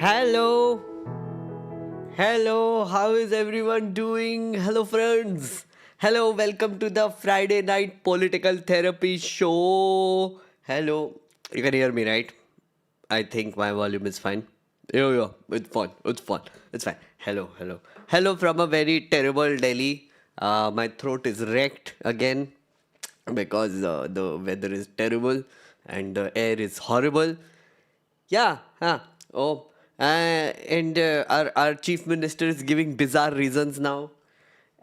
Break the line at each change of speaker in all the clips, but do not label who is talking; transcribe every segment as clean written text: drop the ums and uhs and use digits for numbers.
Hello, Hello, how is everyone doing? Hello, friends. Hello, welcome to the Friday night political therapy show. Hello, you can hear me, right? I think my volume is fine. Yeah, it's fine. It's fine. It's fine. Hello from a very terrible Delhi. My throat is wrecked again because the weather is terrible and the air is horrible. Yeah, huh. Oh, and our chief minister is giving bizarre reasons now.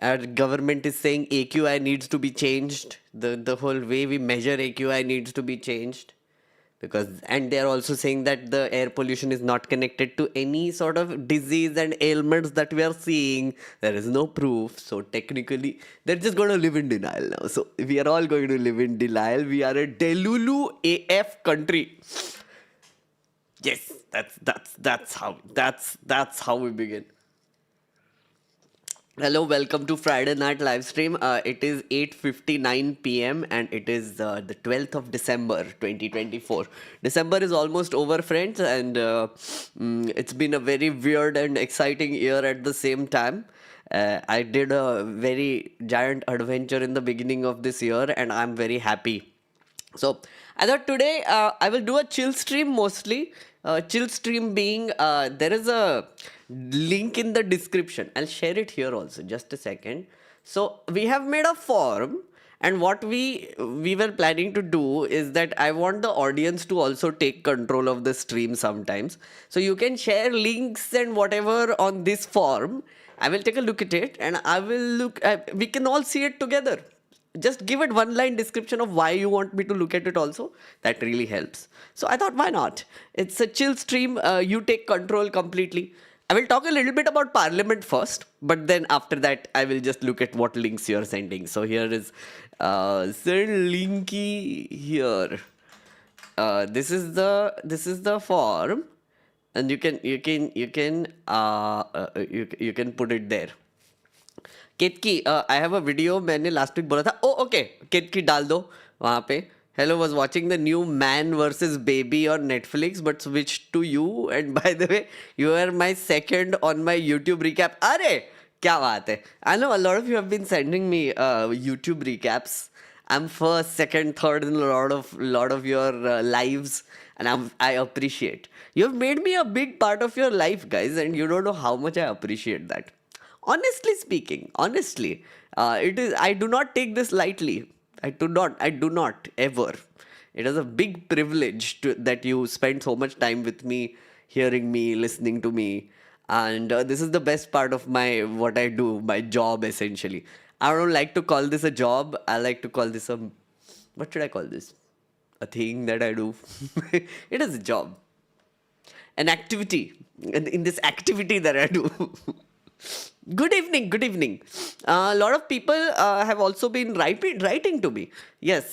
Our government is saying AQI needs to be changed. The whole way we measure AQI needs to be changed because and they're also saying that the air pollution is not connected to any sort of disease and ailments that we are seeing. There is no proof, so technically they're just going to live in denial now. So we are all going to live in denial. We are a delulu AF country. Yes, that's how we begin. Hello, welcome to Friday night live stream. It is 8:59 p.m. and it is the 12th of December 2024. December is almost over, friends, and it's been a very weird and exciting year at the same time. I did a very giant adventure in the beginning of this year, and I'm very happy. So I thought today I will do a chill stream mostly. Chill stream being there is a link in the description. I'll share it here also. Just a second. So we have made a form, and what we were planning to do is that I want the audience to also take control of the stream sometimes. So you can share links and whatever on this form. I will take a look at it, and I will look. We can all see it together. Just give it one line description of why you want me to look at it also. That really helps. So I thought, why not? It's a chill stream. You take control completely. I will talk a little bit about Parliament first, but then after that, I will just look at what links you're sending. So here is send linky here. This is the form, and you can put it there. Ketaki I have a video मैंने last week बोला था oh okay Ketaki डाल दो वहाँ पे hello was watching the new man versus baby on Netflix but switch to you and by the way you are my second on my YouTube recap अरे क्या बात है I know a lot of you have been sending me YouTube recaps I'm first, second, third in a lot of your lives, and I appreciate. You've made me a big part of your life, guys, and you don't know how much I appreciate that. Honestly speaking, honestly, it is. I do not take this lightly. I do not ever. It is a big privilege that you spend so much time with me, hearing me, listening to me, and this is the best part of my what I do, my job essentially. I don't like to call this a job. I like to call this a, what should I call this? A thing that I do. It is a job, an activity. In this activity that I do. Good evening, good evening. A lot of people have also been writing to me. Yes,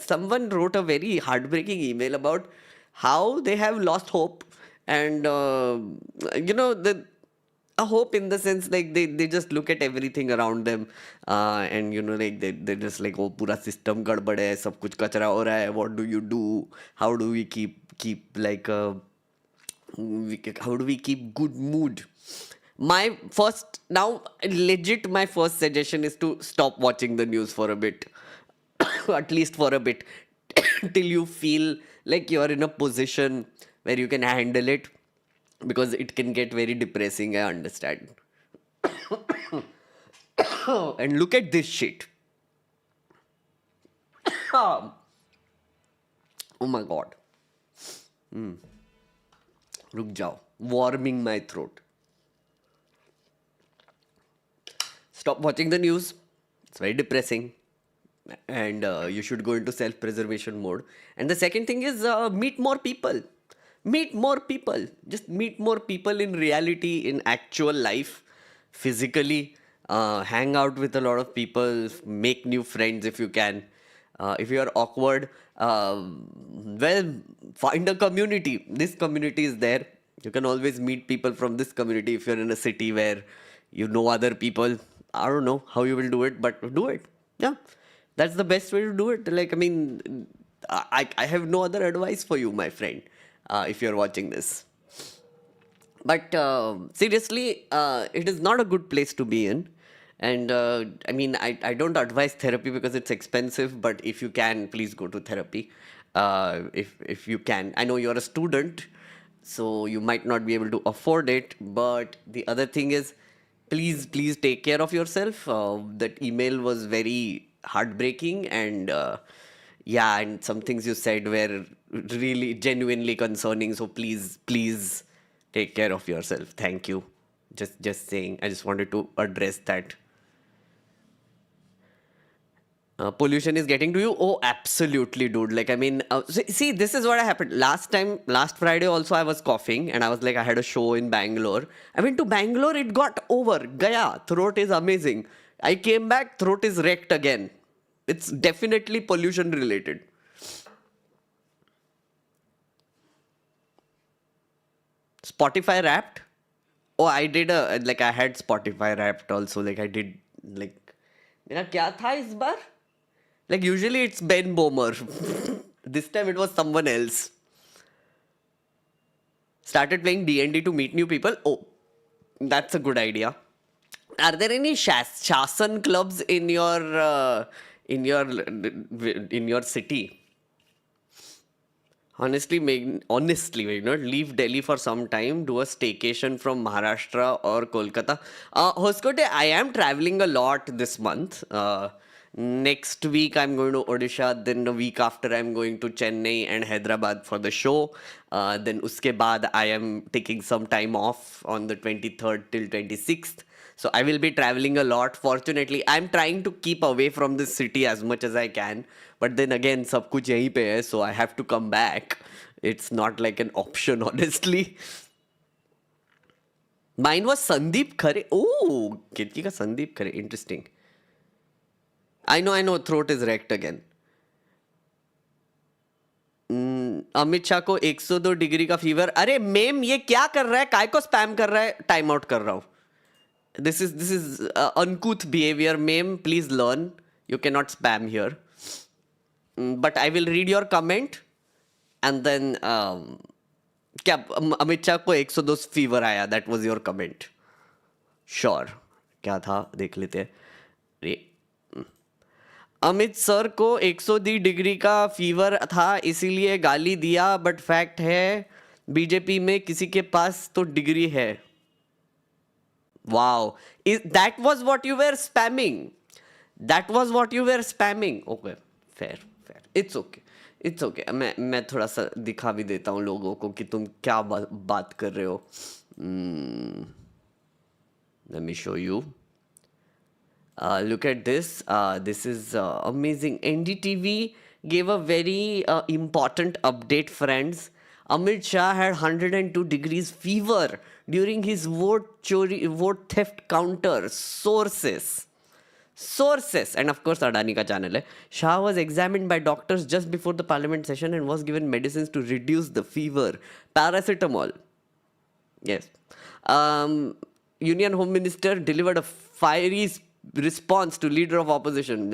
someone wrote a very heartbreaking email about how they have lost hope, and the a hope in the sense like they just look at everything around them, and like they just like, oh, pura system gadbad hai, sab kuch kachra ho raha hai, what do you do, how do we keep like how do we keep good mood. My first, now legit, my first suggestion is to stop watching the news for a bit. At least for a bit. Till you feel like you're in a position where you can handle it, because it can get very depressing, I understand. And look at this shit. Oh my god. Ruk jao. Warming my throat. Stop watching the news. It's very depressing. And you should go into self preservation mode. And the second thing is meet more people. Meet more people. Just meet more people in reality, in actual life, physically. Hang out with a lot of people. Make new friends if you can. If you are awkward, well, find a community. This community is there. You can always meet people from this community if you're in a city where you know other people. I don't know how you will do it, but do it. Yeah, that's the best way to do it. Like, I mean, I have no other advice for you, my friend, if you're watching this. But seriously, it is not a good place to be in. And I mean, I don't advise therapy because it's expensive, but if you can, please go to therapy. If you can. I know you're a student, so you might not be able to afford it. But the other thing is, please take care of yourself. That email was very heartbreaking, and yeah, and some things you said were really genuinely concerning. So please take care of yourself. Thank you. Just saying. I just wanted to address that. Pollution is getting to you. Oh, absolutely, dude. Like, I mean, see, this is what happened last time. Last Friday also I was coughing, and I was like, I had a show in Bangalore. I went to Bangalore, it got over. Gaya, throat is amazing. I came back, throat is wrecked again. It's definitely pollution related. Spotify Wrapped. Oh, I did a like I had Spotify Wrapped also. Like I did like मेरा क्या था इस बार? Like usually it's Ben Bomer. This time it was someone else. Started playing D&D to meet new people. Oh, that's a good idea. Are there any Shasan clubs in your in your city? Honestly, leave Delhi for some time, do a staycation from Maharashtra or Kolkata. Hoskote, I am traveling a lot this month. Next week I'm going to Odisha, then the week after I'm going to Chennai and Hyderabad for the show. Then uske baad I am taking some time off on the 23rd till 26th. So I will be traveling a lot. Fortunately, I'm trying to keep away from this city as much as I can. But then again, सब कुछ यहीं पे है, so I have to come back. It's not like an option, honestly. Mine was Sandeep Khare. Oh, Ketki ka Sandeep Khare. Interesting. I know. Throat is wrecked again. Amit Shah को 102 degree का fever. अरे ma'am ये क्या कर रहा है? काय को स्पैम कर रहा है? टाइम आउट कर रहा हूँ. This is uncouth behavior, meme. Please learn. You cannot spam here. But I will read your comment, and then क्या अमित शाह को 102 फीवर आया? That was your comment. Sure. क्या था? देख लेते हैं. रे अमित सर को 102 डिग्री का फीवर था इसीलिए गाली दिया. बट फैक्ट है बीजेपी में किसी के पास तो डिग्री है. Wow. That was what you were spamming. That was what you were spamming. Okay. Fair. It's okay. It's okay. मैं थोड़ा सा दिखा भी देता हूँ लोगों को कि तुम क्या बात कर रहे हो. Let me show you. Look at this. This is amazing. NDTV gave a very important update, friends. Amit Shah had 102 degrees fever during his vote theft counter. Sources. And of course, Adani ka channel hai. Shah was examined by doctors just before the parliament session and was given medicines to reduce the fever. Paracetamol. Yes. Union Home Minister delivered a fiery response to leader of opposition.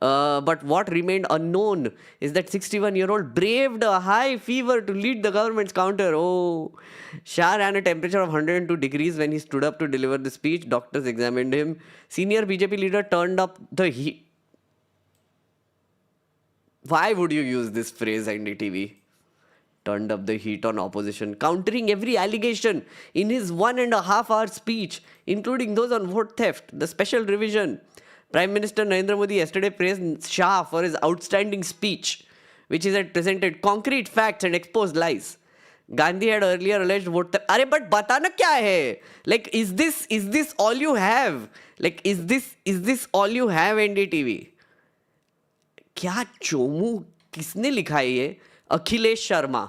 But what remained unknown is that 61-year-old braved a high fever to lead the government's counter. Oh, Shah ran a temperature of 102 degrees when he stood up to deliver the speech. Doctors examined him. Senior BJP leader turned up the heat. Why would you use this phrase, NDTV? Turned up the heat on opposition, countering every allegation in his 1.5-hour speech, including those on vote theft, the special revision. Prime Minister Narendra Modi yesterday praised Shah for his outstanding speech, which he said presented concrete facts and exposed lies. Gandhi had earlier alleged vote theft. Arey, but batana kya hai? Like, is this all you have? Like, is this all you have, NDTV? क्या चोमू किसने लिखा है ये? अखिलेश शर्मा.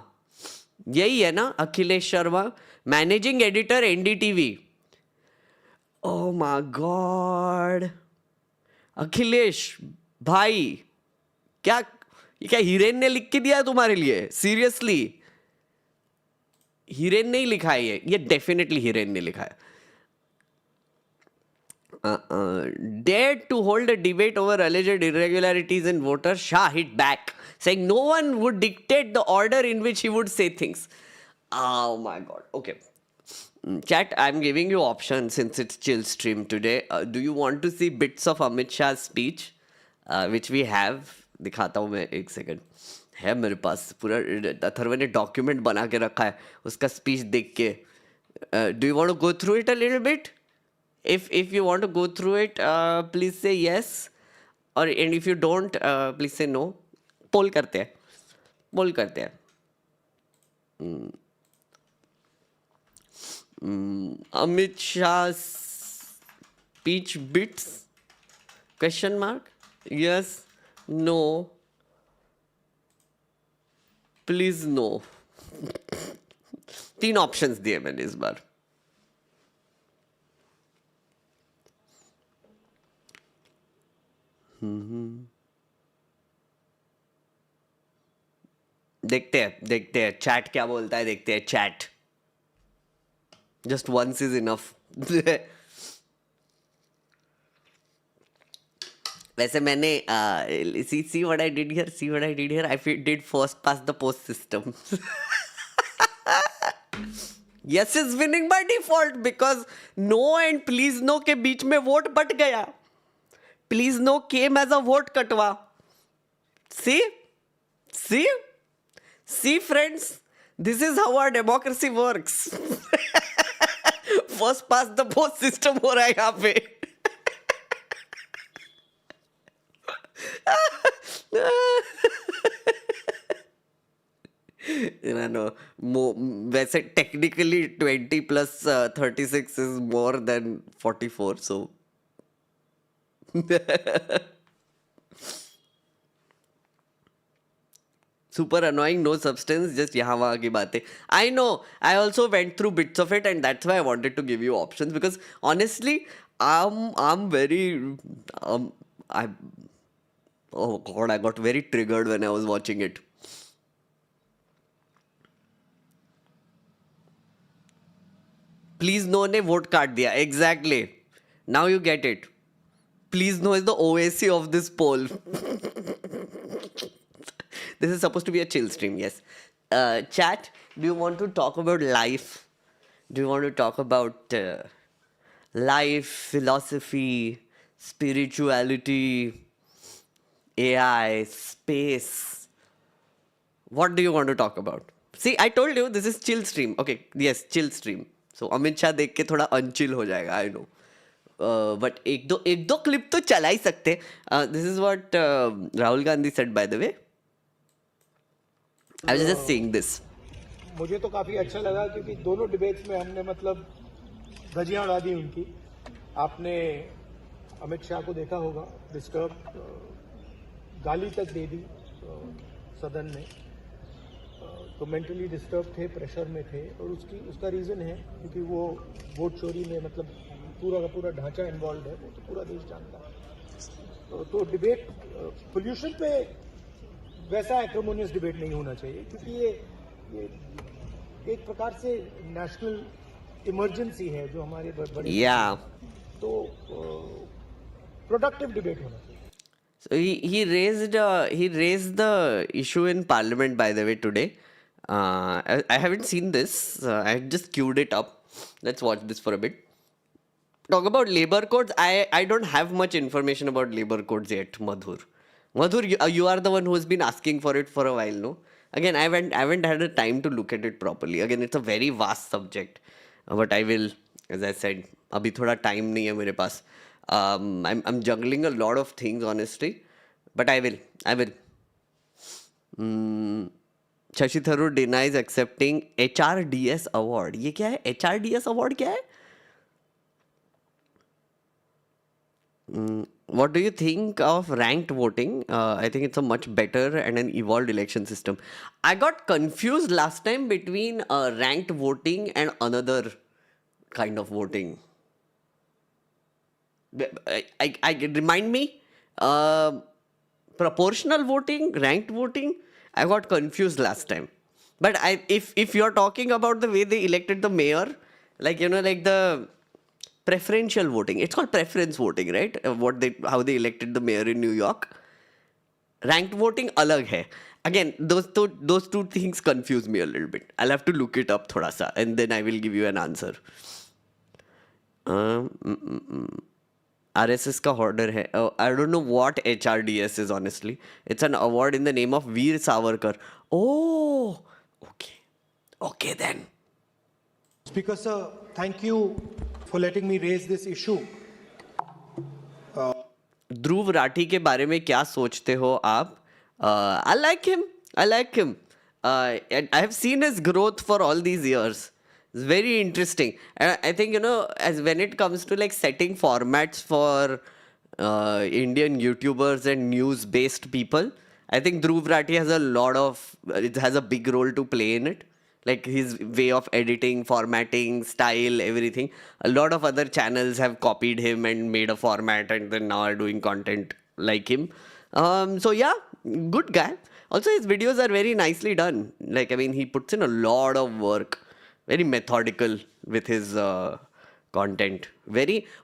यही है ना Akhilesh Sharma, managing editor NDTV. Oh my God. Akhilesh भाई, क्या हिरेन ने लिख के दिया है तुम्हारे लिए? सीरियसली हिरेन ने ही लिखा है ये डेफिनेटली हिरेन ने लिखा है. Dared to hold a debate over alleged irregularities in voters, Shah hit back, saying no one would dictate the order in which he would say things. Oh my God. Okay. Chat, I'm giving you options since it's chill stream today. Do you want to see bits of Amit Shah's speech, which we have? दिखाता हूँ मैं एक second. है मेरे पास पूरा अथर्व ने document बना के रखा है उसका स्पीच देख के. Do you want to go through it a little bit? If you want to go through it, please say yes. And if you don't, please say no. पोल करते हैं. पोल करते हैं. Amit Shah's speech bits? Question mark? Yes. No. Please no. 3 options दिए मैंने इस बार. देखते हैं chat क्या बोलता है. देखते हैं chat. Just once is enough. वैसे मैंने see what I did here. I did first past the post system. Yes is winning by default because no and please no के बीच में वोट बट गया. Please no came as a vote कटवा. See friends, this is how our democracy works. First pass the post system हो रहा है यहाँ पे. वैसे technically 20 plus 36 is more than 44 so. Super annoying, no substance, just यहाँ वहाँ की बातें. I know, I also went through bits of it and that's why I wanted to give you options because honestly, I'm very, oh God, I got very triggered when I was watching it. Please no ने vote काट दिया. Exactly. Now you get it. Please no is the OAC of this poll. This is supposed to be a chill stream, yes. Chat, do you want to talk about life? Do you want to talk about life, philosophy, spirituality, AI, space? What do you want to talk about? See, I told you this is chill stream. Okay, yes, chill stream. So Amit Shah देख के थोड़ा unchill हो जाएगा, I know. But एक दो clip तो चला ही सकते. This is what Rahul Gandhi said, by the way. I was just saying this.
मुझे तो काफी अच्छा लगा क्योंकि दोनों डिबेट्स में हमने मतलब धज्जियां उड़ा दी उनकी. आपने अमित शाह को देखा होगा डिस्टर्ब, गाली तक दे दी सदन में. तो मेंटली डिस्टर्ब थे, प्रेशर में थे और उसका रीजन है क्योंकि वो वोट चोरी में मतलब पूरा का पूरा ढांचा इन्वॉल्व है, वो तो पूरा देश जानता है. तो डिबेट पोल्यूशन पे वैसा एक्रोमोनियस डिबेट नहीं होना चाहिए क्योंकि ये एक प्रकार से नेशनल इमरजेंसी है जो हमारे बड़े. तो प्रोडक्टिव डिबेट होना चाहिए.
So he raised the issue in Parliament, by the way, today. I haven't seen this. I just queued it up. Let's watch this for a bit. Talk about labor codes. I don't have much information about labor codes yet, Madhur. Madhur, you are the one who has been asking for it for a while, no? Again, I haven't had a time to look at it properly. Again, it's a very vast subject. But I will, as I said, abhi thoda time nahi hai mere paas. I'm juggling a lot of things, honestly. But I will. Shashi Tharoor denies accepting HRDS award. ये क्या है? HRDS award क्या है? What do you think of ranked voting? I think it's a much better and an evolved election system. I got confused last time between ranked voting and another kind of voting. I remind me, proportional voting, ranked voting. I got confused last time. But if you're talking about the way they elected the mayor, like the preferential voting, it's called preference voting, right? How they elected the mayor in New York. Ranked voting alag hai. Again, those two things confuse me a little bit. I'll have to look it up thoda sa, and then I will give you an answer. RSS का order है. Oh, I don't know what HRDS is, honestly. It's an award in the name of Veer Savarkar. Oh, okay. Okay then.
Speaker sir, thank you for letting me raise this issue.
Dhruv Rathee के बारे में क्या सोचते हो आप? I like him. And I have seen his growth for all these years. It's very interesting. And I think, as when it comes to like setting formats for Indian YouTubers and news-based people, I think Dhruv Rathi has a big role to play in it. Like his way of editing, formatting, style, everything. A lot of other channels have copied him and made a format and then now are doing content like him. So yeah, good guy. Also, his videos are very nicely done. Like, I mean, he puts in a lot of work. Very methodical with his content.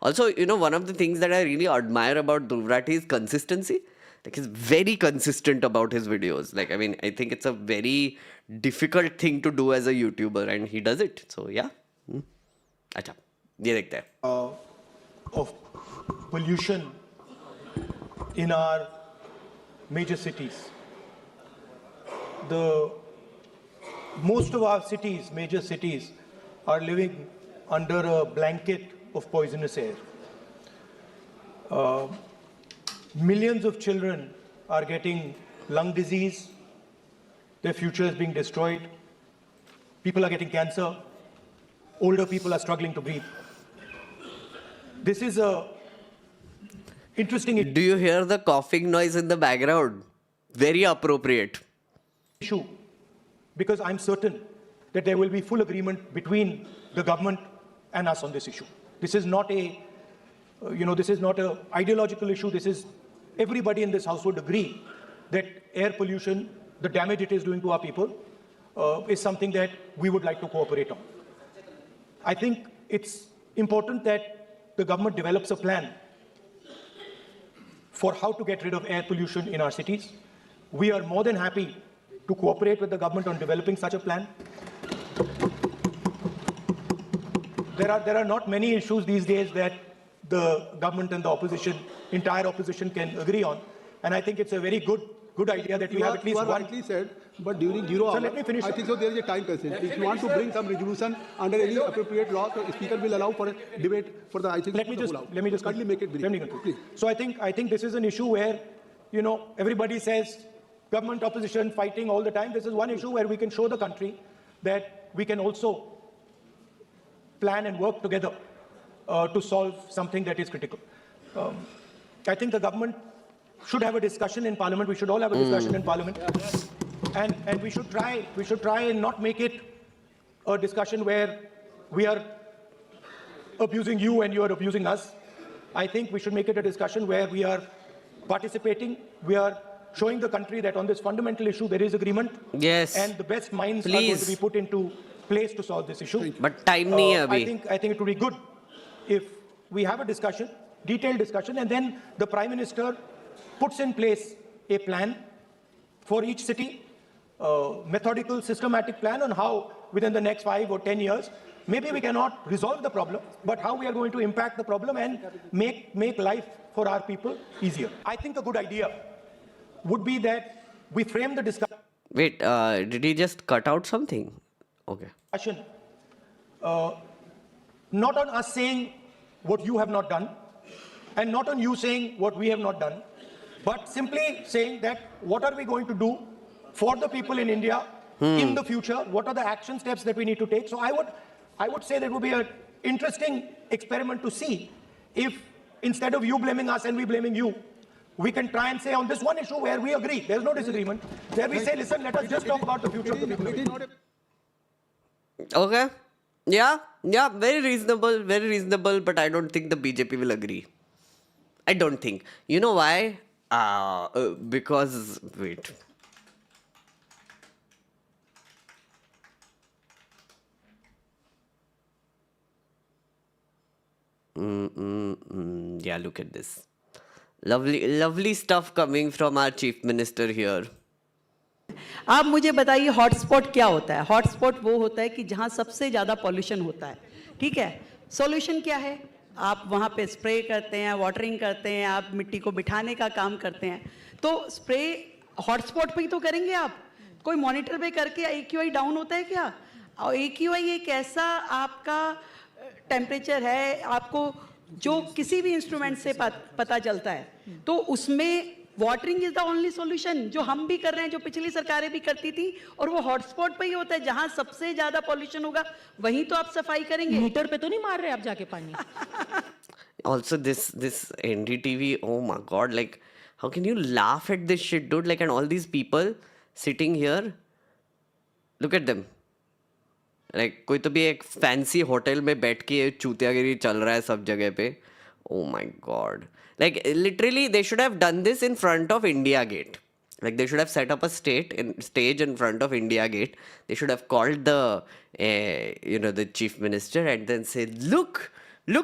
Also, one of the things that I really admire about Dhruv Rathi is consistency. Like, he's very consistent about his videos. Like, I mean, I think it's a very difficult thing to do as a YouTuber, and he does it. So, yeah. अच्छा, ये देखते हैं.
Of pollution in our major cities. Most of our cities, major cities, are living under a blanket of poisonous air. Millions of children are getting lung disease. Their future is being destroyed. People are getting cancer. Older people are struggling to breathe. This is a interesting
Do you hear the coughing noise in the background? Very appropriate.
issue, because I'm certain that there will be full agreement between the government and us on this issue. This is not a, this is not an ideological issue. This is everybody in this house would agree that air pollution, the damage it is doing to our people, is something that we would like to cooperate on. I think it's important that the government develops a plan for how to get rid of air pollution in our cities. We are more than happy to cooperate with the government on developing such a plan. There are not many issues these days that the government and the opposition, entire opposition, can agree on, and I think it's a very good idea that we have at least one.
Rightly said, but during 0 hour,
let me finish.
I think so there is a time constraint. If you want to bring some resolution under any appropriate law, the speaker will allow for a debate for the, I think,
Let me just
kindly make it brief.
Let me conclude.
Please.
So I think this is an issue where, everybody says government opposition fighting all the time. This is one issue where we can show the country that we can also plan and work together to solve something that is critical. I think the government should have a discussion in Parliament. We should all have a discussion in Parliament, and we should try and not make it a discussion where we are abusing you and you are abusing us. I think we should make it a discussion where we are participating, we are showing the country that on this fundamental issue there is agreement.
Yes.
And the best minds are going to be put into place to solve this issue.
But time nahi hai abhi.
I think it would be good if we have a discussion, detailed discussion, and then the Prime Minister puts in place a plan for each city, methodical, systematic plan on how within the next 5 or 10 years, maybe we cannot resolve the problem, but how we are going to impact the problem and make life for our people easier. I think a good idea would be that we frame the discussion.
Wait, did he just cut out something? Okay.
Not on us saying what you have not done, and not on you saying what we have not done, but simply saying that what are we going to do for the people in India in the future? What are the action steps that we need to take? So I would say that it would be an interesting experiment to see if instead of you blaming us and we blaming you, we can try and say on this one issue where we agree, there's no disagreement, where we say, listen, let us just talk about the future of the people.
It is not a
Okay. Yeah, very reasonable, but I don't think the BJP will agree. I don't think. You know why? Because, wait. Yeah, look at this. Lovely stuff coming from our Chief Minister here.
आप मुझे बताइए hotspot क्या होता है? Hotspot वो होता है कि जहाँ सबसे ज़्यादा पॉल्यूशन होता है, ठीक है? सॉल्यूशन क्या है? आप वहाँ पे स्प्रे करते हैं, वाटरिंग करते हैं, आप मिट्टी को बिठाने का काम करते हैं। तो स्प्रे हॉटस्पॉट पे ही तो करेंगे आप। कोई मॉनिटर पे करके AQI डाउन होता है क्या? और AQI एक ऐसा आपका टेम्परेचर है, आपको जो किसी भी इंस्ट्रूमेंट से पता चलता है। तो उसमें watering is the only solution, जो हम भी कर रहे हैं, जो पिछली सरकारें भी करती थी, और वो हॉटस्पॉट पे ही होता है। जहां सबसे ज्यादा पॉल्यूशन होगा वहीं तो आप सफाई करेंगे।
मीटर पे तो नहीं मार रहे आप जाके पानी?
Also, this NDTV, oh my god, like, how can you laugh at this shit, dude? Like, and all these people sitting here, look at them. Like, कोई तो भी एक फैंसी होटल में बैठ के चूतियागिरी चल रहा है सब जगह पे. Oh my god. Like, literally, they should have done this in front of India Gate. Like, they should have set up a stage in front of India Gate. They should have called the chief minister and then said, look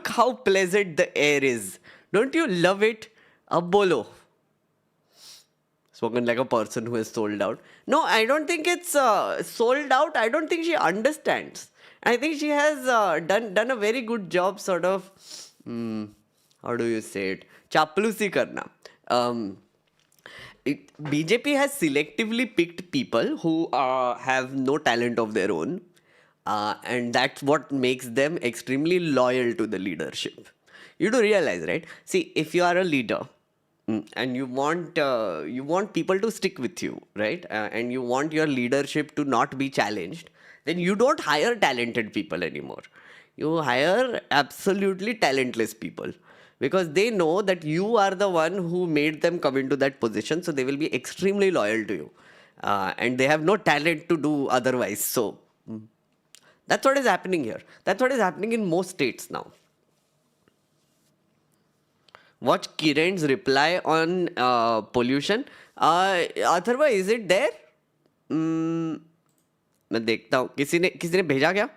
how pleasant the air is. Don't you love it? Ab bolo. Spoken like a person who is sold out. No, I don't think it's sold out. I don't think she understands. I think she has done a very good job, sort of. How do you say it? Chaplusi karna. BJP has selectively picked people who have no talent of their own, and that's what makes them extremely loyal to the leadership. You do realize, right? See, if you are a leader and you want people to stick with you, right? And you want your leadership to not be challenged, then you don't hire talented people anymore. You hire absolutely talentless people, because they know that you are the one who made them come into that position, so they will be extremely loyal to you, and they have no talent to do otherwise. So that's what is happening here. That's what is happening in most states now. Watch Kiran's reply on pollution. Atharva, is it there? मैं देखता हूँ. किसी ने भेजा क्या?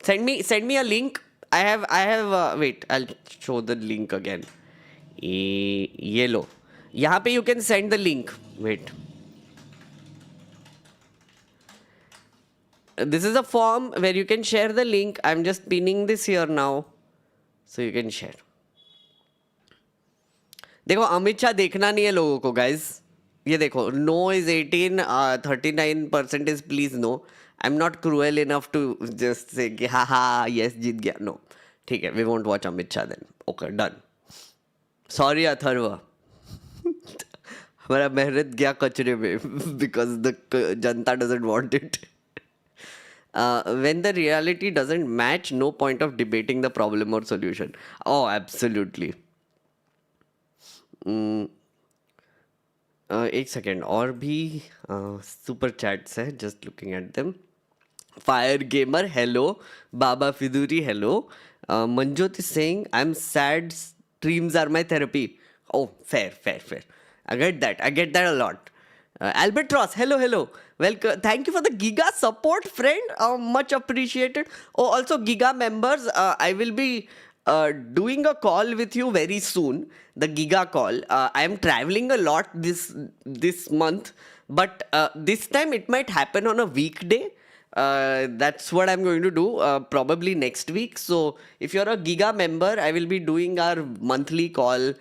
Send me a link. I have wait, I'll show the link again. ये लो. यहाँ पे you can send the link. Wait. This is a form where you can share the link. I'm just pinning this here now, so you can share. देखो, अमित शाह देखना नहीं है लोगों को, guys. ये देखो, no is 18, 39% is please no. I'm not cruel enough to just say कि हाँ yes जीत गया. No, ठीक है, we won't watch Amit Shah then. Okay, done. Sorry Atharva. हमारा मेहनत गया कचरे में because the Janata doesn't want it. When the reality doesn't match, no point of debating the problem or solution. Oh, absolutely. एक सेकेंड, और भी सुपर चैट्स है, just looking at them. Fire gamer hello, बाबा फिदूरी hello, Manjot is saying I am sad, streams are my therapy. Oh, fair. I get that a lot. Albatross, hello. Welcome. Thank you for the Giga support, friend. Much appreciated. Oh, also Giga members, I will be doing a call with you very soon. The Giga call. I am traveling a lot this month, but this time it might happen on a weekday. That's what I'm going to do, probably next week. So if you're a Giga member, I will be doing our monthly call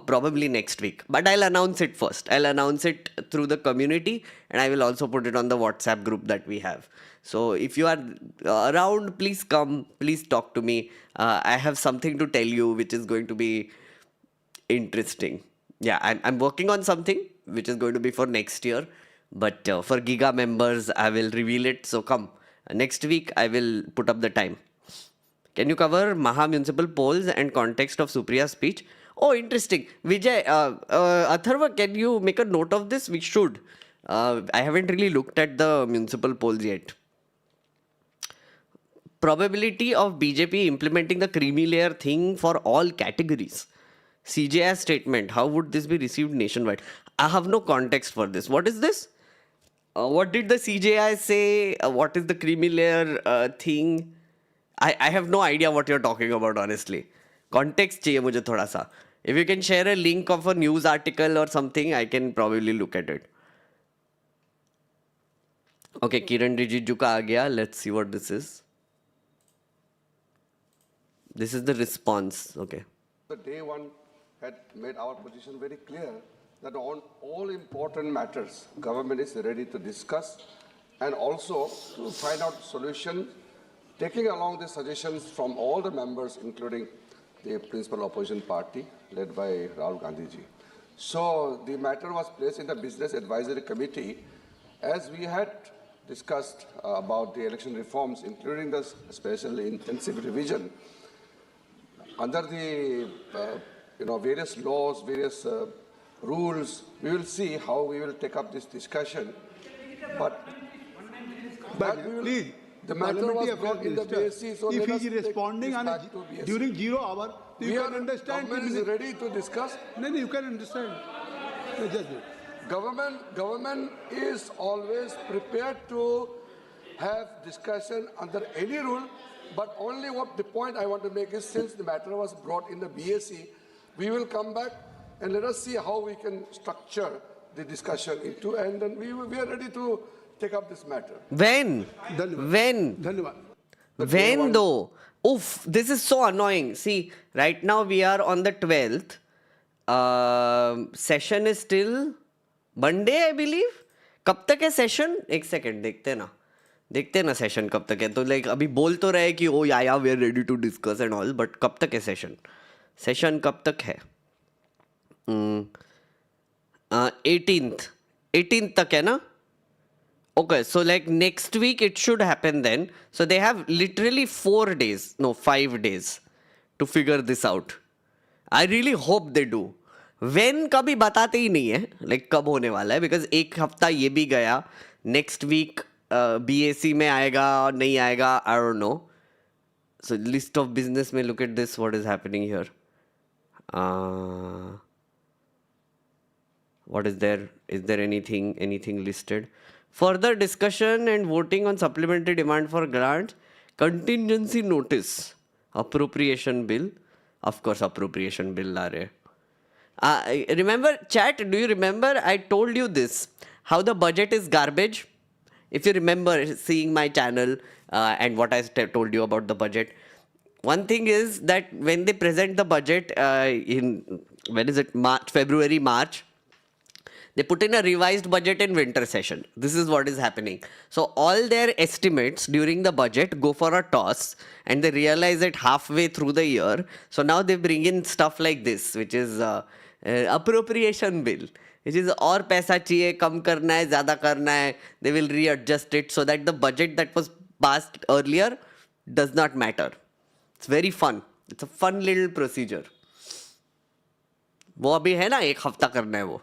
probably next week. But I'll announce it first. I'll announce it through the community, and I will also put it on the WhatsApp group that we have. So if you are around, please come, please talk to me. I have something to tell you which is going to be interesting. Yeah, I'm working on something which is going to be for next year. But for Giga members, I will reveal it. So come, next week I will put up the time. Can you cover Maha municipal polls and context of Supriya's speech? Oh, interesting. Vijay, Atharva, can you make a note of this? We should. I haven't really looked at the municipal polls yet. Probability of BJP implementing the creamy layer thing for all categories. CJI statement. How would this be received nationwide? I have no context for this. What is this? What did the CJI say? What is the creamy layer thing? I have no idea what you're talking about, honestly. Context चाहिए मुझे थोड़ा सा. If you can share a link of a news article or something, I can probably look at it. Okay, Kiran Rijiju ka aa gaya. Let's see what this is. This is the response. Okay.
The day one had made our position very clear that on all important matters, government is ready to discuss and also to find out solutions, taking along the suggestions from all the members, including the principal opposition party led by Rahul Gandhi ji. So the matter was placed in the Business Advisory Committee as we had discussed about the election reforms, including the special intensive revision. Under the various laws, various rules, we will see how we will take up this discussion. But we will,
please,
the matter was
parliamentary
brought in the
affairs
BSc, so
if
let
he
us
is
take
responding
this
on
back to BSc.
during 0 hour, you can understand.
Government is ready to discuss.
No, you can understand. No, just wait.
Government is always prepared to have discussion under any rule, but only what the point I want to make is, since the matter was brought in the BSc, we will come back and let us see how we can structure the discussion into, and then we are ready to take up this matter.
When? When?
Dhanyavad.
When though? Oof, this is so annoying. See, right now we are on the 12th. Session is still Monday, I believe. कब तक है session? एक second देखते हैं ना session कब तक है. तो लाइक अभी बोल तो रहे कि oh yeah we are ready to discuss and all, but कब तक है सेशन कब तक है? 18th तक है ना? Okay, so like next week it should happen then. So they have literally 5 days to figure this out. I really hope they do. When कभी बताते ही नहीं है, like कब होने वाला है, because एक हफ्ता ये भी गया. Next week BAC में आएगा और नहीं आएगा, I don't know. So list of business में look at this, what is happening here. What is there? Is there anything listed? Further discussion and voting on supplementary demand for grants, contingency notice, appropriation bill. Of course, appropriation bill ला रहे. Remember, chat, do you remember I told you this, how the budget is garbage? If you remember seeing my channel and what I told you about the budget. One thing is that when they present the budget February, March, they put in a revised budget in winter session. This is what is happening. So all their estimates during the budget go for a toss and they realize it halfway through the year. So now they bring in stuff like this, which is appropriation bill, which is और पैसा चाहिए, कम करना है, ज़्यादा करना है. They will readjust it so that the budget that was passed earlier does not matter. It's very fun. It's a fun little procedure. वो अभी है ना, एक हफ्ता करना है वो.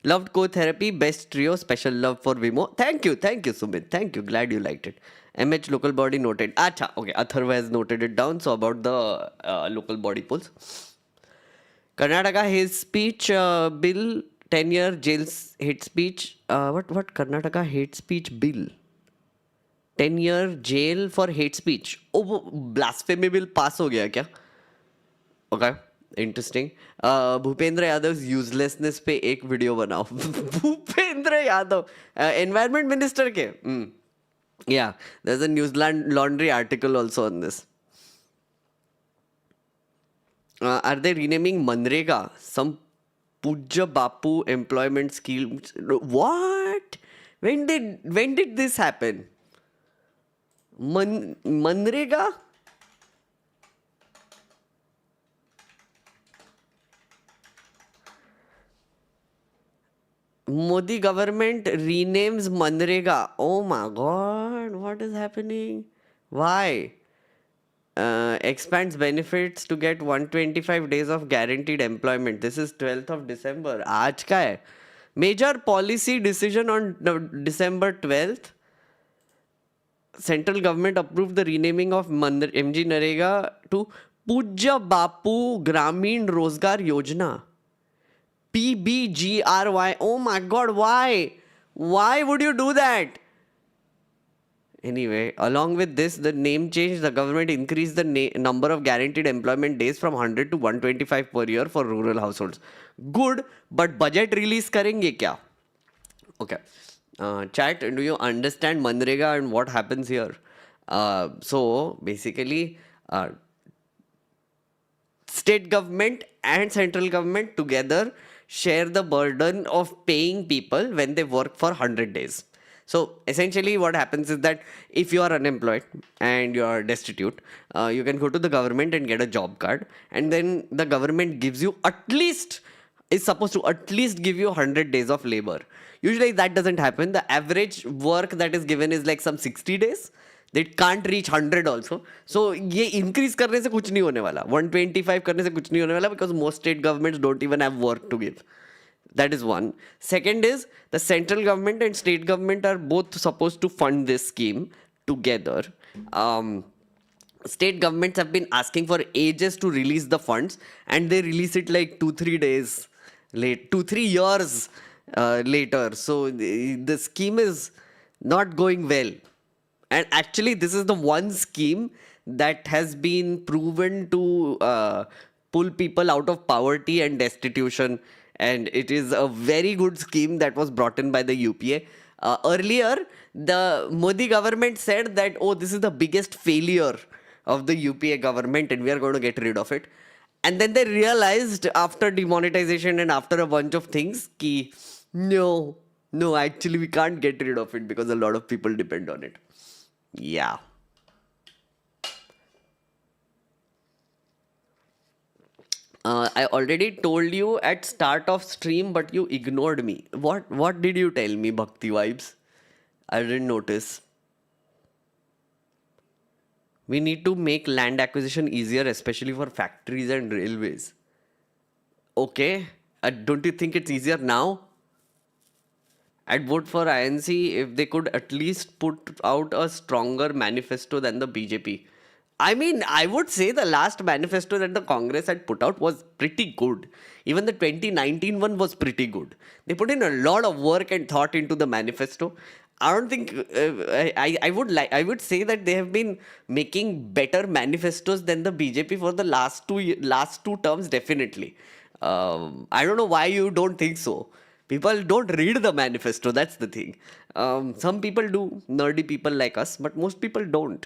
Loved co-therapy, best trio, special love for Vimo. Thank you, Sumit. Thank you. Glad you liked it. MH local body noted. Acha, okay. Atharva has noted it down. So about the local body polls. Karnataka hate speech bill, 10-year jail hate speech. What Karnataka hate speech bill? 10-year jail for hate speech. Oh, blasphemy bill pass हो गया क्या? Okay, interesting. Bhupendra Yadav uselessness पे एक video बनाओ. Bhupendra Yadav, environment minister के. Yeah, there's a News Laundry article also on this. Are they renaming Manrega? Some Pujya Bapu employment scheme? What? When did this happen? Manrega? Modi government renames Manrega. Oh my God, what is happening? Why? Expands benefits to get 125 days of guaranteed employment. This is 12th of December. आज का है. Major policy decision on December 12th. Central government approved the renaming of MG Narega to Pujya Bapu Gramin Rozgar Yojana. PBGRY. Oh my God, why? Why would you do that? Anyway, along with this, the name change, the government increased the number of guaranteed employment days from 100 to 125 per year for rural households. Good, but budget release करेंगे क्या? Okay. Chat, do you understand Manrega and what happens here? So basically, state government and central government together share the burden of paying people when they work for 100 days. So essentially what happens is that if you are unemployed and you are destitute, you can go to the government and get a job card, and then the government gives you is supposed to at least give you 100 days of labor. Usually that doesn't happen. The average work that is given is like some 60 days. They can't reach 100 also. So ये increase करने से कुछ नहीं होने वाला. 125 करने से कुछ नहीं होने वाला, because most state governments don't even have work to give. That is one. Second is, the central government and state government are both supposed to fund this scheme together. State governments have been asking for ages to release the funds, and they release it like 2-3 days late, 2-3 years later. So the scheme is not going well. And actually, this is the one scheme that has been proven to pull people out of poverty and destitution. And it is a very good scheme that was brought in by the UPA. Earlier, the Modi government said that, oh, this is the biggest failure of the UPA government and we are going to get rid of it. And then they realized after demonetization and after a bunch of things, ki, no, actually we can't get rid of it because a lot of people depend on it. Yeah. I already told you at start of stream, but you ignored me. What did you tell me, Bhakti Vibes? I didn't notice. We need to make land acquisition easier, especially for factories and railways. Okay. Don't you think it's easier now? I'd vote for INC if they could at least put out a stronger manifesto than the BJP. I mean, I would say the last manifesto that the Congress had put out was pretty good. Even the 2019 one was pretty good. They put in a lot of work and thought into the manifesto. I don't think I would say that they have been making better manifestos than the BJP for the last two terms, definitely. I don't know why you don't think so. People don't read the manifesto, that's the thing. Some people do, nerdy people like us, but most people don't.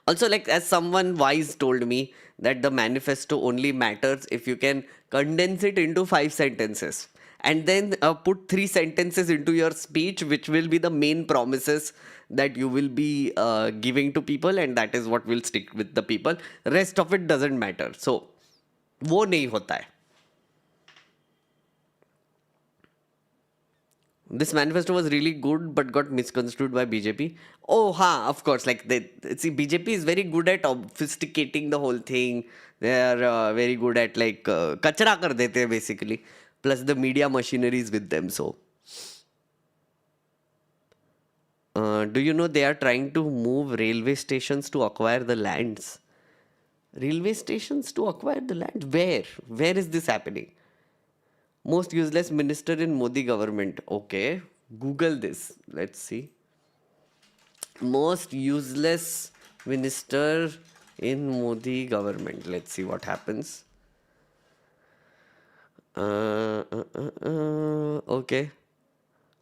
Also, like, as someone wise told me, that the manifesto only matters if you can condense it into 5 sentences. And then put 3 sentences into your speech, which will be the main promises that you will be giving to people, and that is what will stick with the people. Rest of it doesn't matter. So, वो नहीं होता है. This manifesto was really good but got misconstrued by BJP. Oh, of course. Like, BJP is very good at obfuscating the whole thing. They are very good at, like, kachra kar dete hai, basically. Plus the media machinery is with them, so. Do you know they are trying to move railway stations to acquire the lands? Railway stations to acquire the land? Where? Where is this happening? Most useless minister in Modi government. Okay, Google this. Let's see. Most useless minister in Modi government. Let's see what happens. Okay.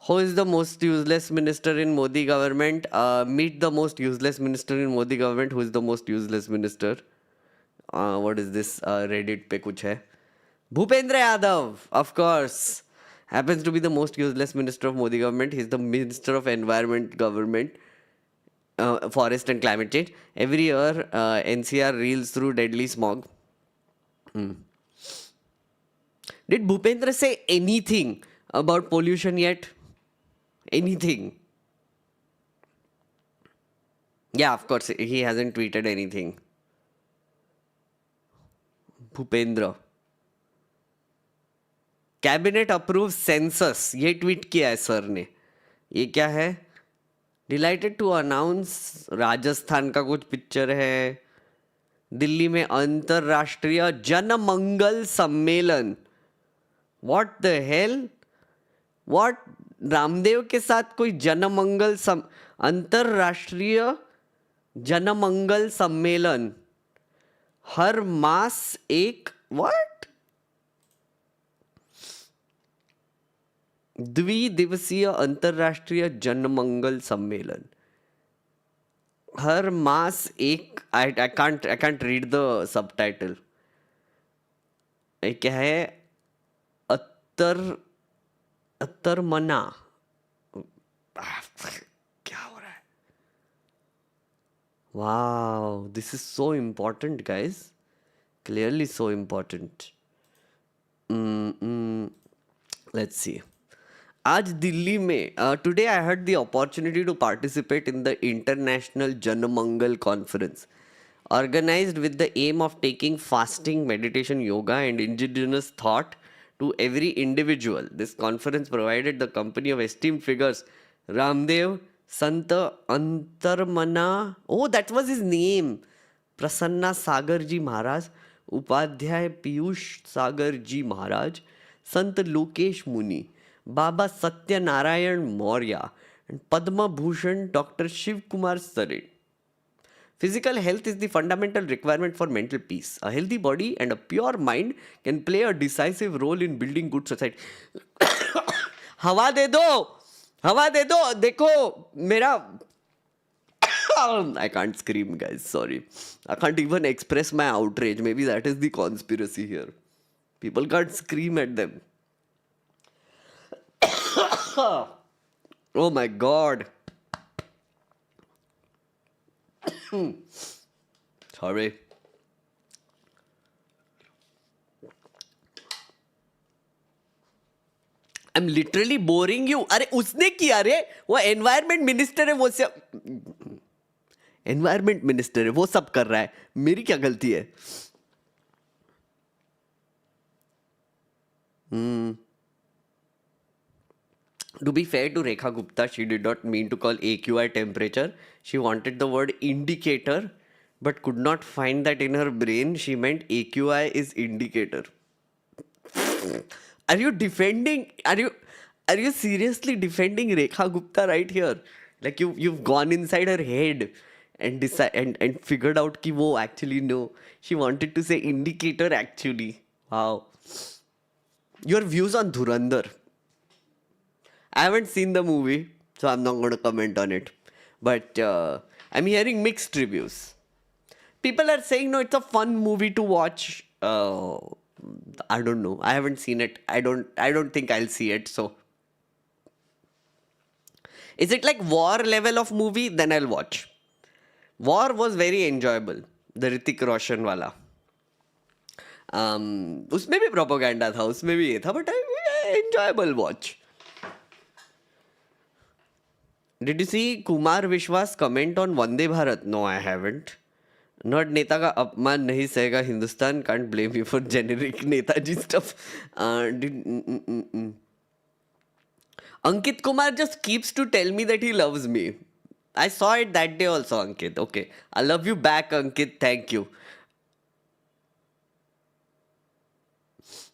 Who is the most useless minister in Modi government? Meet the most useless minister in Modi government. Who is the most useless minister? What is this? Reddit pe kuch hai. Bhupendra Yadav, of course, happens to be the most useless minister of Modi government. He's the minister of environment government, forest and climate change. Every year, NCR reels through deadly smog. Did Bhupendra say anything about pollution yet? Anything? Yeah, of course, he hasn't tweeted anything. Bhupendra. Cabinet approve census, ये tweet किया है sir ने. ये क्या है? Delighted to announce, Rajasthan का कुछ picture है. दिल्ली में अंतरराष्ट्रीय जनमंगल सम्मेलन. What the hell? What? Ramdev के साथ कोई अंतरराष्ट्रीय जनमंगल सम्मेलन, हर मास एक, व्हाट? द्विदिवसीय अंतरराष्ट्रीय जनमंगल सम्मेलन, हर मास एक. I can't read the subtitle. क्या है? अत्तरमना. क्या हो रहा है? Wow, this is so important, guys. Clearly so important. Let's see. आज दिल्ली में today I had the opportunity to participate in the International Janamangal Conference, organized with the aim of taking fasting, meditation, yoga, and indigenous thought to every individual. This conference provided the company of esteemed figures Ramdev, Sant Antarmana, oh, that was his name, Prasanna Sagarji Maharaj, Upadhyay Piyush Sagarji Maharaj, Sant Lokesh Muni, Baba Satyanarayan Maurya, and Padma Bhushan Dr. Shiv Kumar Sare. Physical health is the fundamental requirement for mental peace. A healthy body and a pure mind can play a decisive role in building good society. हवा दे दो, देखो मेरा. I can't scream, guys, sorry. I can't even express my outrage. Maybe that is the conspiracy here. People can't scream at them. Oh my God. Sorry. I'm literally boring you. अरे उसने किया रे, वो environment minister है, वो सब environment minister है, वो सब कर रहा है. मेरी क्या गलती है? To be fair to Rekha Gupta, she did not mean to call AQI temperature. She wanted the word indicator, but could not find that in her brain. She meant AQI is indicator. Are you defending? Are you seriously defending Rekha Gupta right here? Like you've gone inside her head and and figured out कि वो actually no. She wanted to say indicator actually. Wow. Your views on Dhurandhar. I haven't seen the movie, so I'm not going to comment on it. But I'm hearing mixed reviews. People are saying, no, it's a fun movie to watch. I don't know. I haven't seen it. I don't think I'll see it. So, is it like war level of movie? Then I'll watch. War was very enjoyable. The Hrithik Roshan wala. उसमें भी propaganda था, उसमें भी ये था, but enjoyable watch. Did you see Kumar Vishwas comment on Vande Bharat? No, I haven't. Not नेता का अपमान नहीं सहेगा Hindustan. Can't blame you for generic Netaji stuff. Ankit Kumar just keeps to tell me that he loves me. I saw it that day also, Ankit. Okay. I love you back, Ankit. Thank you.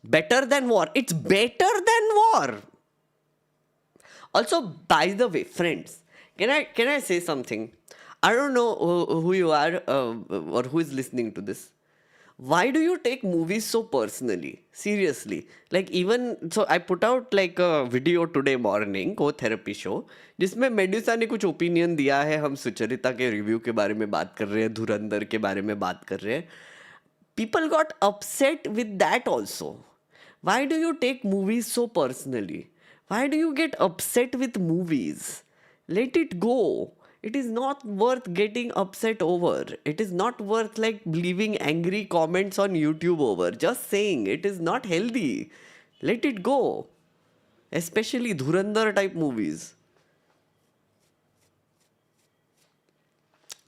Better than war. It's better than war. Also, by the way, friends, can I say something? I don't know who you are or who is listening to this. Why do you take movies so personally? Seriously. Like even, so I put out like a video today morning, को therapy show, जिसमें Medusa ने कुछ opinion दिया है. हम सुचरिता के review के बारे में बात कर रहे हैं, धुरंधर के बारे में बात कर रहे हैं. People got upset with that also. Why do you take movies so personally? Why do you get upset with movies? Let it go. It is not worth getting upset over. It is not worth like leaving angry comments on YouTube over. Just saying, it is not healthy. Let it go. Especially Dhurandhar type movies.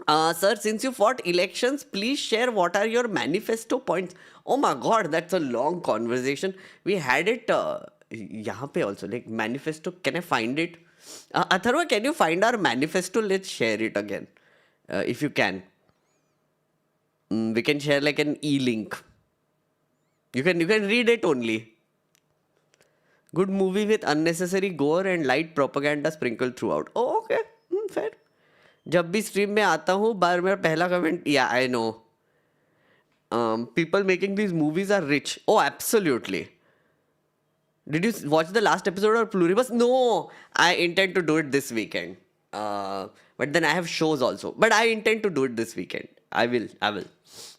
Sir, since you fought elections, please share what are your manifesto points. Oh my God, that's a long conversation. We had it यहाँ पे also, like manifesto. Can I find it? Atharva, can you find our manifesto? Let's share it again, if you can. We can share like an e-link. You can read it only. Good movie with unnecessary gore and light propaganda sprinkled throughout. Oh, okay. Fair. जब भी stream में आता हूँ बार मेरा पहला comment या I know people making these movies are rich. Oh, absolutely. Did you watch the last episode of Pluribus? No, I intend to do it this weekend. But then I have shows also. But I intend to do it this weekend. I will.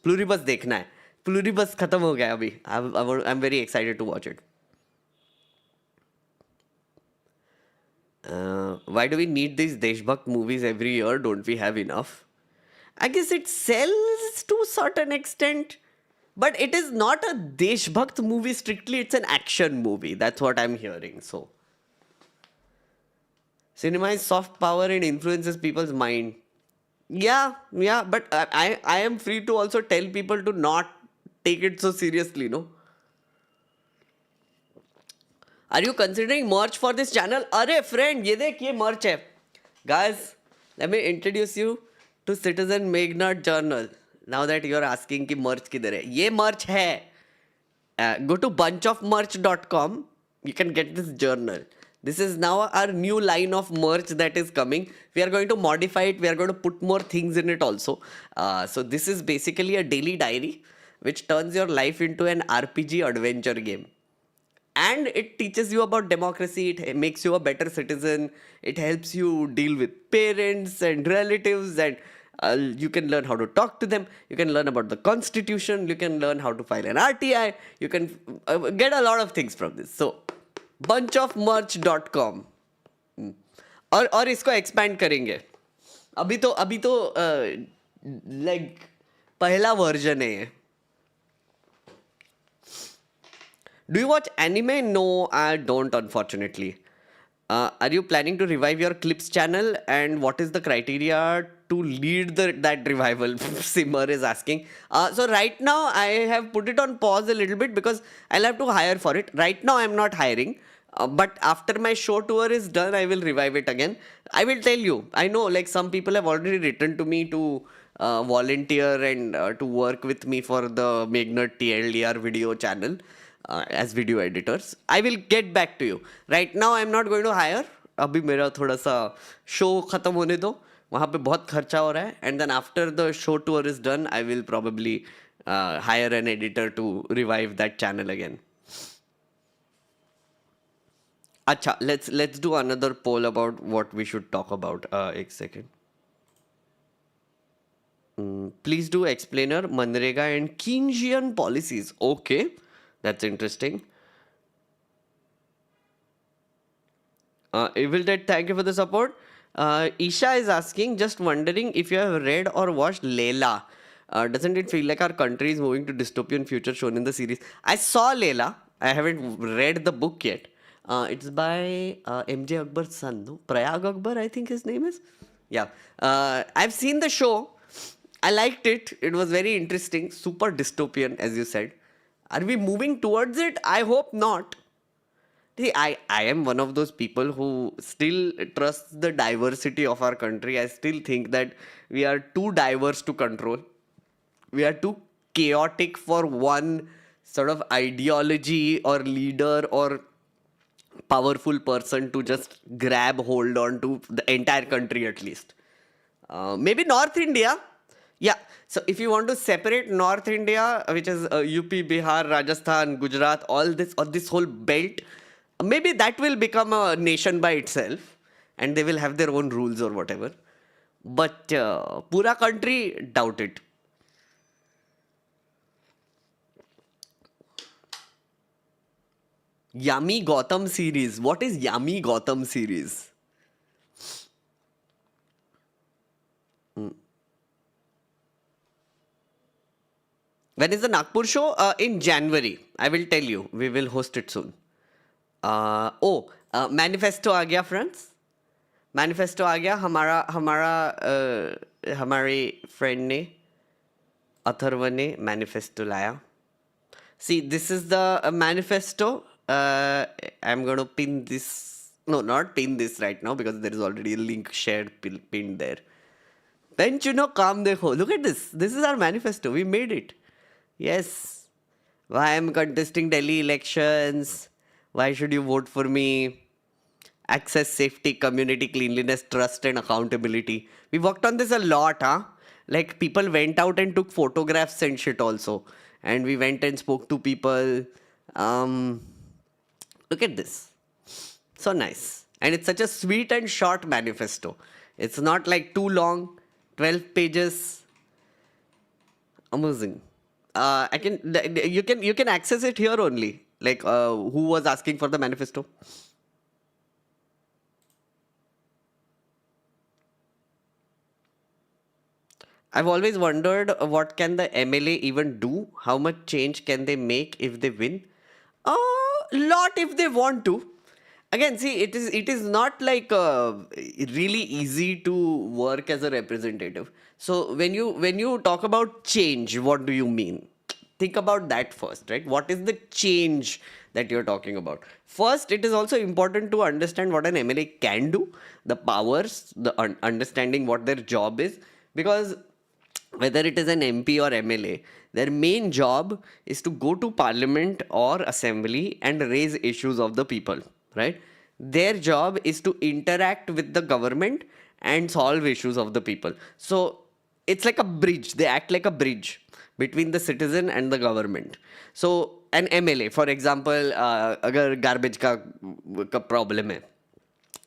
Pluribus देखना है. Pluribus खत्म हो गया अभी. I'm very excited to watch it. Why do we need these Deshbhakt movies every year? Don't we have enough? I guess it sells to a certain extent. But it is not a Deshbhakt movie strictly, it's an action movie. That's what I'm hearing. So, cinema is soft power and influences people's mind. Yeah, but I am free to also tell people to not take it so seriously, no? Are you considering merch for this channel? Arey friend, ये देख ये merch है. Guys, let me introduce you to Citizen Meghnad Journal. Now that you are asking कि merch किधर है, ये merch है. Go to bunchofmerch.com. You can get this journal. This is now our new line of merch that is coming. We are going to modify it. We are going to put more things in it also. So this is basically a daily diary which turns your life into an RPG adventure game. And it teaches you about democracy. It makes you a better citizen. It helps you deal with parents and relatives, and you can learn how to talk to them. You can learn about the constitution. You can learn how to file an RTI. You can get a lot of things from this. So, bunchofmerch.com. और इसको expand करेंगे. अभी तो like पहला version है ये. Do you watch anime? No, I don't, unfortunately. Are you planning to revive your Clips channel? And what is the criteria to lead that revival? Simmer is asking. So right now, I have put it on pause a little bit because I'll have to hire for it. Right now, I'm not hiring. But after my show tour is done, I will revive it again. I will tell you. I know like some people have already written to me to volunteer and to work with me for the Meghnad TLDR video channel. As video editors. I will get back to you. Right now, I'm not going to hire. अभी मेरा थोड़ा सा show खत्म होने दो. वहाँ पे बहुत खर्चा हो रहा है. And then after the show tour is done, I will probably hire an editor to revive that channel again. अच्छा, let's do another poll about what we should talk about. एक second. Please do explainer, Manrega and Keynesian policies. Okay. That's interesting. Evil Dead, thank you for the support. Isha is asking, just wondering if you have read or watched Leila. Doesn't it feel like our country is moving to dystopian future shown in the series? I saw Leila. I haven't read the book yet. It's by MJ Akbar's son, no? Prayag Akbar, I think his name is. Yeah. I've seen the show. I liked it. It was very interesting. Super dystopian, as you said. Are we moving towards it? I hope not. See, I am one of those people who still trusts the diversity of our country. I still think that we are too diverse to control. We are too chaotic for one sort of ideology or leader or powerful person to just grab hold on to the entire country at least. Maybe North India. Yeah, so if you want to separate North India, which is UP, Bihar, Rajasthan, Gujarat, all this whole belt, maybe that will become a nation by itself and they will have their own rules or whatever. But pura country, doubt it. Yummy Gotham series. What is Yummy Gotham series? When is the Nagpur show? In January. I will tell you. We will host it soon. Manifesto आ गया friends. Manifesto आ गया. हमारे friend ने, अथर्व ने manifesto लाया. See, this is the manifesto. I'm going to pin this. No, not pin this right now because there is already a link shared pinned there. Bench, काम देखो. Look at this. This is our manifesto. We made it. Yes. Why I'm contesting Delhi elections. Why should you vote for me? Access, safety, community, cleanliness, trust, and accountability. We worked on this a lot, huh? Like people went out and took photographs and shit also. And we went and spoke to people. Look at this. So nice. And it's such a sweet and short manifesto. It's not like too long, 12 pages. Amazing. You can access it here only. Like who was asking for the manifesto? I've always wondered what can the MLA even do? How much change can they make if they win? A lot if they want to. Again, see, it is not like really easy to work as a representative. So when you talk about change, what do you mean? Think about that first, right? What is the change that you're talking about? First, it is also important to understand what an MLA can do, the powers, the understanding what their job is, because whether it is an MP or MLA, their main job is to go to parliament or assembly and raise issues of the people, right? Their job is to interact with the government and solve issues of the people. So it's like a bridge. They act like a bridge between the citizen and the government. So an MLA, for example, agar garbage ka problem hai,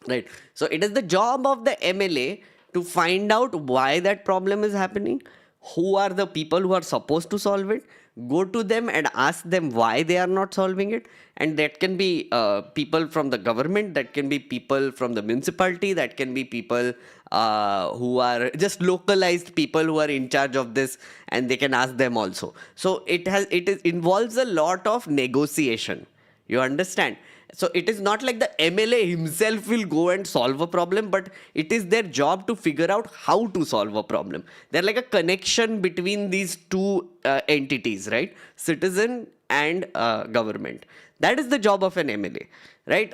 right? So it is the job of the MLA to find out why that problem is happening, who are the people who are supposed to solve it, go to them and ask them why they are not solving it. And that can be people from the government, that can be people from the municipality, that can be people who are just localized people who are in charge of this, and they can ask them also. So it involves a lot of negotiation. You understand? So it is not like the MLA himself will go and solve a problem, but it is their job to figure out how to solve a problem. They're like a connection between these two entities, right? Citizen and government. That is the job of an MLA, right?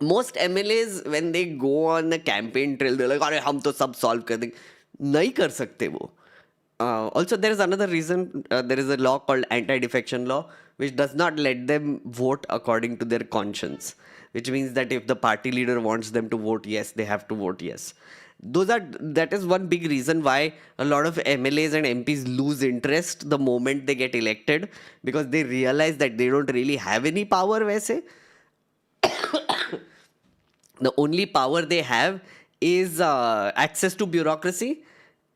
Most MLAs, when they go on a campaign trail, they're like, "Arey, hum to sab solve kar denge." Nahi kar sakte wo. Also, there is another reason. There is a law called anti-defection law, which does not let them vote according to their conscience. Which means that if the party leader wants them to vote yes, they have to vote yes. That is one big reason why a lot of MLAs and MPs lose interest the moment they get elected, because they realize that they don't really have any power. वैसे the only power they have is access to bureaucracy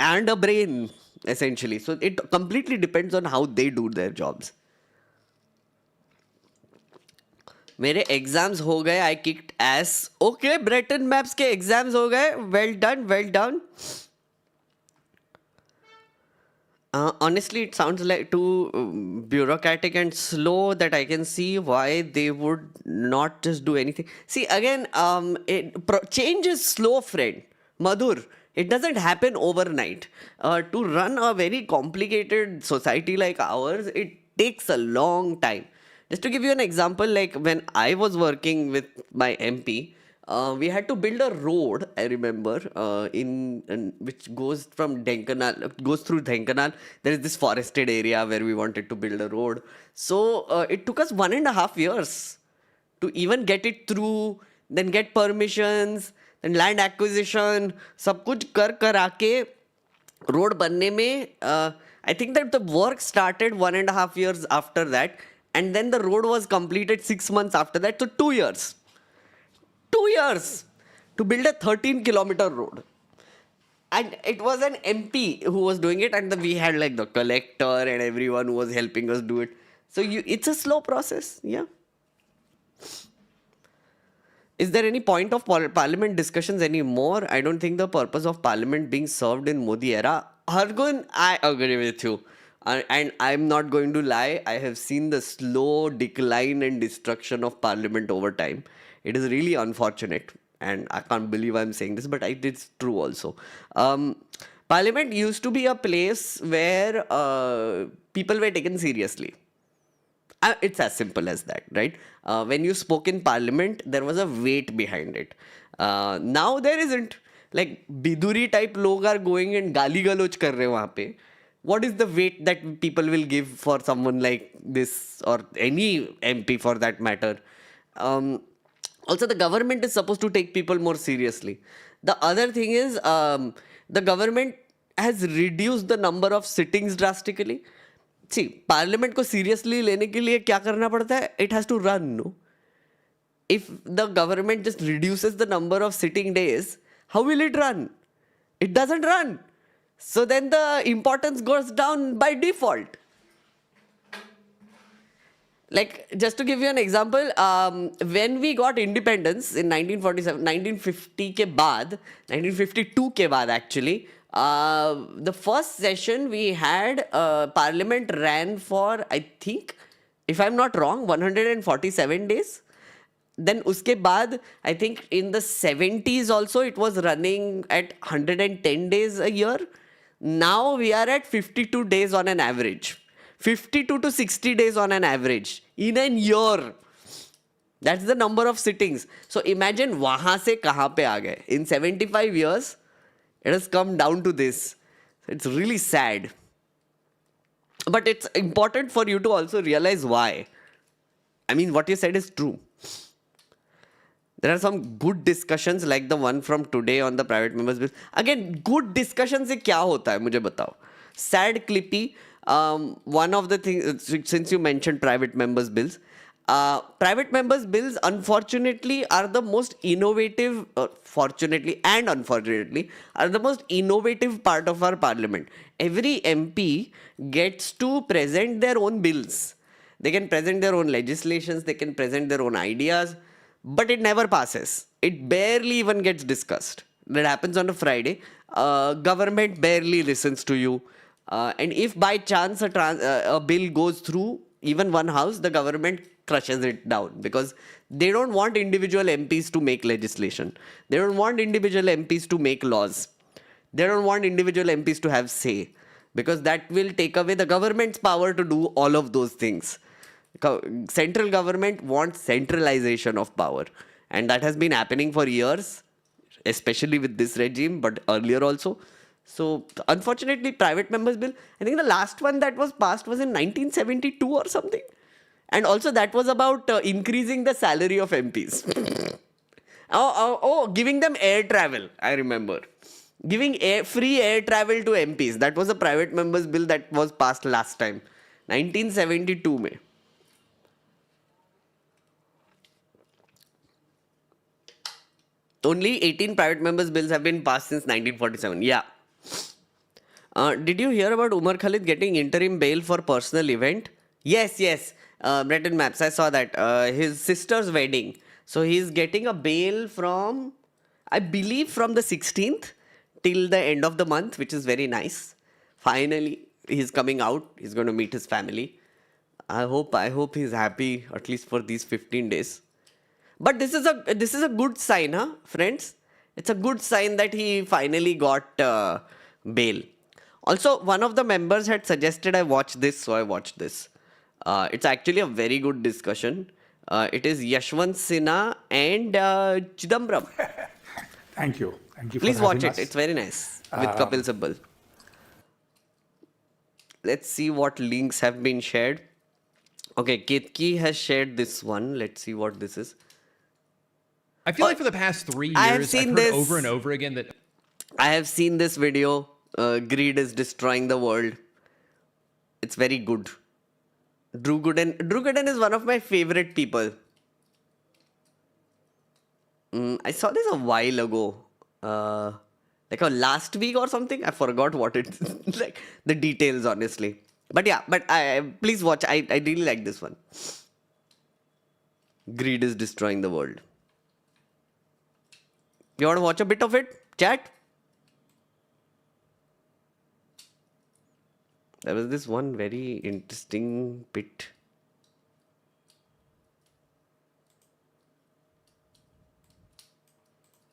and a brain, essentially. So it completely depends on how they do their jobs. मेरे exams हो गए, I kicked ass. Okay, ब्रेटन maps के exams हो गए. Well done, well done. Honestly, it sounds like too bureaucratic and slow that I can see why they would not just do anything. See, again, change is slow, friend. Madhur, it doesn't happen overnight. To run a very complicated society like ours, it takes a long time. Just to give you an example, like when I was working with my MP, we had to build a road, I remember, which goes from Dhenkanal, goes through Dhenkanal. There is this forested area where we wanted to build a road. So it took us 1.5 years to even get it through, then get permissions, then land acquisition, सब कुछ कर आके road बनने में, I think that the work started 1.5 years after that, and then the road was completed 6 months after that, so 2 years. 2 years to build a 13-kilometer road. And it was an MP who was doing it, and we had like the collector and everyone who was helping us do it. So it's a slow process, yeah. Is there any point of parliament discussions anymore? I don't think the purpose of parliament being served in Modi era. Hargun, I agree with you. And I'm not going to lie, I have seen the slow decline and destruction of parliament over time. It is really unfortunate, and I can't believe I'm saying this, but it's true also. Parliament used to be a place where people were taken seriously. It's as simple as that, right? When you spoke in parliament, there was a weight behind it. Now there isn't. Like Biduri type log are going and gali galoch kar rahe wahan pe. What is the weight that people will give for someone like this, or any MP for that matter? Also, the government is supposed to take people more seriously. The other thing is, the government has reduced the number of sittings drastically. See, parliament को seriously लेने के लिए क्या करना पड़ता है? It has to run, no? If the government just reduces the number of sitting days, how will it run? It doesn't run. So then the importance goes down by default. Like, just to give you an example, when we got independence in 1947, 1950 के बाद, 1952 के बाद actually, the first session we had, Parliament ran for, I think, if I'm not wrong, 147 days. Then uske baad, I think in the 70s also it was running at 110 days a year. Now we are at 52 days on an average. 52 to 60 days on an average in a year. That's the number of sittings. So imagine wahan se kahan pe aa gaye. In 75 years, it has come down to this. It's really sad. But it's important for you to also realize why. I mean, what you said is true. There are some good discussions like the one from today on the private members bill. Again, good discussion से क्या होता है मुझे बताओ. Sad clippy. One of the things, since you mentioned private members bills, private members bills unfortunately are the most innovative, fortunately and unfortunately, are the most innovative part of our parliament. Every MP gets to present their own bills. They can present their own legislations, they can present their own ideas, but it never passes. It barely even gets discussed. That happens on a Friday. Government barely listens to you. And if by chance a bill goes through even one house, the government crushes it down because they don't want individual MPs to make legislation. They don't want individual MPs to make laws. They don't want individual MPs to have say because that will take away the government's power to do all of those things. Central government wants centralization of power, and that has been happening for years, especially with this regime, but earlier also. So unfortunately, private members bill, I think the last one that was passed was in 1972 or something. And also that was about increasing the salary of MPs. Giving them air travel, I remember. Giving free air travel to MPs. That was a private members bill that was passed last time. 1972 mein. Only 18 private members bills have been passed since 1947. Yeah. Did you hear about Umar Khalid getting interim bail for personal event? Yes. Breton Maps, I saw that. His sister's wedding. So he's getting a bail from, I believe, from the 16th till the end of the month, which is very nice. Finally, he's coming out. He's going to meet his family. I hope he's happy at least for these 15 days. But this is a good sign, huh, friends? It's a good sign that he finally got bail. Also, one of the members had suggested I watch this, so I watched this. It's actually a very good discussion. It is Yashwant Sinha and Chidambaram.
Thank you. Thank you.
Please
for
watch
having
it.
us.
It's very nice with Kapil Sibal. Let's see what links have been shared. Okay, Ketki has shared this one. Let's see what this is.
I feel like for the past 3
I have
years,
seen
I've heard
this.
over and over again that
I have seen this video. Greed is destroying the world. It's very good. Drew Gooden is one of my favorite people. I saw this a while ago. Like last week or something. I forgot what it's like. The details, honestly. But yeah, please watch. I really like this one. Greed is destroying the world. You want to watch a bit of it? Chat? There was this one very interesting bit.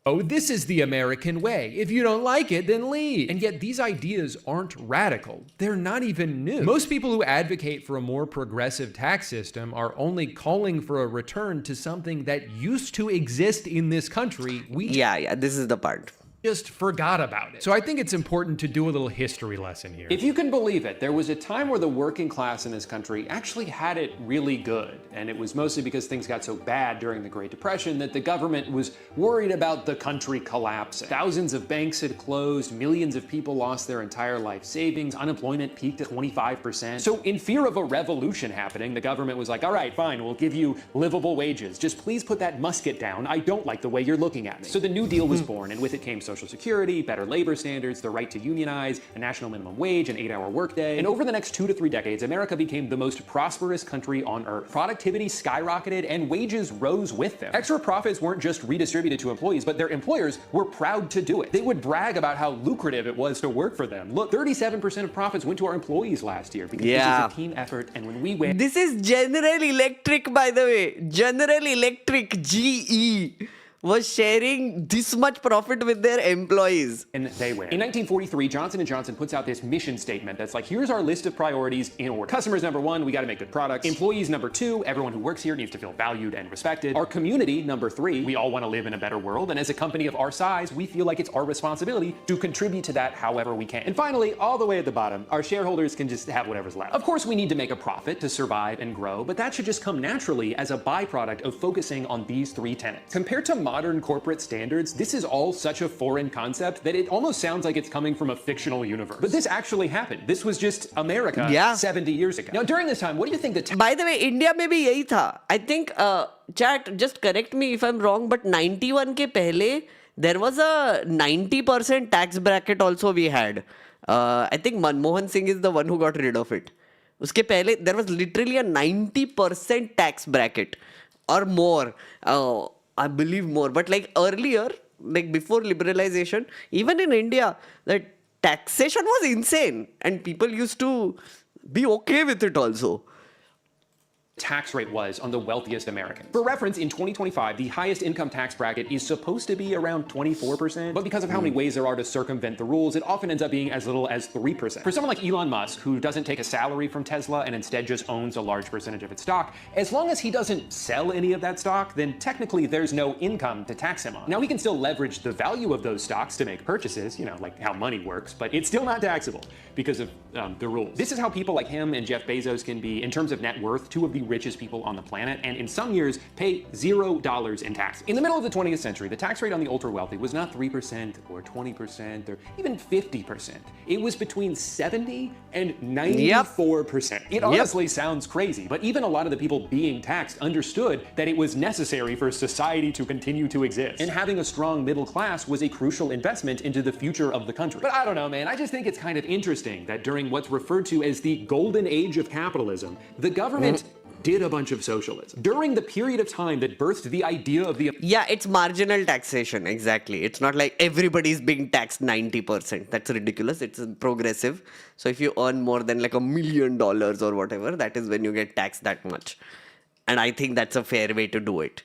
oh, this is the American way. If you don't like it, then leave. And yet these ideas aren't radical. They're not even new. Most people who advocate for a more progressive tax system are only calling for a return to something that used to exist in this country.
Yeah, this is the part.
just forgot about it. So I think it's important to do a little history lesson here.
If you can believe it, there was a time where the working class in this country actually had it really good. And it was mostly because things got so bad during the Great Depression that the government was worried about the country collapsing. Thousands of banks had closed, millions of people lost their entire life savings, unemployment peaked at 25%. So in fear of a revolution happening, the government was like, all right, fine, we'll give you livable wages. Just please put that musket down. I don't like the way you're looking at me. So the New Deal was born, and with it came Social Security, better labor standards, the right to unionize, a national minimum wage, an 8-hour workday. And over the next 2 to 3 decades, America became the most prosperous country on earth. Productivity skyrocketed and wages rose with them. Extra profits weren't just redistributed to employees, but their employers were proud to do it. They would brag about how lucrative it was to work for them. Look, 37% of profits went to our employees last year because this is a team effort, and when we win...
This is General Electric, by the way. General Electric, GE, was sharing this much profit with their employees.
And they win. In 1943, Johnson & Johnson puts out this mission statement that's like, here's our list of priorities in order. Customers, number 1, we got to make good products. Employees, number 2, everyone who works here needs to feel valued and respected. Our community, number 3, we all want to live in a better world. And as a company of our size, we feel like it's our responsibility to contribute to that however we can. And finally, all the way at the bottom, our shareholders can just have whatever's left. Of course, we need to make a profit to survive and grow, but that should just come naturally as a byproduct of focusing on these 3 tenets. Compared to modern corporate standards, this is all such a foreign concept that it almost sounds like it's coming from a fictional universe. But this actually happened. This was just America 70 years ago. Now, during this time, what do you think the
By the way, India में भी यही था. I think, chat, just correct me if I'm wrong, but 91 के पहले, there was a 90% tax bracket also we had. I think Manmohan Singh is the one who got rid of it. उसके पहले, there was literally a 90% tax bracket or more. I believe more, but like earlier, like before liberalization, even in India, the taxation was insane and people used to be okay with it also.
tax rate was on the wealthiest Americans. For reference, in 2025, the highest income tax bracket is supposed to be around 24%, but because of how many ways there are to circumvent the rules, it often ends up being as little as 3%. For someone like Elon Musk, who doesn't take a salary from Tesla and instead just owns a large percentage of its stock, as long as he doesn't sell any of that stock, then technically there's no income to tax him on. Now, he can still leverage the value of those stocks to make purchases, like how money works, but it's still not taxable because of the rules. This is how people like him and Jeff Bezos can be, in terms of net worth, two of the richest people on the planet, and in some years pay $0 in tax. In the middle of the 20th century, the tax rate on the ultra wealthy was not 3% or 20% or even 50%. It was between 70 and 94%. It honestly sounds crazy, but even a lot of the people being taxed understood that it was necessary for society to continue to exist. And having a strong middle class was a crucial investment into the future of the country. But I don't know, man, I just think it's kind of interesting that during what's referred to as the golden age of capitalism, the government did a bunch of socialism. During the period of time that birthed the idea of the...
Yeah, it's marginal taxation, exactly. It's not like everybody's being taxed 90%. That's ridiculous. It's progressive. So if you earn more than like $1 million or whatever, that is when you get taxed that much. And I think that's a fair way to do it.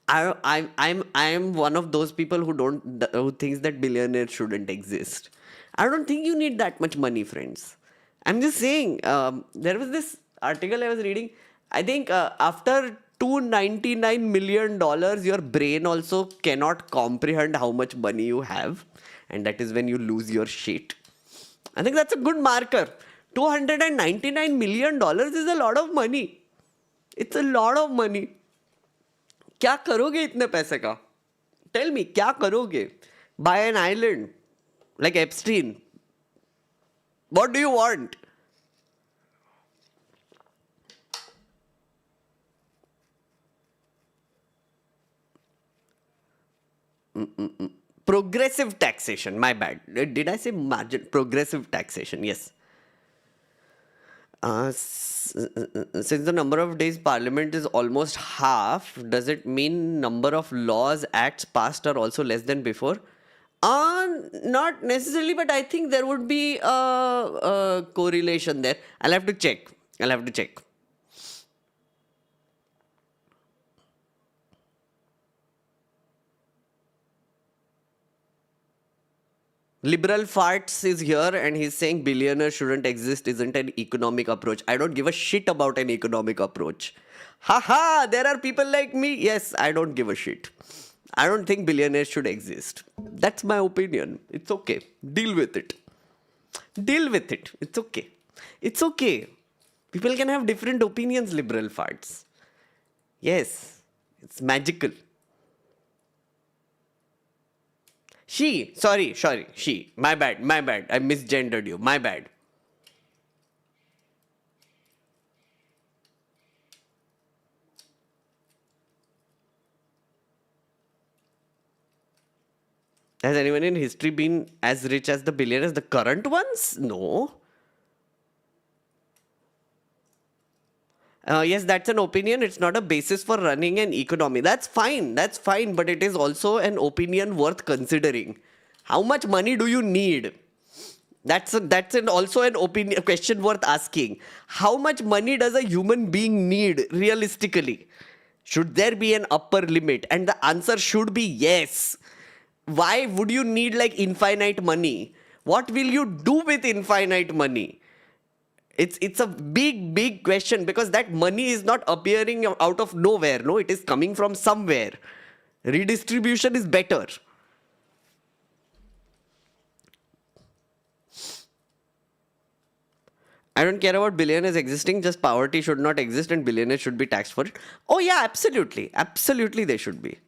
I'm one of those people who thinks that billionaires shouldn't exist. I don't think you need that much money, friends. I'm just saying, there was this article I was reading. I think after $299 million, your brain also cannot comprehend how much money you have. And that is when you lose your shit. I think that's a good marker. $299 million is a lot of money. It's a lot of money. क्या करोगे इतने पैसे का? Tell me, क्या करोगे? Buy an island like Epstein. What do you want? Progressive taxation, my bad. Did I say margin? Progressive taxation, yes. Since the number of days Parliament is almost half, does it mean number of laws, acts passed are also less than before? Not necessarily, but I think there would be a correlation there. I'll have to check. Liberal Farts is here and he's saying billionaires shouldn't exist isn't an economic approach. I don't give a shit about an economic approach. Haha, there are people like me. Yes, I don't give a shit. I don't think billionaires should exist. That's my opinion. It's okay. Deal with it. Deal with it. It's okay. It's okay. People can have different opinions, liberal farts. Yes, it's magical. She. My bad. I misgendered you. My bad. Has anyone in history been as rich as the billionaires? The current ones? No. Yes, that's an opinion. It's not a basis for running an economy. That's fine. But it is also an opinion worth considering. How much money do you need? That's also an opinion question worth asking. How much money does a human being need realistically? Should there be an upper limit? And the answer should be yes. Why would you need like infinite money? What will you do with infinite money? It's a big question, because that money is not appearing out of nowhere. No, it is coming from somewhere. Redistribution is better. I don't care about billionaires existing, just poverty should not exist and billionaires should be taxed for it. Oh yeah, absolutely. Absolutely they should be.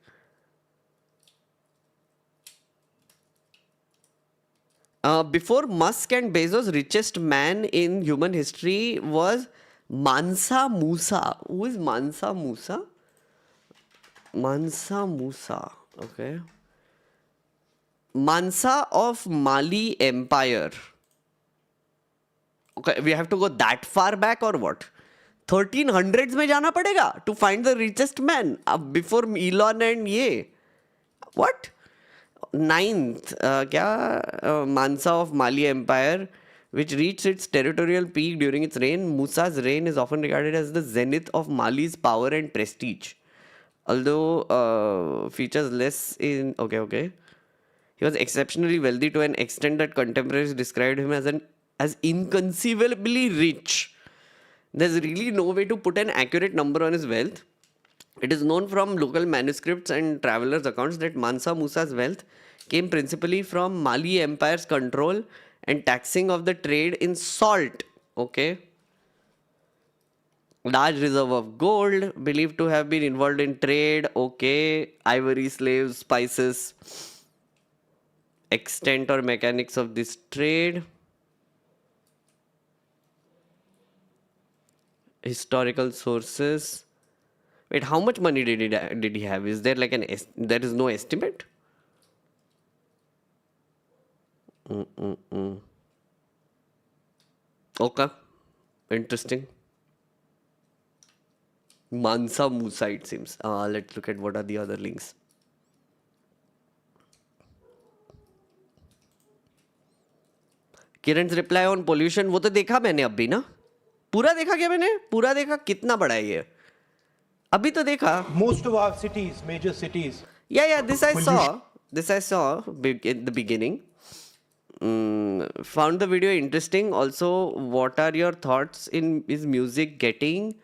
Before Musk and Bezos, richest man in human history was Mansa Musa. Who is Mansa Musa? Mansa Musa. Okay. Mansa of Mali Empire. Okay, we have to go that far back or what? 1300s में जाना पड़ेगा to find the richest man before Elon and ye. What? 9th, Mansa of Mali Empire, which reached its territorial peak during its reign. Musa's reign is often regarded as the zenith of Mali's power and prestige. Although features less in... Okay. He was exceptionally wealthy to an extent that contemporaries described him as inconceivably rich. There's really no way to put an accurate number on his wealth. It is known from local manuscripts and travelers' accounts that Mansa Musa's wealth came principally from Mali Empire's control and taxing of the trade in salt. Okay. Large reserve of gold, believed to have been involved in trade. Okay. Ivory, slaves, spices. Extent or mechanics of this trade. Historical sources. Wait, how much money did he have? Is there like there is no estimate? Okay, interesting. Mansa Musa, it seems. Let's look at what are the other links. Kiran's reply on pollution, वो तो देखा मैंने अभी ना. पूरा देखा क्या मैंने? पूरा देखा. कितना बड़ा है ये? अभी तो देखा.
Most of our cities, major cities.
Yeah, this I saw. This I saw in the beginning. Found the video interesting. Also, what are your thoughts is music getting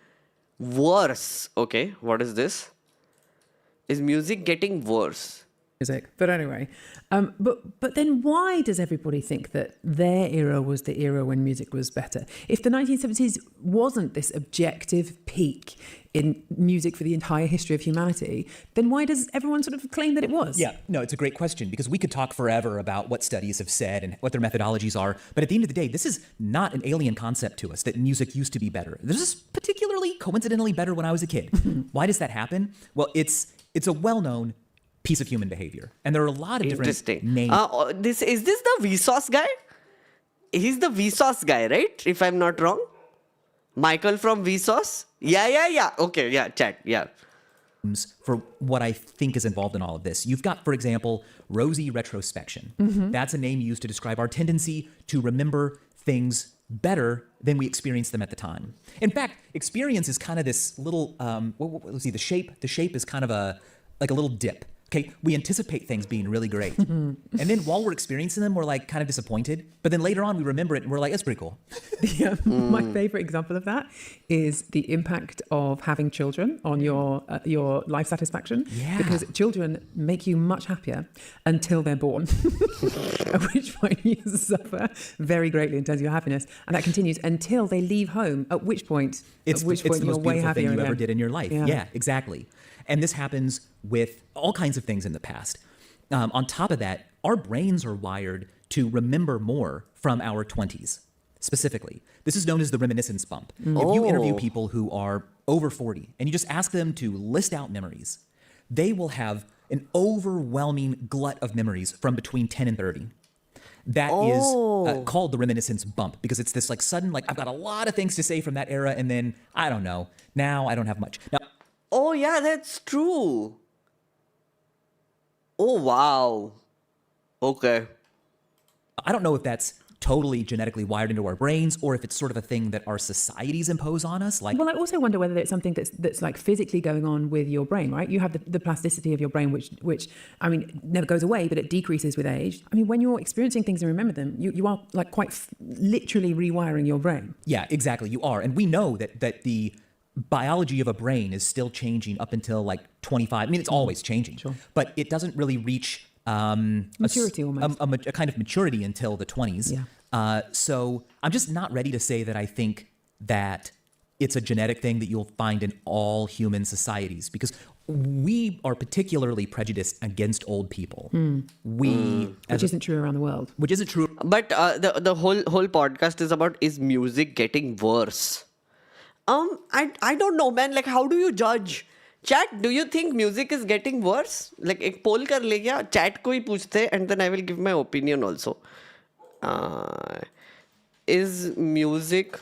worse? Okay, what is this? Is music getting worse?
Music. But anyway, but then why does everybody think that their era was the era when music was better? If the 1970s wasn't this objective peak in music for the entire history of humanity, then why does everyone sort of claim that it was?
Yeah, no, it's a great question, because we could talk forever about what studies have said and what their methodologies are. But at the end of the day, this is not an alien concept to us, that music used to be better. This is particularly coincidentally better when I was a kid. Why does that happen? Well, it's a well-known piece of human behavior. And there are a lot of different names.
Is this the Vsauce guy? He's the Vsauce guy, right? If I'm not wrong. Michael from Vsauce? Yeah. Okay, yeah, chat, yeah.
For what I think is involved in all of this. You've got, for example, rosy retrospection. That's a name used to describe our tendency to remember things better than we experience them at the time. In fact, experience is kind of this little, let's see, the shape is kind of like a little dip. Okay, we anticipate things being really great. And then while we're experiencing them, we're like kind of disappointed. But then later on, we remember it and we're like, it's pretty cool.
My favorite example of that is the impact of having children on your life satisfaction.
Yeah.
Because children make you much happier until they're born, at which point you suffer very greatly in terms of your happiness, and that continues until they leave home. At which point,
It's the most
you're way
beautiful thing
happier
you ever
again.
did in your life. Yeah, exactly. And this happens with all kinds of things in the past. On top of that, our brains are wired to remember more from our 20s, specifically. This is known as the reminiscence bump. If you interview people who are over 40 and you just ask them to list out memories, they will have an overwhelming glut of memories from between 10 and 30. That is called the reminiscence bump because it's this like sudden, like I've got a lot of things to say from that era, and then I don't know, now I don't have much. Now,
Oh, yeah, that's true. Oh, wow. Okay.
I don't know if that's totally genetically wired into our brains or if it's sort of a thing that our societies impose on us. Like,
Well, I also wonder whether it's something that's like physically going on with your brain, right? You have the plasticity of your brain, which I mean, never goes away, but it decreases with age. I mean, when you're experiencing things and remember them, you are like quite literally rewiring your brain.
yeah, exactly, you are. And we know that the biology of a brain is still changing up until like 25. I mean, it's always changing, but it doesn't really reach
Maturity almost.
a kind of maturity until the 20s.
Yeah.
So I'm just not ready to say that I think that it's a genetic thing that you'll find in all human societies because we are particularly prejudiced against old people.
Which isn't true around the world.
Which isn't true.
But the whole podcast is about, is music getting worse? I don't know, man. Like, how do you judge? Chat, do you think music is getting worse? Like, एक poll कर ले क्या? Chat को ही पूछते, and then I will give my opinion also. Is music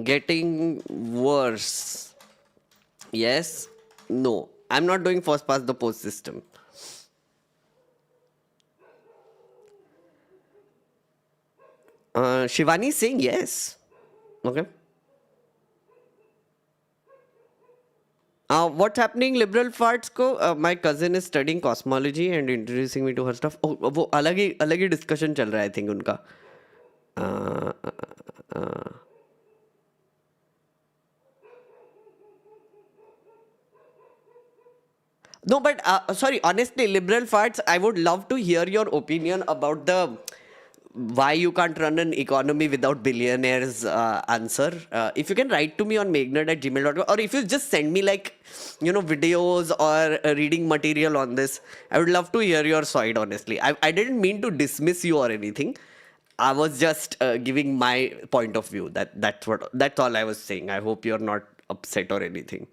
getting worse? Yes? No. I'm not doing first past the post system. Shivani is saying yes. Okay. What's happening, liberal farts को? My cousin is studying cosmology and introducing me to her stuff. Oh, वो अलग ही discussion चल रहा है, I think उनका. No, but sorry, honestly, liberal farts, I would love to hear your opinion about the why you can't run an economy without billionaires answer. If you can write to me on megnerd@gmail.com, or if you just send me like, videos or reading material on this, I would love to hear your side, honestly. I didn't mean to dismiss you or anything. I was just giving my point of view. That's all I was saying. I hope you're not upset or anything.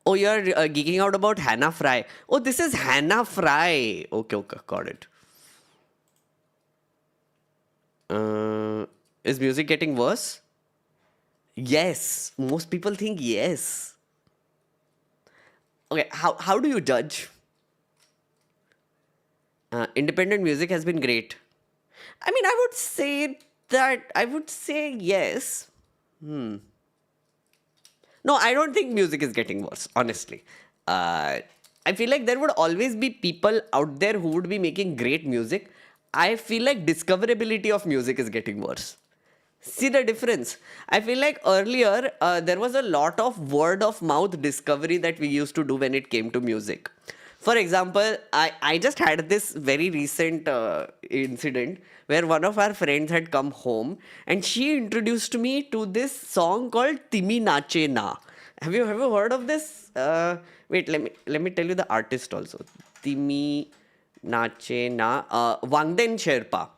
Oh, you're geeking out about Hannah Fry. Oh, this is Hannah Fry. Okay, got it. Is music getting worse? Yes. Most people think yes. Okay, how do you judge? Independent music has been great. I mean, I would say yes. No, I don't think music is getting worse, honestly. I feel like there would always be people out there who would be making great music. I feel like discoverability of music is getting worse. See the difference? I feel like earlier, there was a lot of word of mouth discovery that we used to do when it came to music. For example, I just had this very recent incident where one of our friends had come home and she introduced me to this song called Timi Nache Na. Have you heard of this? Wait, let me tell you the artist also. Timi Nache Na, Wangden Sherpa.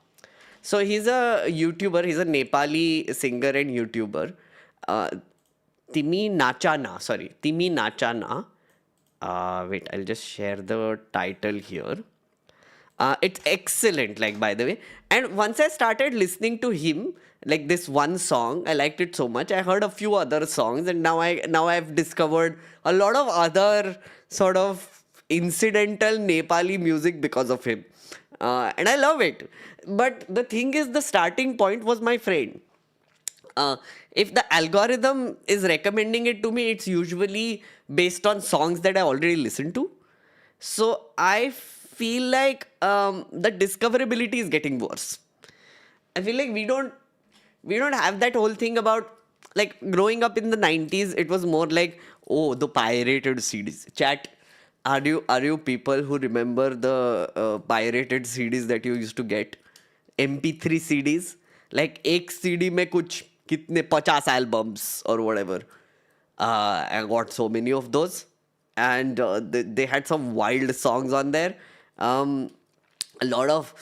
So he's a YouTuber, he's a Nepali singer and YouTuber. Timi Nacha Na. Wait, I'll just share the title here. It's excellent, like, by the way. And once I started listening to him, like this one song, I liked it so much. I heard a few other songs, and now I've discovered a lot of other sort of incidental Nepali music because of him. And I love it. But the thing is, the starting point was my friend. if the algorithm is recommending it to me, it's usually based on songs that I already listened to. So I feel like the discoverability is getting worse. I feel like we don't have that whole thing about, like, growing up in the 90s. It was more like, oh, the pirated CDs. Chat, are you people who remember the pirated CDs that you used to get? MP3 CDs, like एक CD में कुछ कितने 50 albums or whatever. I got so many of those, and they had some wild songs on there. A lot of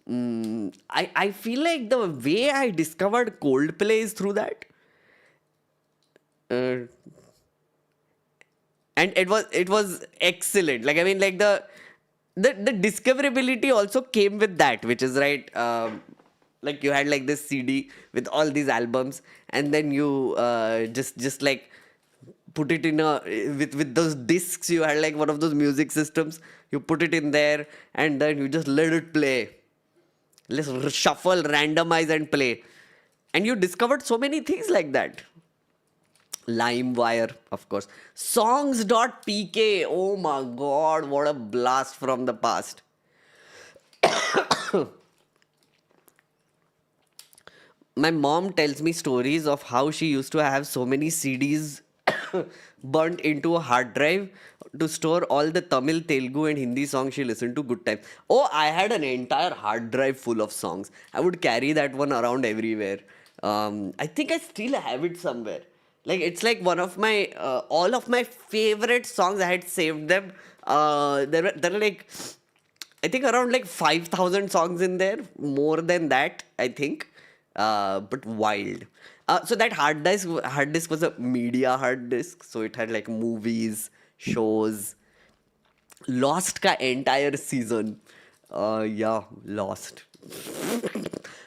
I feel like the way I discovered Coldplay is through that. And it was excellent. Like, I mean, like the discoverability also came with that, which is right. Like, you had like this CD with all these albums, and then you just like put it in a with those discs. You had like one of those music systems. You put it in there, and then you just let it play. Let's shuffle, randomize, and play. And you discovered so many things like that. LimeWire, of course. Songs.pk. Oh my god, what a blast from the past. My mom tells me stories of how she used to have so many CDs burnt into a hard drive to store all the Tamil, Telugu and Hindi songs she listened to. Good time. Oh, I had an entire hard drive full of songs. I would carry that one around everywhere. I think I still have it somewhere. Like, it's like one of my, all of my favorite songs, I had saved them. There are like, I think around like 5,000 songs in there. More than that, I think. But wild. So that hard disk was a media hard disk. So it had like movies, shows. Lost ka entire season. Yeah, Lost.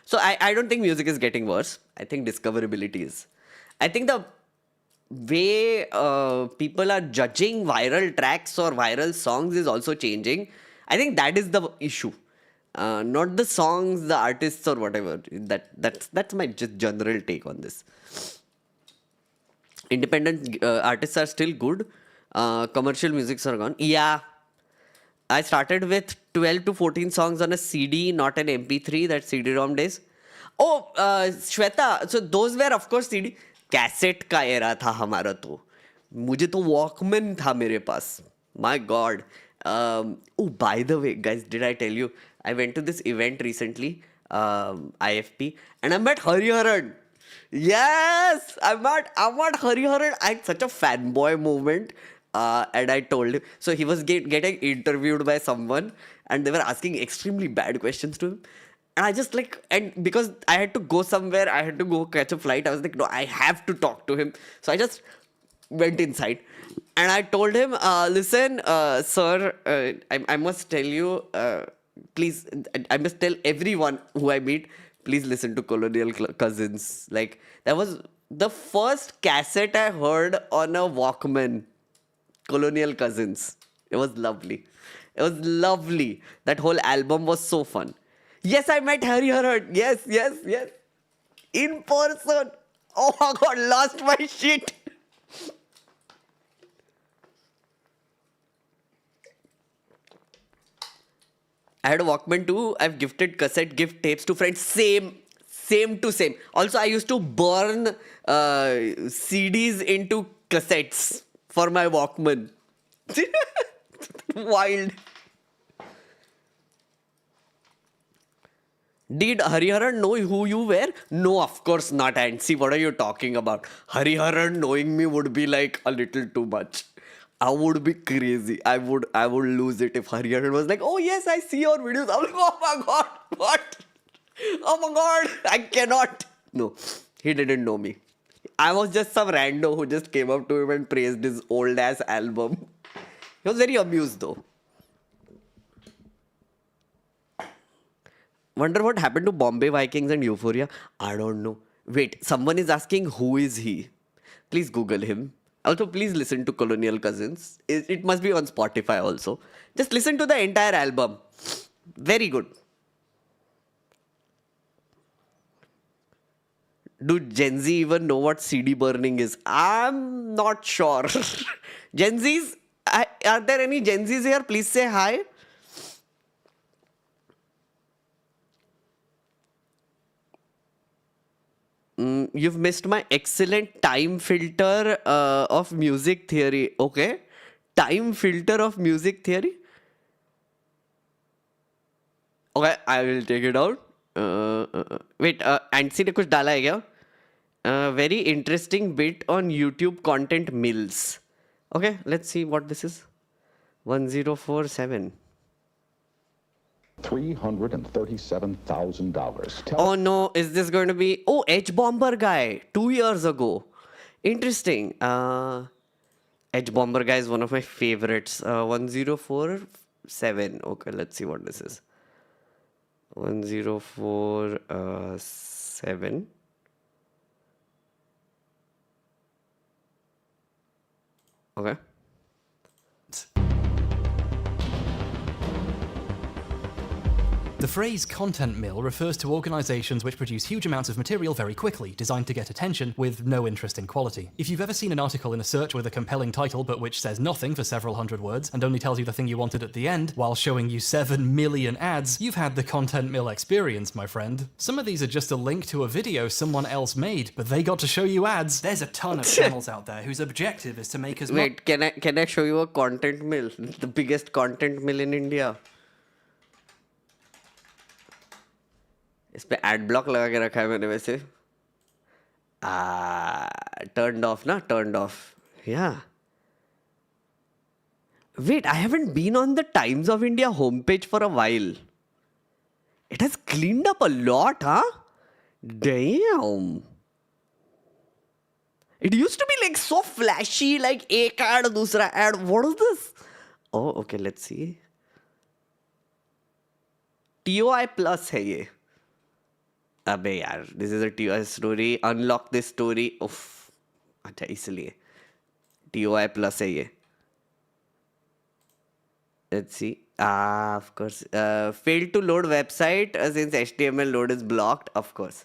So I don't think music is getting worse. I think discoverability is. I think the way people are judging viral tracks or viral songs is also changing. I think that is the issue. Not the songs, the artists or whatever. That's my just general take on this. Independent artists are still good. Commercial musics are gone. Yeah. I started with 12 to 14 songs on a CD, not an MP3, that CD-ROM days. Oh, Shweta, so those were of course CD. Cassette का era था हमारा तो. मुझे तो Walkman था मेरे पास. My God. Oh, by the way, guys, did I tell you? I went to this event recently, IFP, and I met Hariharan. Yes, I met Hariharan. I had such a fanboy moment. And I told him. So he was getting interviewed by someone, and they were asking extremely bad questions to him. And I just like, and because I had to go somewhere, I had to go catch a flight. I was like, no, I have to talk to him. So I just went inside and I told him, listen, sir, I must tell you, please, I must tell everyone who I meet, please listen to Colonial Cousins. Like, that was the first cassette I heard on a Walkman. Colonial Cousins. It was lovely. It was lovely. That whole album was so fun. Yes, I met Hariharan. Yes. In person. Oh my God, lost my shit. I had a Walkman too. I've gifted cassette gift tapes to friends. Same to same. Also, I used to burn CDs into cassettes for my Walkman. Wild. Did Hariharan know who you were? No, of course not. And see, what are you talking about? Hariharan knowing me would be like a little too much. I would be crazy. I would lose it if Hariharan was like, oh yes, I see your videos. I'm like, oh my God, what? Oh my God, I cannot. No, he didn't know me. I was just some rando who just came up to him and praised his old ass album. He was very amused though. Wonder what happened to Bombay Vikings and Euphoria? I don't know. Wait, someone is asking who is he? Please Google him. Also, please listen to Colonial Cousins. It must be on Spotify also. Just listen to the entire album. Very good. Do Gen Z even know what CD burning is? I'm not sure. Gen Zs, are there any Gen Zs here? Please say hi. You've missed my excellent time filter of music theory. Okay. Time filter of music theory. Okay, I will take it out. Wait, Ansi ने कुछ डाला है क्या? Very interesting bit on YouTube content mills. Okay, let's see what this is. 1047.
$337,000.
Oh no, is this going to be... Oh, Edge Bomber guy, 2 years ago. Interesting. Edge Bomber guy is one of my favorites. 1047. Okay, let's see what this is. 1047. Okay.
The phrase content mill refers to organizations which produce huge amounts of material very quickly, designed to get attention with no interest in quality. If you've ever seen an article in a search with a compelling title but which says nothing for several hundred words and only tells you the thing you wanted at the end while showing you 7 million ads, you've had the content mill experience, my friend. Some of these are just a link to a video someone else made, but they got to show you ads. There's a ton of channels out there whose objective is to make as much...
Wait, can I show you a content mill? The biggest content mill in India. इस पे ad block लगा के रखा है मैंने वैसे. Turned off ना, turned off. Yeah. Wait, I haven't been on the Times of India homepage for a while. It has cleaned up a lot, huh? Damn. It used to be like so flashy, like एक ad, दूसरा ad. What is this? Oh, okay, let's see. TOI plus है ये. अबे यार, this is a TOI story. Unlock this story. उफ, अच्छा इसलिए TOI plus है ये. Let's see. Of course. Failed to load website since HTML load is blocked. Of course.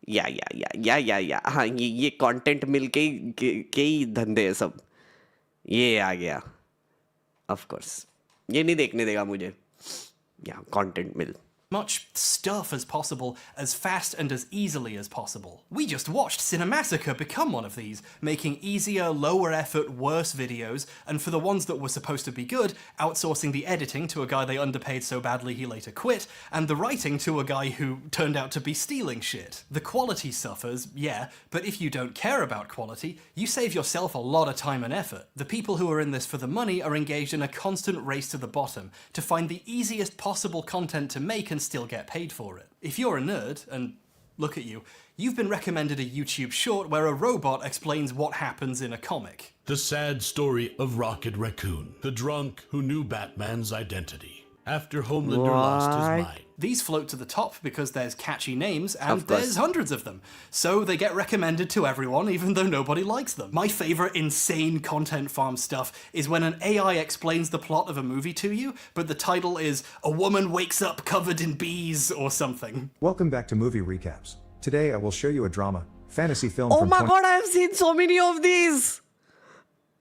Yeah. हाँ, ये content mill के ही धंधे हैं सब. ये आ गया. Of course. ये नहीं देखने देगा मुझे. Yeah, content mill.
Much stuff as possible, as fast and as easily as possible. We just watched Cinemassacre become one of these, making easier, lower effort, worse videos, and for the ones that were supposed to be good, outsourcing the editing to a guy they underpaid so badly he later quit, and the writing to a guy who turned out to be stealing shit. The quality suffers, yeah, but if you don't care about quality, you save yourself a lot of time and effort. The people who are in this for the money are engaged in a constant race to the bottom, to find the easiest possible content to make and still get paid for it. If you're a nerd, and look at you, you've been recommended a YouTube short where a robot explains what happens in a comic.
The sad story of Rocket Raccoon, the drunk who knew Batman's identity after Homelander lost his mind.
These float to the top because there's catchy names and there's hundreds of them. So they get recommended to everyone even though nobody likes them. My favorite insane content farm stuff is when an AI explains the plot of a movie to you, but the title is A Woman Wakes Up Covered in Bees or something.
Welcome back to Movie Recaps. Today I will show you a drama, fantasy film
Oh
from
my god, I have seen so many of these.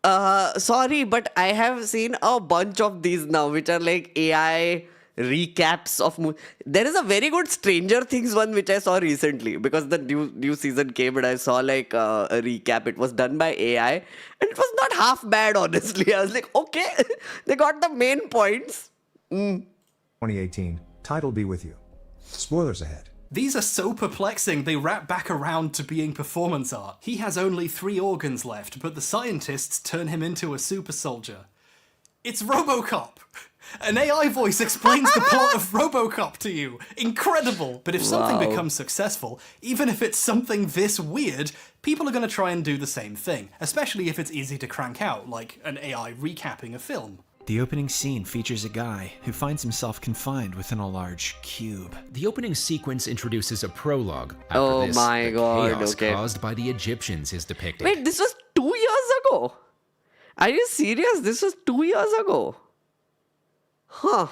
Sorry, but I have seen a bunch of these now, which are like AI recaps of movies. There is a very good Stranger Things one which I saw recently because the new season came and I saw like a recap. It was done by AI and it was not half bad, honestly. I was like, okay, they got the main points.
2018. Title be with you. Spoilers ahead.
These are so perplexing, they wrap back around to being performance art. He has only 3 organs left, but the scientists turn him into a super soldier. It's RoboCop! An AI voice explains the plot of RoboCop to you. Incredible! But if something becomes successful, even if it's something this weird, people are going to try and do the same thing, especially if it's easy to crank out, like an AI recapping a film.
The opening scene features a guy who finds himself confined within a large cube.
The opening sequence introduces a prologue. After
Oh
this,
my
the
god,
chaos
okay.
caused by the Egyptians is depicted.
Wait, this was 2 years ago? Are you serious? This was 2 years ago? Huh.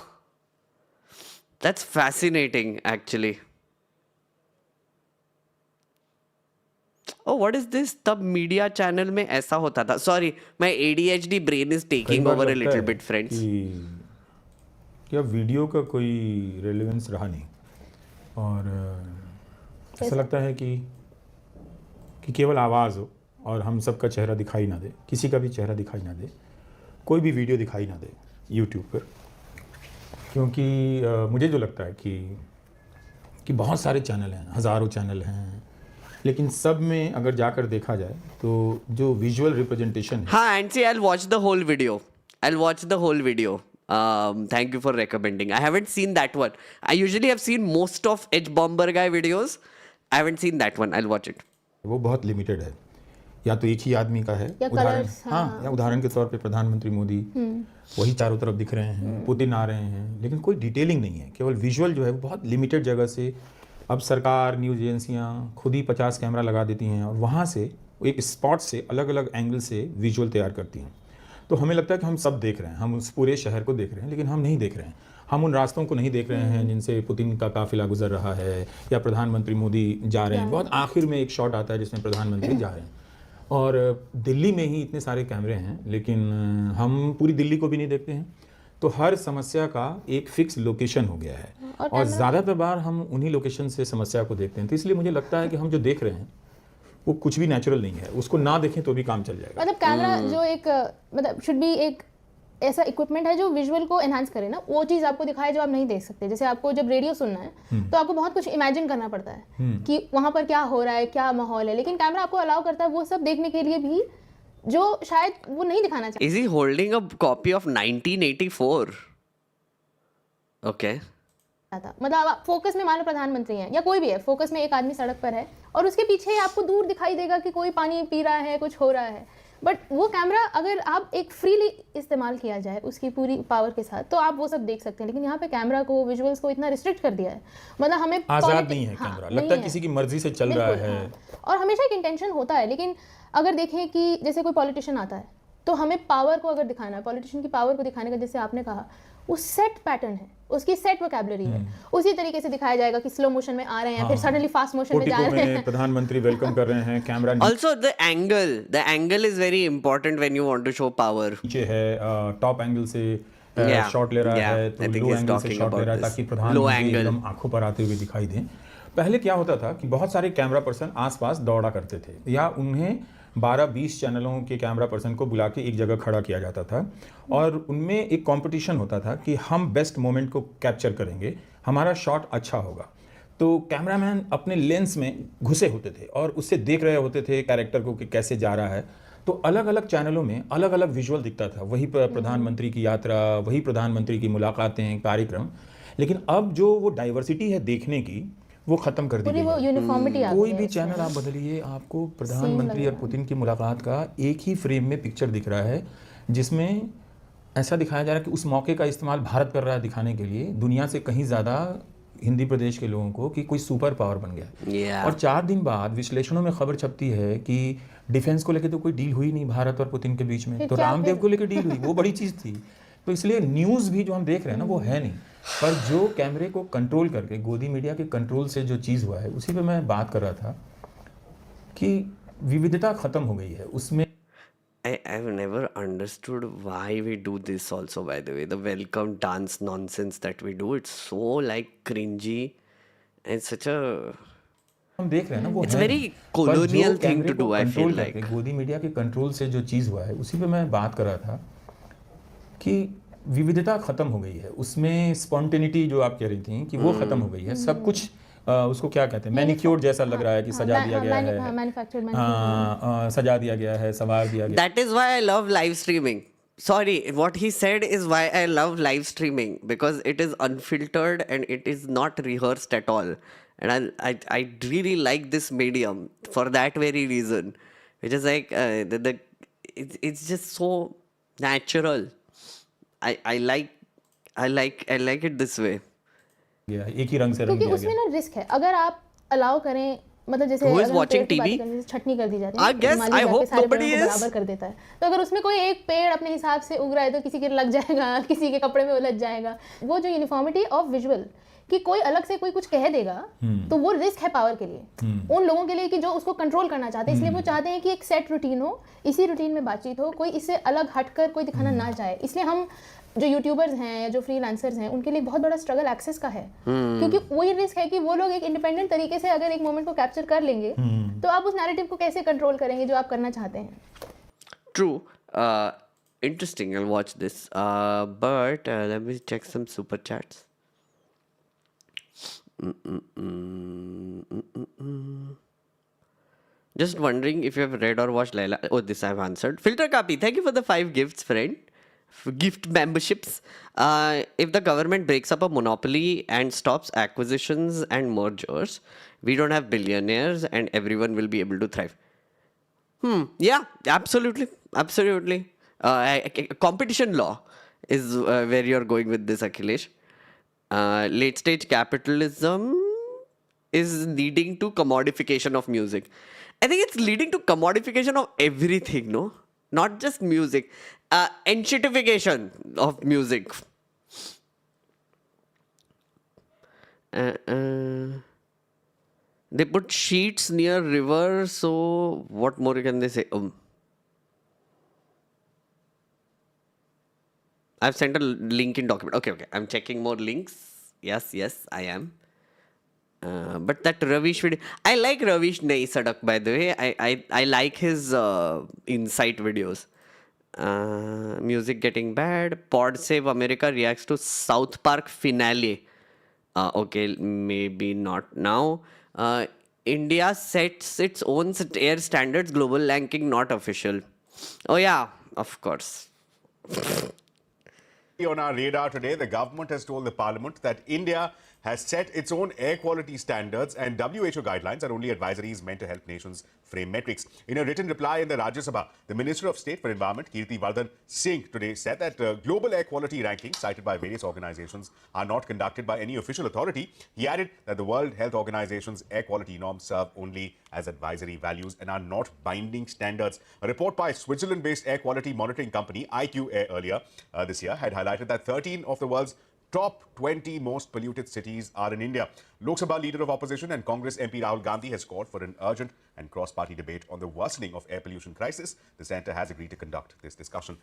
That's fascinating, actually. Oh what is this, तब media channel में ऐसा होता था. Sorry, my ADHD brain is taking over a little bit friends.
कि अब video का कोई relevance रहा नहीं, और ऐसा लगता है कि केवल आवाज़ हो और हम सबका चेहरा दिखाई ना दे, किसी का भी चेहरा दिखाई ना दे, कोई भी वीडियो दिखाई ना दे यूट्यूब पर. क्योंकि मुझे जो लगता है कि बहुत सारे चैनल हैं, हज़ारों चैनल हैं, लेकिन सब में अगर जाकर देखा जाए तो जो विजुअल रिप्रेजेंटेशन है.
हाँ, and see I will watch the whole video. I'll watch the whole video. Thank you for recommending. I haven't seen that one. I usually have seen most of H Bomber guy videos. I haven't seen that one. I'll watch it.
वो बहुत limited है, या तो एक ही आदमी का है
या
उदाहरण.
colours,
हाँ, या उदाहरण के तौर पे प्रधानमंत्री मोदी वही चारों तरफ दिख रहे हैं, पुतिन आ रहे हैं, लेकिन कोई डिटेलिंग नहीं है. केवल विजुअल जो है वो बहुत लिमिटेड जगह से. अब सरकार, न्यूज़ एजेंसियाँ खुद ही 50 कैमरा लगा देती हैं और वहाँ से एक स्पॉट से अलग अलग एंगल से विजुअल तैयार करती हैं. तो हमें लगता है कि हम सब देख रहे हैं, हम उस पूरे शहर को देख रहे हैं, लेकिन हम नहीं देख रहे हैं. हम उन रास्तों को नहीं देख रहे हैं जिनसे पुतिन का काफिला गुजर रहा है या प्रधानमंत्री मोदी जा रहे हैं. बहुत आखिर में एक शॉट आता है जिसमें प्रधानमंत्री जा रहे हैं, और दिल्ली में ही इतने सारे कैमरे हैं, लेकिन हम पूरी दिल्ली को भी नहीं देखते हैं. तो हर समस्या का एक फिक्स लोकेशन हो गया है, और ज़्यादातर बार हम उन्हीं लोकेशन से समस्या को देखते हैं. तो इसलिए मुझे लगता है कि हम जो देख रहे हैं वो कुछ भी नेचुरल नहीं है. उसको ना देखें तो भी काम चल जाएगा.
मतलब कैमरा जो एक मतलब शुड बी एक ऐसा इक्विपमेंट है जो विजुअल को एनहांस करे ना, वो चीज़ आपको दिखाए जो आप नहीं देख सकते. जैसे आपको जब रेडियो सुनना है तो आपको बहुत कुछ इमेजिन करना पड़ता है कि वहाँ पर क्या हो रहा है, क्या माहौल है, लेकिन कैमरा आपको अलाउ करता है वो सब देखने के लिए भी जो शायद वो नहीं दिखाना चाहिए.
Is he holding a copy of 1984? Okay.
था. मतलब आप फोकस में मान लो प्रधानमंत्री हैं या कोई भी है, फोकस में एक आदमी सड़क पर है और उसके पीछे आपको दूर दिखाई देगा कि कोई पानी पी रहा है, कुछ हो रहा है. बट वो कैमरा अगर आप एक फ्रीली इस्तेमाल किया जाए उसकी पूरी पावर के साथ तो आप वो सब देख सकते हैं. लेकिन यहाँ पे कैमरा को, विजुअल्स को इतना रिस्ट्रिक्ट कर दिया है, मतलब हमें
आज़ाद नहीं है कैमरा. लगता है किसी की मर्जी से चल रहा है.
और हमेशा एक इंटेंशन होता है. लेकिन अगर देखें कि जैसे कोई पॉलिटिशियन आता है तो हमें पावर को अगर दिखाना है, पॉलिटिशियन की पावर को दिखाने का, जैसे आपने कहा, वो सेट पैटर्न है, उसकी सेट वोकैबुलरी है, उसी तरीके से दिखाया जाएगा कि स्लो मोशन में आ रहे हैं, फिर सडनली फास्ट मोशन में जा रहे हैं.
प्रधानमंत्री वेलकम कर रहे हैं, camera
Also the angle is very important when you want to show power.
नीचे है, टॉप एंगल से शॉट ले रहा है, तो लो एंगल से शॉट ले रहा है ताकि प्रधानमंत्री एकदम आंखों पर आते हुए दिखाई दें. पहले क्या होता था कि बहुत सारे कैमरा पर्सन आसपास दौड़ा करते थे, या उन्हें 12-20 चैनलों के कैमरा पर्सन को बुला के एक जगह खड़ा किया जाता था, और उनमें एक कंपटीशन होता था कि हम बेस्ट मोमेंट को कैप्चर करेंगे, हमारा शॉट अच्छा होगा. तो कैमरामैन अपने लेंस में घुसे होते थे और उससे देख रहे होते थे कैरेक्टर को कि कैसे जा रहा है. तो अलग अलग चैनलों में अलग अलग विजुअल दिखता था, वही प्रधानमंत्री की यात्रा, वही प्रधानमंत्री की मुलाकातें, कार्यक्रम. लेकिन अब जो वो डाइवर्सिटी है देखने की, वो खत्म कर दी गई है. कोई भी चैनल आप बदलिए, आपको प्रधानमंत्री और पुतिन की मुलाकात का एक ही फ्रेम में पिक्चर दिख रहा है, जिसमें ऐसा दिखाया जा रहा है कि उस मौके का इस्तेमाल भारत कर रहा है दिखाने के लिए दुनिया से कहीं ज़्यादा हिंदी प्रदेश के लोगों को कि कोई सुपर पावर बन गया. और 4 दिन बाद विश्लेषणों में खबर छपती है कि डिफेंस को लेकर तो कोई डील हुई नहीं भारत और पुतिन के बीच में, तो रामदेव को लेकर डील हुई, वो बड़ी चीज़ थी. तो इसलिए न्यूज़ भी जो हम देख रहे हैं ना, वो है नहीं. पर जो कैमरे को कंट्रोल करके, गोदी मीडिया के कंट्रोल से जो चीज़ हुआ है, उसी पे मैं बात कर रहा था कि विविधता खत्म हो गई है उसमें.
I've never understood why we do this also, by the way. The welcome dance nonsense that we do, it's so like cringy and such a...
हम देख रहे हैं ना, वो
It's very colonial thing to do, I feel like.
गोदी media के control से जो चीज़ हुआ है, उसी पे मैं बात कर रहा था कि विविधता खत्म हो गई है उसमें. स्पॉन्टेनिटी जो आप कह रही थी कि वो खत्म हो गई है. सब कुछ उसको क्या कहते हैं, मैनिक्योर जैसा लग रहा है कि सजा दिया गया है, सजा दिया गया है, सवार दिया गया.
That is why I love live streaming. Sorry, what he said is why I love live streaming, because it is unfiltered and it is not rehearsed at all. And I really like this medium for that very reason, which is like it's just so natural. I like it this way.
एक ही रंग से रंग
क्योंकि
दिया
उसमें ना risk है. अगर आप अलाउ करें, मतलब जैसे
Who is watching TV?
छटनी कर दी जाती है,
I guess, I hope nobody is.
बराबर कर देता है. तो अगर उसमें कोई एक पेड़ अपने हिसाब से उग रहा है तो किसी के लग जाएगा, किसी के कपड़े में उलझ जाएगा. वो जो यूनिफॉर्मिटी ऑफ विजुअल कि कोई अलग से कोई कुछ कह देगा तो वो रिस्क है पावर के लिए, उन लोगों के लिए कि जो उसको कंट्रोल करना चाहते हैं। इसलिए वो चाहते हैं कि एक सेट रूटीन हो, इसी रूटीन में बातचीत हो, कोई इससे अलग हटकर कोई दिखाना ना चाहे। इसलिए हम जो यूट्यूबर्स हैं या जो फ्रीलांसर्स हैं उनके लिए बहुत बड़ा स्ट्रगल एक्सेस का है, क्योंकि वही रिस्क है कि वो लोग एक इंडिपेंडेंट तरीके से अगर एक मोमेंट को कैप्चर कर लेंगे तो आप उस नैरेटिव को कैसे कंट्रोल करेंगे जो आप करना चाहते हैं।
True. Interesting. I'll watch this. But let me check some super chats. Just wondering if you have read or watched Laila. Oh, this I've answered. Filter Copy, thank you for the 5 gifts, friend. Gift memberships. If the government breaks up a monopoly and stops acquisitions and mergers, we don't have billionaires and everyone will be able to thrive. Yeah, absolutely. Absolutely. Competition law is where you're going with this, Akhilesh. Late stage capitalism is leading to commodification of music. I think it's leading to commodification of everything, no? Not just music. Enshittification of music. They put sheets near river, so what more can they say? I've sent a link in document. Okay. I'm checking more links. Yes, I am. But that Ravish video, I like Ravish Nayi Sadak, by the way. I like his insight videos. Music getting bad. Pod Save America reacts to South Park finale. Okay, maybe not now. India sets its own air standards, global ranking not official. Oh yeah, of course.
On our radar today, the government has told the parliament that India has set its own air quality standards and WHO guidelines are only advisories meant to help nations frame metrics. In a written reply in the Rajya Sabha, the Minister of State for Environment, Kirti Vardhan Singh, today said that global air quality rankings cited by various organizations are not conducted by any official authority. He added that the World Health Organization's air quality norms serve only as advisory values and are not binding standards. A report by Switzerland-based air quality monitoring company IQ Air earlier this year had highlighted that 13 of the world's top 20 most polluted cities are in India. Lok Sabha Leader of Opposition and Congress MP Rahul Gandhi has called for an urgent and cross-party debate on the worsening of air pollution crisis. The centre has agreed to conduct this discussion.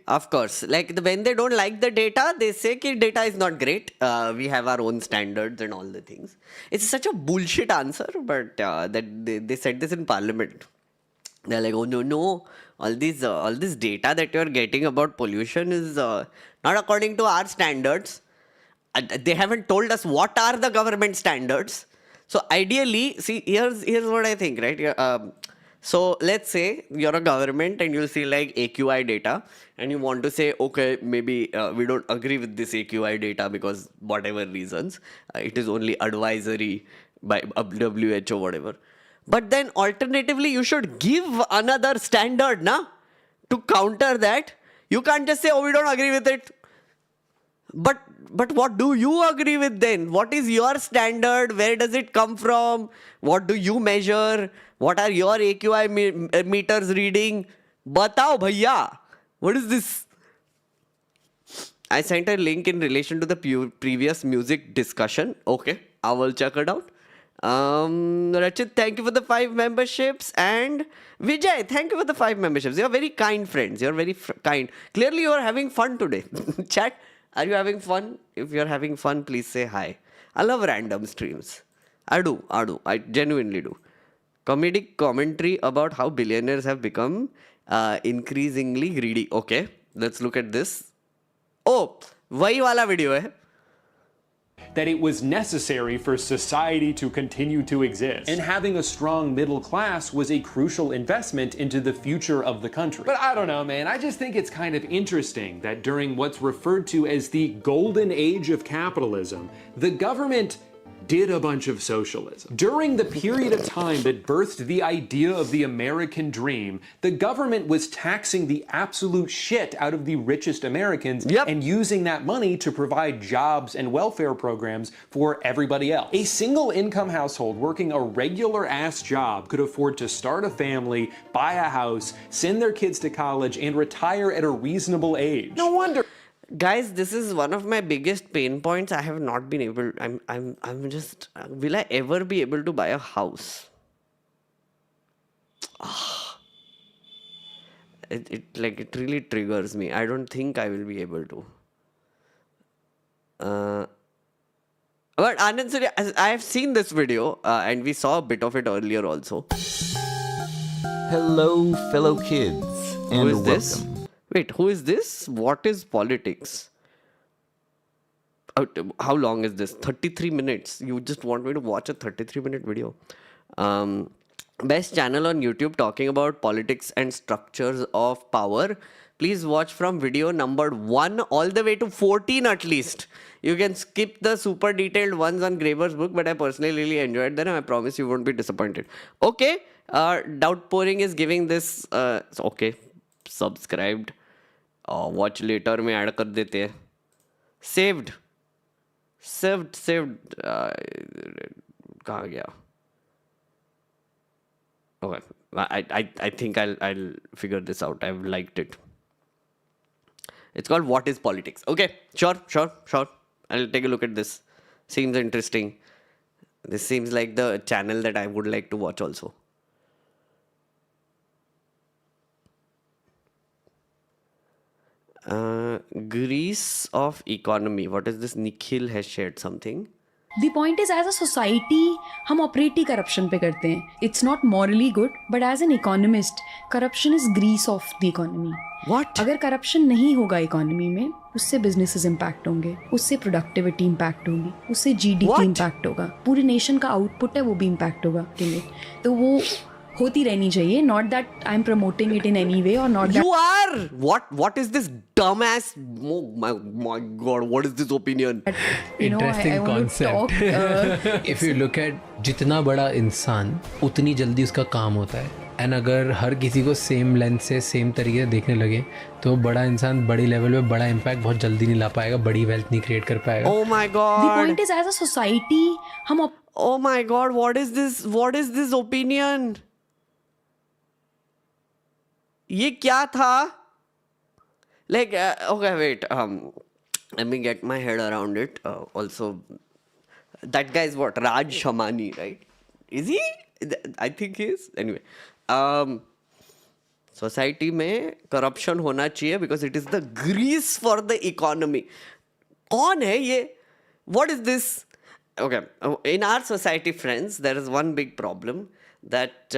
Of course, like when they don't like the data, they say that data is not great. We have our own standards and all the things. It's such a bullshit answer, but that they said this in Parliament. They're like, oh no, all this data that you're getting about pollution is not according to our standards. They haven't told us what are the government standards. So ideally, see, here's what I think, right? So let's say you're a government and you'll see like AQI data and you want to say, okay, maybe we don't agree with this AQI data because whatever reasons, it is only advisory by WHO, whatever. But then alternatively, you should give another standard, to counter that. You can't just say, oh, we don't agree with it. But what do you agree with then? What is your standard? Where does it come from? What do you measure? What are your AQI meters reading? Batao bhaiya. What is this? I sent a link in relation to the previous music discussion. Okay, I will check it out. Rachit, thank you for the 5 memberships, and Vijay, thank you for the 5 memberships. You're very kind friends. You're very kind. Clearly, you are having fun today. Chat, are you having fun? If you're having fun, please say hi. I love random streams. I do. I genuinely do. Comedic commentary about how billionaires have become increasingly greedy. Okay, let's look at this. Oh, wahi wala video hai.
That it was necessary for society to continue to exist. And having a strong middle class was a crucial investment into the future of the country. But I don't know, man. I just think it's kind of interesting that during what's referred to as the golden age of capitalism, the government did a bunch of socialism. During the period of time that birthed the idea of the American dream, the government was taxing the absolute shit out of the richest Americans and using that money to provide jobs and welfare programs for everybody else. A single income household working a regular ass job could afford to start a family, buy a house, send their kids to college, and retire at a reasonable age. No wonder.
Guys, this is one of my biggest pain points. I have not been able. I'm just. Will I ever be able to buy a house? It really triggers me. I don't think I will be able to. But Anand Surya, I have seen this video and we saw a bit of it earlier also.
Hello, fellow kids, and
Who is
welcome.
this? Wait, who is this? What is politics? How long is this? 33 minutes. You just want me to watch a 33-minute video. Best channel on YouTube talking about politics and structures of power. Please watch from video number 1 all the way to 14 at least. You can skip the super detailed ones on Graeber's book, but I personally really enjoyed them and I promise you won't be disappointed. Okay, Doubt Pouring is giving this... okay, subscribed. Watch later में add कर देते हैं. Saved. कहाँ गया? Okay, I think I'll figure this out. I've liked it. It's called What is Politics? Okay, sure. I'll take a look at this. Seems interesting. This seems like the channel that I would like to watch also. Grease of economy. What is this? Nikhil has shared something.
The point is, as a society, हम operate ही corruption पे करते हैं. It's not morally good, but as an economist, corruption is grease of the economy.
What?
अगर corruption नहीं होगा economy में, उससे businesses impact होंगे, उससे productivity impact होगी, उससे GDP impact होगा, पूरे nation का output है वो भी impact होगा. तो वो होती रहनी चाहिए. Not that I'm promoting it in any way or not.
You are. What is this dumbass? Oh my God! What is this opinion?
Interesting concept. If you look at जितना बड़ा इंसान उतनी जल्दी उसका काम होता है. एंड अगर हर किसी को सेम लेंथ से सेम तरीके से देखने लगे तो बड़ा इंसान बड़ी लेवल पे बड़ा इम्पैक्ट बहुत जल्दी नहीं ला पाएगा, बड़ी वेल्थ नहीं क्रिएट कर पाएगा.
Oh my God.
The point is, as a society, हम
Oh my God! What is this? What is this opinion? ये क्या था? Like, okay, wait. Let me get my head around it. Also, that guy is what? Raj Shamani, right? Is he? I think he is. Anyway, society में corruption होना चाहिए because it is the grease for the economy. कौन है ये? What is this? Okay, in our society, friends, there is one big problem. That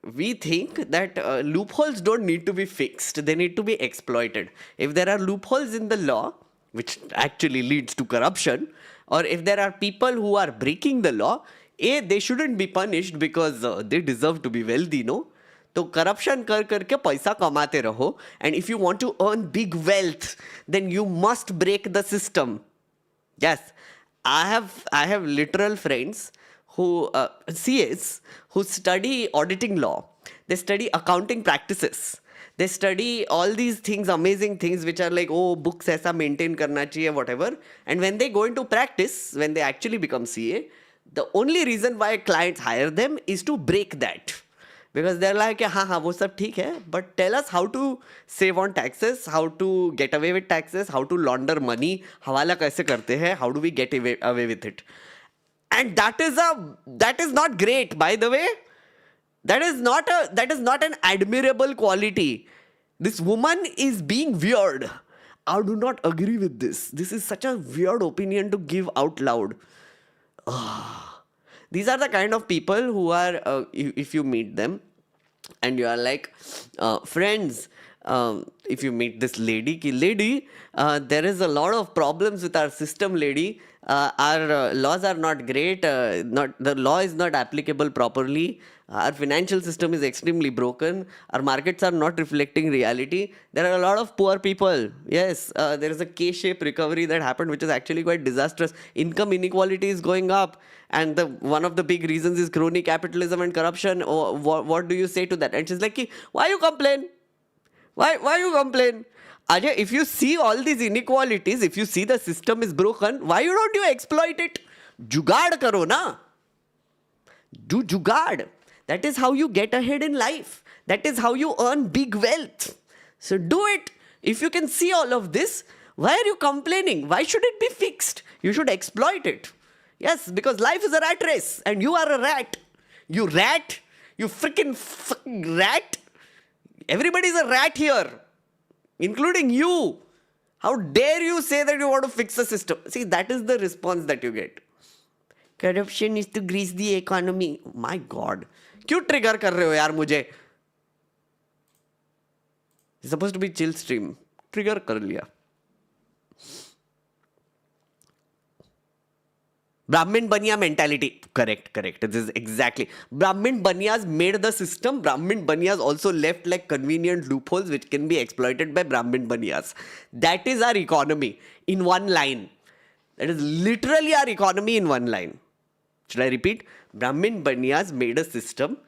we think that loopholes don't need to be fixed, they need to be exploited. If there are loopholes in the law, which actually leads to corruption, or if there are people who are breaking the law, they shouldn't be punished because they deserve to be wealthy, no? तो corruption कर करके पैसा कमाते रहो, and if you want to earn big wealth, then you must break the system. Yes, I have literal friends who CAs who study auditing law, they study accounting practices, they study all these things, amazing things which are like, oh, books aisa maintain karna chahiye, whatever. And when they go into practice, when they actually become CA, the only reason why clients hire them is to break that. Because they're like, हाँ वो सब ठीक है, but tell us how to save on taxes, how to get away with taxes, how to launder money, हवाला कैसे करते हैं, how do we get away with it. And that is not great, by the way. That is not an admirable quality. This woman is being weird. I do not agree with this. This is such a weird opinion to give out loud. These are the kind of people who are, if you meet them and you are like, friends, if you meet this lady, there is a lot of problems with our system, lady. Our laws are not great. The law is not applicable properly. Our financial system is extremely broken. Our markets are not reflecting reality. There are a lot of poor people. Yes, there is a K-shaped recovery that happened, which is actually quite disastrous. Income inequality is going up. And one of the big reasons is crony capitalism and corruption. What do you say to that? And she's like, why you complain? Why you complain? Ajay, if you see all these inequalities, if you see the system is broken, why don't you exploit it? Jugaad karo na. Do jugaad. That is how you get ahead in life. That is how you earn big wealth. So do it. If you can see all of this, Why are you complaining? Why should it be fixed? You should exploit it. Yes, because life is a rat race and you are a rat. You rat. You freaking rat. Everybody's a rat here, including you. How dare you say that you want to fix the system? See, that is the response that you get. Corruption is to grease the economy. My God. क्यों trigger कर रहे हो यार मुझे? It's supposed to be chill stream. Trigger कर लिया. Brahmin Baniya mentality. Correct. This is exactly. Brahmin Baniyas made the system. Brahmin Baniyas also left like convenient loopholes which can be exploited by Brahmin Baniyas. That is our economy in one line. That is literally our economy in one line. Should I repeat? Brahmin Baniyas made a system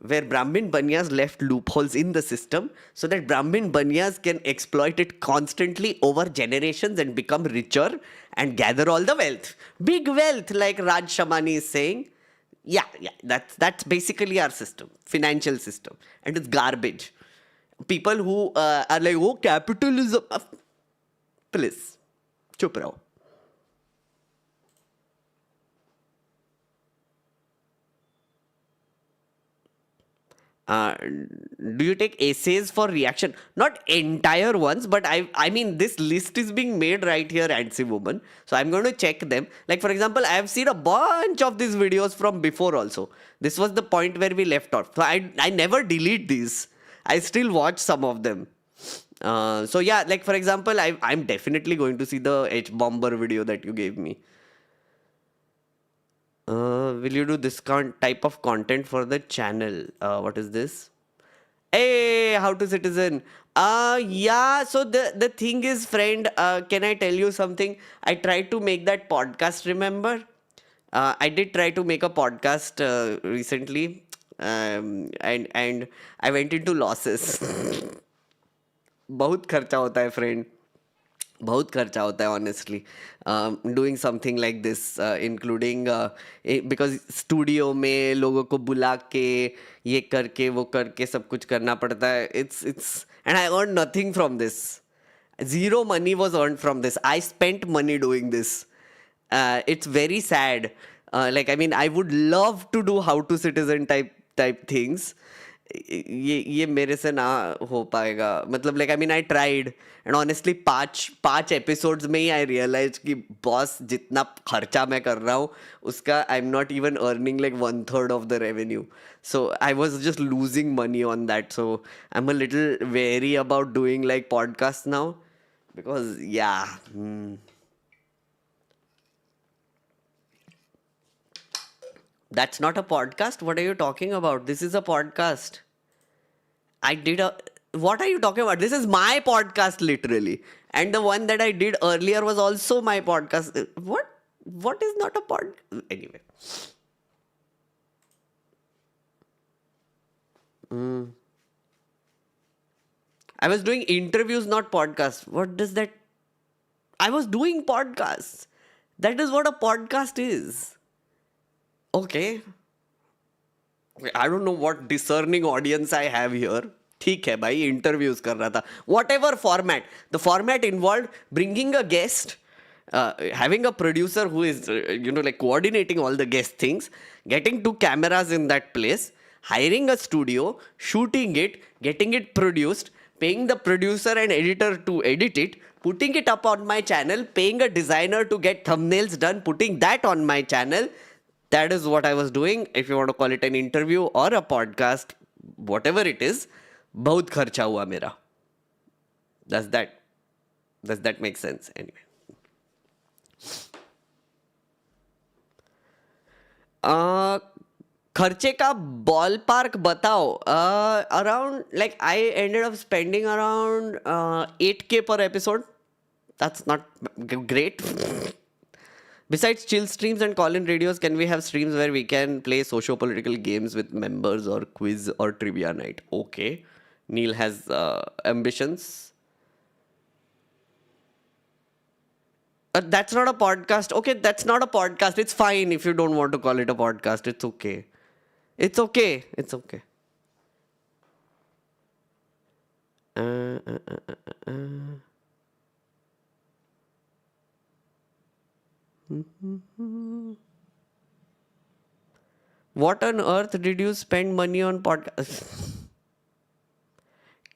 where Brahmin Baniyas left loopholes in the system so that Brahmin Baniyas can exploit it constantly over generations and become richer and gather all the wealth. Big wealth, like Raj Shamani is saying. Yeah, that's basically our system, financial system. And it's garbage. People who are like, oh, capitalism. Please, chup raho. Do you take essays for reaction? Not entire ones, but I mean, this list is being made right here, Antsy Woman. So I'm going to check them. Like, for example, I have seen a bunch of these videos from before also. This was the point where we left off. So I never delete these. I still watch some of them. So yeah, like, for example, I'm definitely going to see the H-Bomber video that you gave me. Will you do this type of content for the channel? What is this? Hey, How to Citizen. Yeah, so the thing is, friend, can I tell you something? I tried to make that podcast, remember? I did try to make a podcast recently. And I went into losses. बहुत खर्चा होता है, friend. बहुत खर्चा होता है honestly doing something like this including because studio में लोगों को बुला के ये करके वो करके सब कुछ करना पड़ता है. It's and I earned nothing from this. Zero money was earned from this. I spent money doing this. It's very sad. Like, I mean, I would love to do How to Citizen type things. ये मेरे से ना हो पाएगा. मतलब, like, I mean, I tried and honestly पांच episodes में ही I realized कि boss जितना खर्चा मैं कर रहा हूँ उसका I'm not even earning like 1/3 of the revenue. So I was just losing money on that. So I'm a little wary about doing like podcasts now because yeah. That's not a podcast. What are you talking about? This is a podcast. What are you talking about? This is my podcast, literally. And the one that I did earlier was also my podcast. What is not a podcast? Anyway. I was doing interviews, not podcasts. What does that? I was doing podcasts. That is what a podcast is. Okay. I don't know what discerning audience I have here. ठीक है भाई, interviews कर रहा था. Whatever format. The format involved bringing a guest, having a producer who is, like coordinating all the guest things, getting 2 cameras in that place, hiring a studio, shooting it, getting it produced, paying the producer and editor to edit it, putting it up on my channel, paying a designer to get thumbnails done, putting that on my channel. That is what I was doing. If you want to call it an interview or a podcast, whatever it is, बहुत खर्चा हुआ मेरा. Does that make sense? Anyway. खर्चे का ballpark बताओ. Around, like, I ended up spending around 8K per episode. That's not great. Besides chill streams and call-in radios, can we have streams where we can play socio-political games with members or quiz or trivia night? Okay. Neil has ambitions. That's not a podcast. Okay, that's not a podcast. It's fine if you don't want to call it a podcast. It's okay. It's okay. It's okay. What on earth did you spend money on podcast?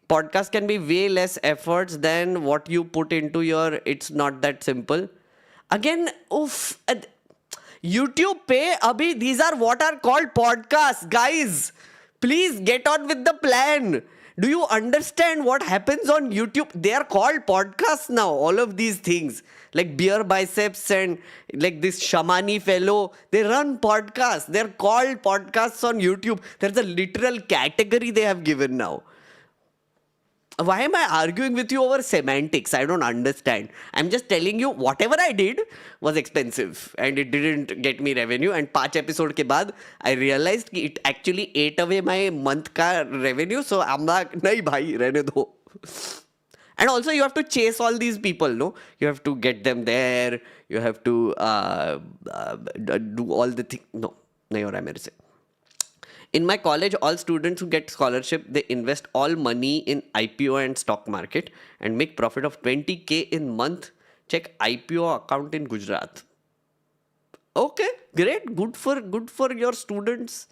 Podcast can be way less efforts than what you put into your it's not that simple. Again, oof. YouTube pay, abhi, these are what are called podcasts. Guys, please get on with the plan. Do you understand what happens on YouTube? They are called podcasts now, all of these things. Like Beer Biceps and like this Shamani fellow, they run podcasts. They're called podcasts on YouTube. There's a literal category they have given now. Why am I arguing with you over semantics? I don't understand. I'm just telling you whatever I did was expensive and it didn't get me revenue. And 5 episode ke baad, I realized that it actually ate away my month ka revenue. So I'm like, nahi bhai, rehne do. And also you have to chase all these people, no? You have to get them there. You have to do all the things. No, nahi ho raha hai mere se. In my college, all students who get scholarship, they invest all money in IPO and stock market and make profit of 20K in month. Check IPO account in Gujarat. Okay, great. Good for your students.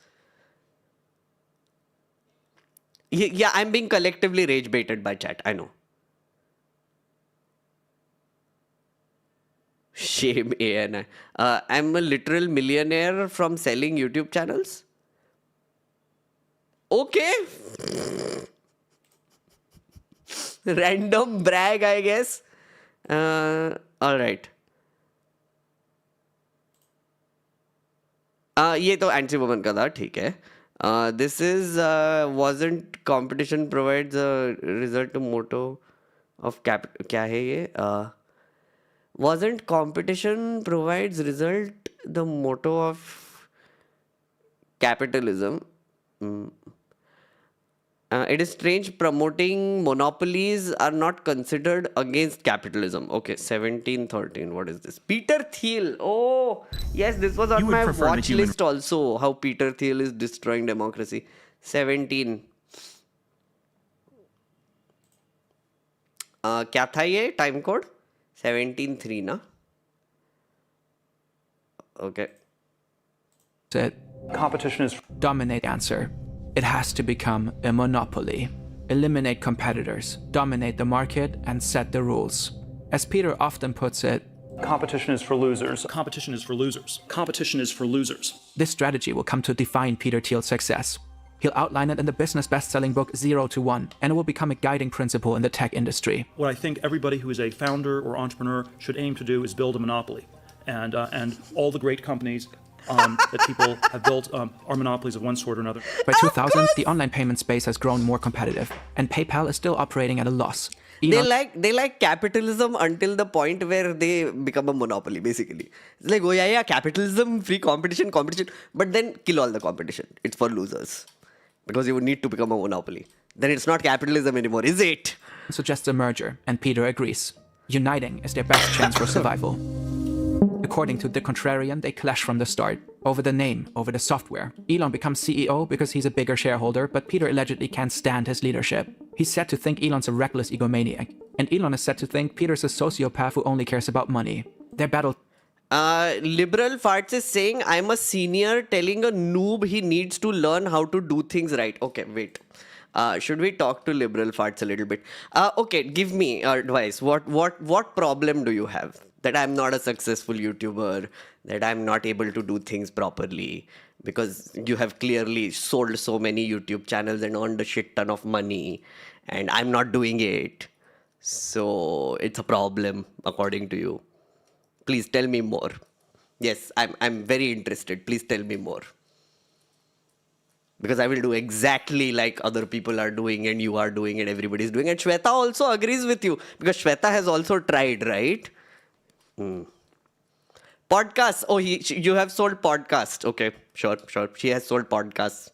Yeah, I'm being collectively rage baited by chat. I know. Shame, ANI. I'm a literal millionaire from selling YouTube channels. Okay. Random brag, I guess. All right. ये तो anti woman का था, ठीक है. This is wasn't competition provides a result to motto of capital. क्या है ये? Wasn't competition provides result the motto of capitalism. It is strange promoting monopolies are not considered against capitalism. Okay, 1713. What is this? Peter Thiel. Oh, yes, this was on my watch list also. How Peter Thiel is destroying democracy. 17. क्या था ये time code? 17.3 ना? Okay.
Competition is dominate answer. It has to become a monopoly. Eliminate competitors, dominate the market, and set the rules. As Peter often puts it, competition is for losers.
Competition is for losers. Competition is for losers.
This strategy will come to define Peter Thiel's success. He'll outline it in the business best-selling book 0 to 1, and it will become a guiding principle in the tech industry.
What I think everybody who is a founder or entrepreneur should aim to do is build a monopoly. And all the great companies that people have built are monopolies of one sort or another.
By 2000, the online payment space has grown more competitive, and PayPal is still operating at a loss.
They like capitalism until the point where they become a monopoly, basically. It's like, oh yeah, capitalism, free competition, but then kill all the competition. It's for losers. Because you would need to become a monopoly. Then it's not capitalism anymore, is it?
Suggests a merger, and Peter agrees. Uniting is their best chance for survival. According to The Contrarian, they clash from the start. Over the name, over the software. Elon becomes CEO because he's a bigger shareholder, but Peter allegedly can't stand his leadership. He's said to think Elon's a reckless egomaniac, and Elon is said to think Peter's a sociopath who only cares about money. Their battle...
Liberal Farts is saying, I'm a senior telling a noob he needs to learn how to do things right. Okay, wait. Should we talk to Liberal Farts a little bit? Okay, give me advice. What problem do you have? That I'm not a successful YouTuber, that I'm not able to do things properly, because you have clearly sold so many YouTube channels and earned a shit ton of money, and I'm not doing it. So it's a problem, according to you. Please tell me more. Yes, I'm very interested. Please tell me more. Because I will do exactly like other people are doing and you are doing and everybody's doing. And Shweta also agrees with you. Because Shweta has also tried, right? Podcasts. Oh, you have sold podcasts. Okay, sure. She has sold podcasts.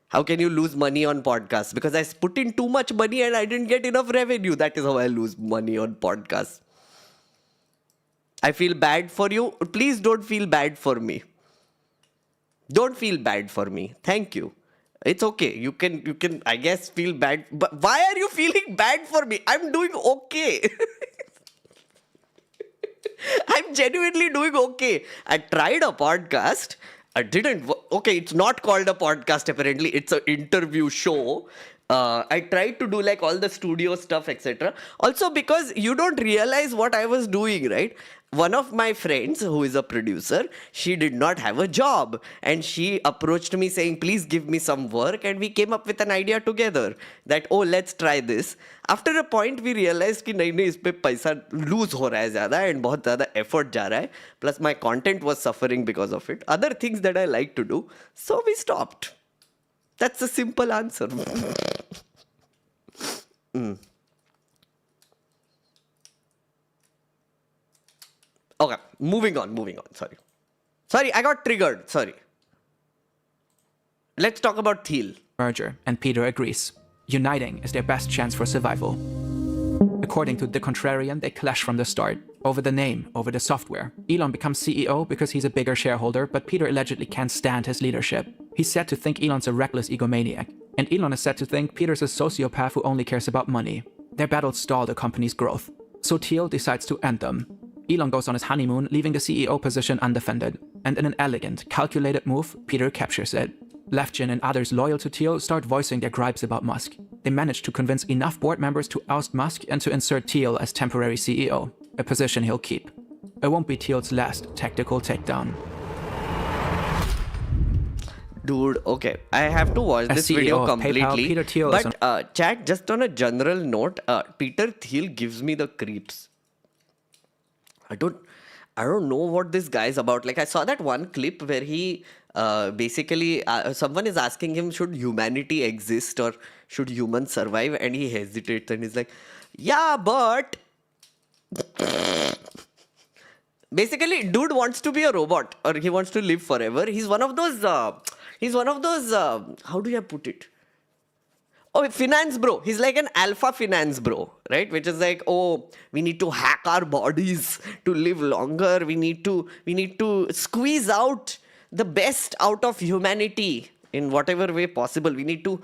How can you lose money on podcasts? Because I put in too much money and I didn't get enough revenue. That is how I lose money on podcasts. I feel bad for you. Please don't feel bad for me. Don't feel bad for me. Thank you. It's okay. You can, I guess, feel bad. But why are you feeling bad for me? I'm doing okay. I'm genuinely doing okay. I tried a podcast. I didn't. Okay, it's not called a podcast apparently. It's an interview show. I tried to do like all the studio stuff, etc. Also because you don't realize what I was doing, right? One of my friends who is a producer, she did not have a job and she approached me saying, please give me some work, and we came up with an idea together that, oh, let's try this. After a point we realized कि नहीं इस पे पैसा lose हो रहा है ज़्यादा and बहुत ज़्यादा effort जा रहा है, plus my content was suffering because of it, other things that I like to do, so we stopped. That's a simple answer. Okay, moving on. Sorry, I got triggered. Sorry. Let's talk about Thiel.
Merger, and Peter agrees. Uniting is their best chance for survival. According to The Contrarian, they clash from the start. Over the name, over the software. Elon becomes CEO because he's a bigger shareholder, but Peter allegedly can't stand his leadership. He's said to think Elon's a reckless egomaniac, and Elon is said to think Peter's a sociopath who only cares about money. Their battles stall the company's growth. So Thiel decides to end them. Elon goes on his honeymoon, leaving the CEO position undefended. And in an elegant, calculated move, Peter captures it. Levchin and others loyal to Thiel start voicing their gripes about Musk. They manage to convince enough board members to oust Musk and to insert Thiel as temporary CEO, a position he'll keep. It won't be Thiel's last tactical takedown.
Dude, okay, I have to watch this
CEO
video
of
completely.
PayPal, Peter Thiel is
but chat, just on a general note, Peter Thiel gives me the creeps. I don't know what this guy is about. Like, I saw that one clip where he basically someone is asking him, should humanity exist or should humans survive, and he hesitates and he's like, yeah, but basically dude wants to be a robot or he wants to live forever. He's one of those how do I put it? Oh, finance bro. He's like an alpha finance bro, right? Which is like, oh, we need to hack our bodies to live longer. We need to squeeze out the best out of humanity in whatever way possible. We need to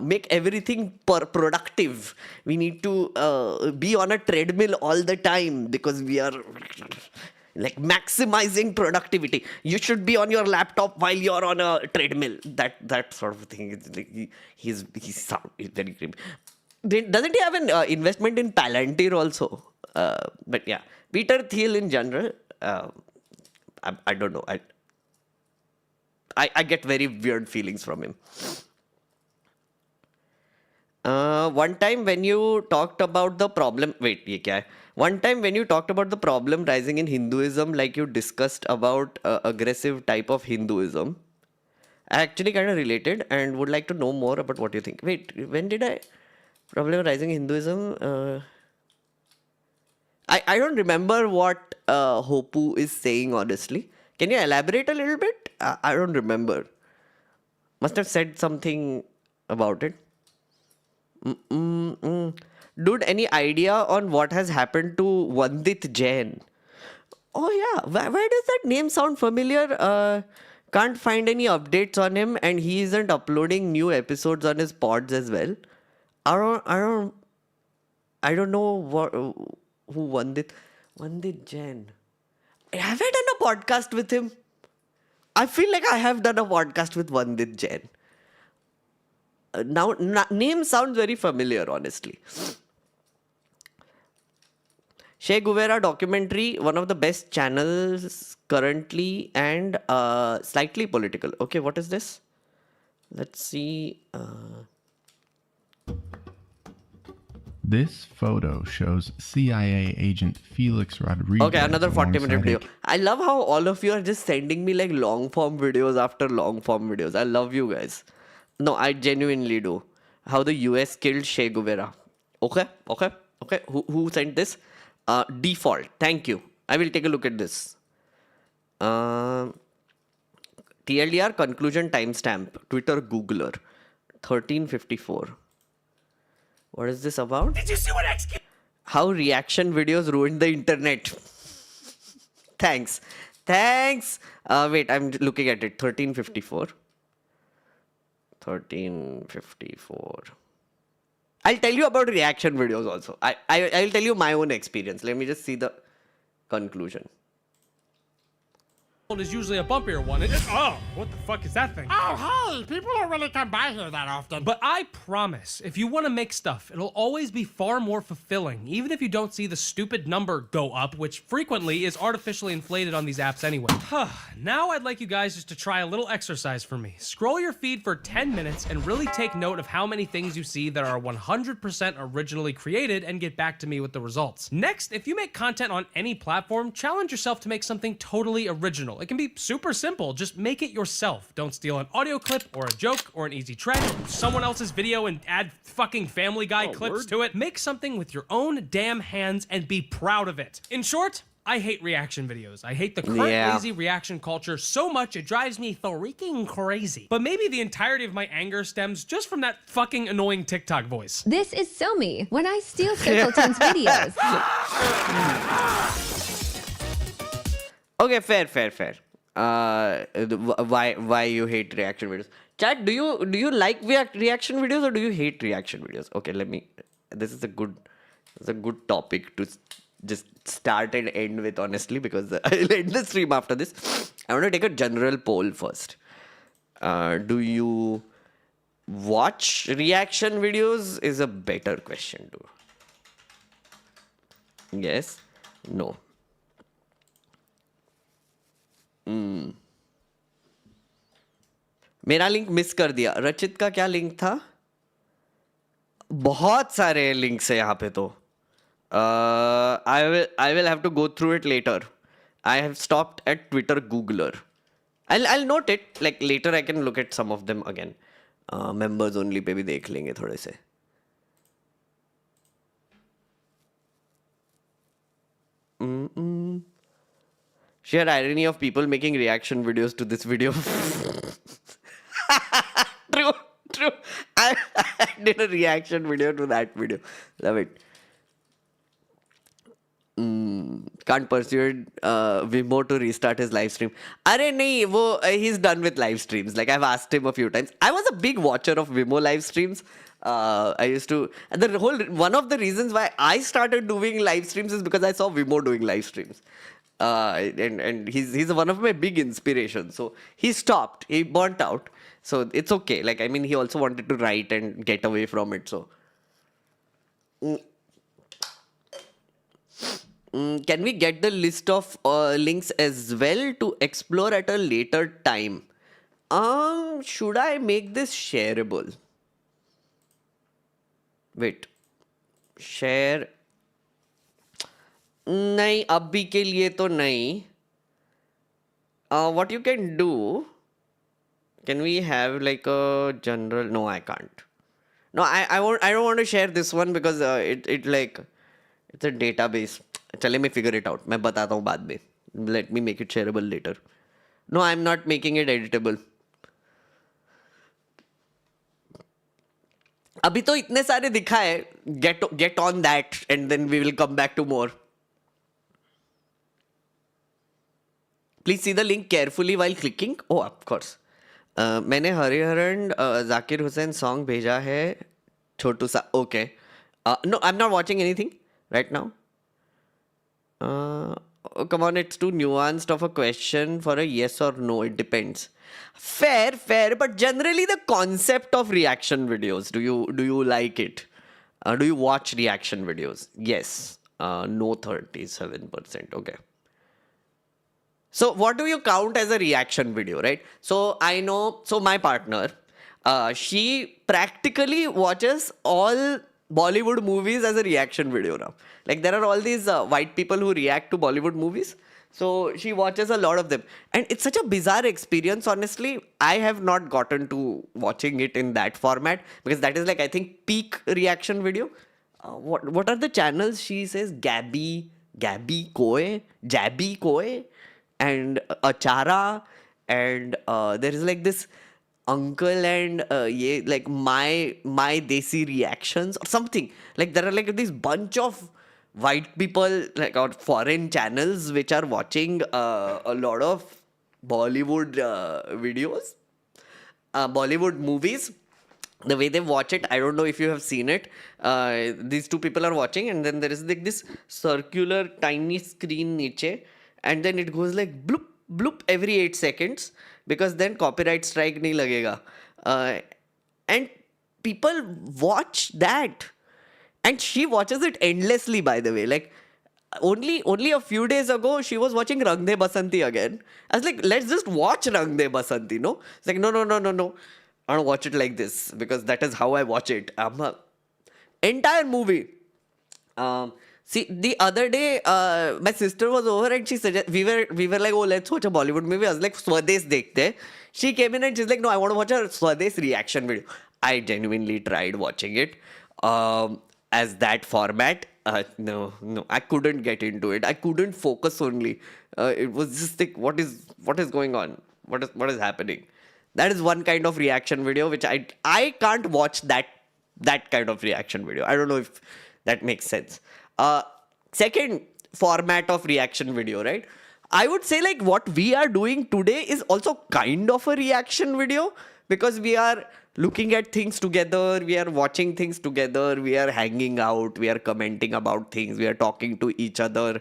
make everything productive. We need to be on a treadmill all the time because we are like maximizing productivity. You should be on your laptop while you're on a treadmill. That sort of thing. It's like he's very creepy. Doesn't he have an investment in Palantir also? But yeah, Peter Thiel in general, I don't know. I get very weird feelings from him. One time when you talked about the problem... Wait, ye kya hai? One time when you talked about the problem rising in Hinduism, like you discussed about aggressive type of Hinduism, I actually kind of related and would like to know more about what you think. Wait, when did I... Problem rising in Hinduism? I don't remember what Hopu is saying, honestly. Can you elaborate a little bit? I don't remember. Must have said something about it. Dude, any idea on what has happened to Vandit Jain? Oh yeah, why does that name sound familiar? Can't find any updates on him, and he isn't uploading new episodes on his pods as well. I don't know who Vandit Jain. Have I done a podcast with him? I feel like I have done a podcast with Vandit Jain. Now, name sounds very familiar, honestly. Che Guevara documentary, one of the best channels currently, and slightly political. Okay, what is this? Let's see.
This photo shows CIA agent Felix Rodriguez.
Okay, another 40-minute video. I love how all of you are just sending me like long form videos after long form videos. I love you guys. No, I genuinely do. How the US killed Che Guevara. Okay. Who sent this? Default. Thank you. I will take a look at this. TLDR conclusion timestamp. Twitter Googler. 1354. What is this about? Did you see what XQ? How reaction videos ruined the internet. Thanks. Wait, I'm looking at it. 1354. I'll tell you about reaction videos also. I'll tell you my own experience. Let me just see the conclusion.
Is usually a bumpier one. Oh, what the fuck is that thing?
Oh, hey, people don't really come by here that often.
But I promise, if you want to make stuff, it'll always be far more fulfilling, even if you don't see the stupid number go up, which frequently is artificially inflated on these apps anyway. Now I'd like you guys just to try a little exercise for me. Scroll your feed for 10 minutes and really take note of how many things you see that are 100% originally created and get back to me with the results. Next, if you make content on any platform, challenge yourself to make something totally original. It can be super simple. Just make it yourself. Don't steal an audio clip or a joke or an easy trend, someone else's video and add fucking Family Guy clips to it. Make something with your own damn hands and be proud of it. In short, I hate reaction videos. I hate the current lazy reaction culture so much it drives me freaking crazy. But maybe the entirety of my anger stems just from that fucking annoying TikTok voice.
This is Somi when I steal Circle Team's videos.
Okay, fair. Why you hate reaction videos? Chat, do you like reaction videos or do you hate reaction videos? Okay, this is a good topic to just start and end with, honestly, because I'll end the stream after this. I want to take a general poll first. Do you watch reaction videos is a better question to. Yes? No. मेरा link miss कर दिया. रचित का क्या link था? बहुत सारे links है यहाँ पे तो. I will have to go through it later. I have stopped at Twitter Googler. I'll note it. Like later I can look at some of them again. Members only पे भी देख लेंगे थोड़े से. Sheer irony of people making reaction videos to this video. True. I did a reaction video to that video. Love it. Can't persuade Vimo to restart his live stream. Arey nahi, he's done with live streams. Like I've asked him a few times. I was a big watcher of Vimo live streams. I used to. One of the reasons why I started doing live streams is because I saw Vimo doing live streams. And he's one of my big inspirations. So he stopped. He burnt out. So it's okay. Like, I mean, he also wanted to write and get away from it. So can we get the list of links as well to explore at a later time? Should I make this shareable? Wait. Share. नहीं अभी के लिए तो नहीं. What you can do, can we have like a general? No, I can't. No, I don't want to share this one because it like it's a database. चले मैं figure it out. मैं बताता हूँ बाद में. Let me make it shareable later. No, I'm not making it editable. अभी तो इतने सारे दिखा है. Get on that and then we will come back to more. Please see the link carefully while clicking. Oh, of course. मैंने Hariharan Zakir Hussain song भेजा है छोटू सा. Okay. No, I'm not watching anything right now. Oh, come on, it's too nuanced of a question for a yes or no. It depends. Fair. But generally, the concept of reaction videos. Do you like it? Do you watch reaction videos? Yes. No, 37%. Okay. So what do you count as a reaction video, right? So I know, so my partner, she practically watches all Bollywood movies as a reaction video now. Like there are all these white people who react to Bollywood movies. So she watches a lot of them. And it's such a bizarre experience, honestly. I have not gotten to watching it in that format because that is like, I think, peak reaction video. What are the channels? She says Gabby Koi, Jabby Koi, and Achara, and there is like this uncle and like my desi reactions or something. Like there are like this bunch of white people like or foreign channels which are watching a lot of Bollywood videos, Bollywood movies. the way they watch it, I don't know if you have seen it. These two people are watching, and then there is like this circular tiny screen niche, and then it goes like bloop bloop every 8 seconds, because then copyright strike nahi lagega. And people watch that, and she watches it endlessly, by the way. Like only a few days ago she was watching Rang De Basanti again. I was like, let's just watch Rang De Basanti, no? It's like, no. I don't watch it like this, because that is how I watch it. Entire movie. See, the other day, my sister was over and she suggested, we were like, oh, let's watch a Bollywood movie. I was like, Swades dekhte. She came in and she's like, no, I want to watch a Swades reaction video. I genuinely tried watching it as that format. No, I couldn't get into it. I couldn't focus only. It was just like, what is going on? What is happening? That is one kind of reaction video which I can't watch that kind of reaction video. I don't know if that makes sense. Second format of reaction video, right? I would say like what we are doing today is also kind of a reaction video, because we are looking at things together, we are watching things together, we are hanging out, we are commenting about things, we are talking to each other.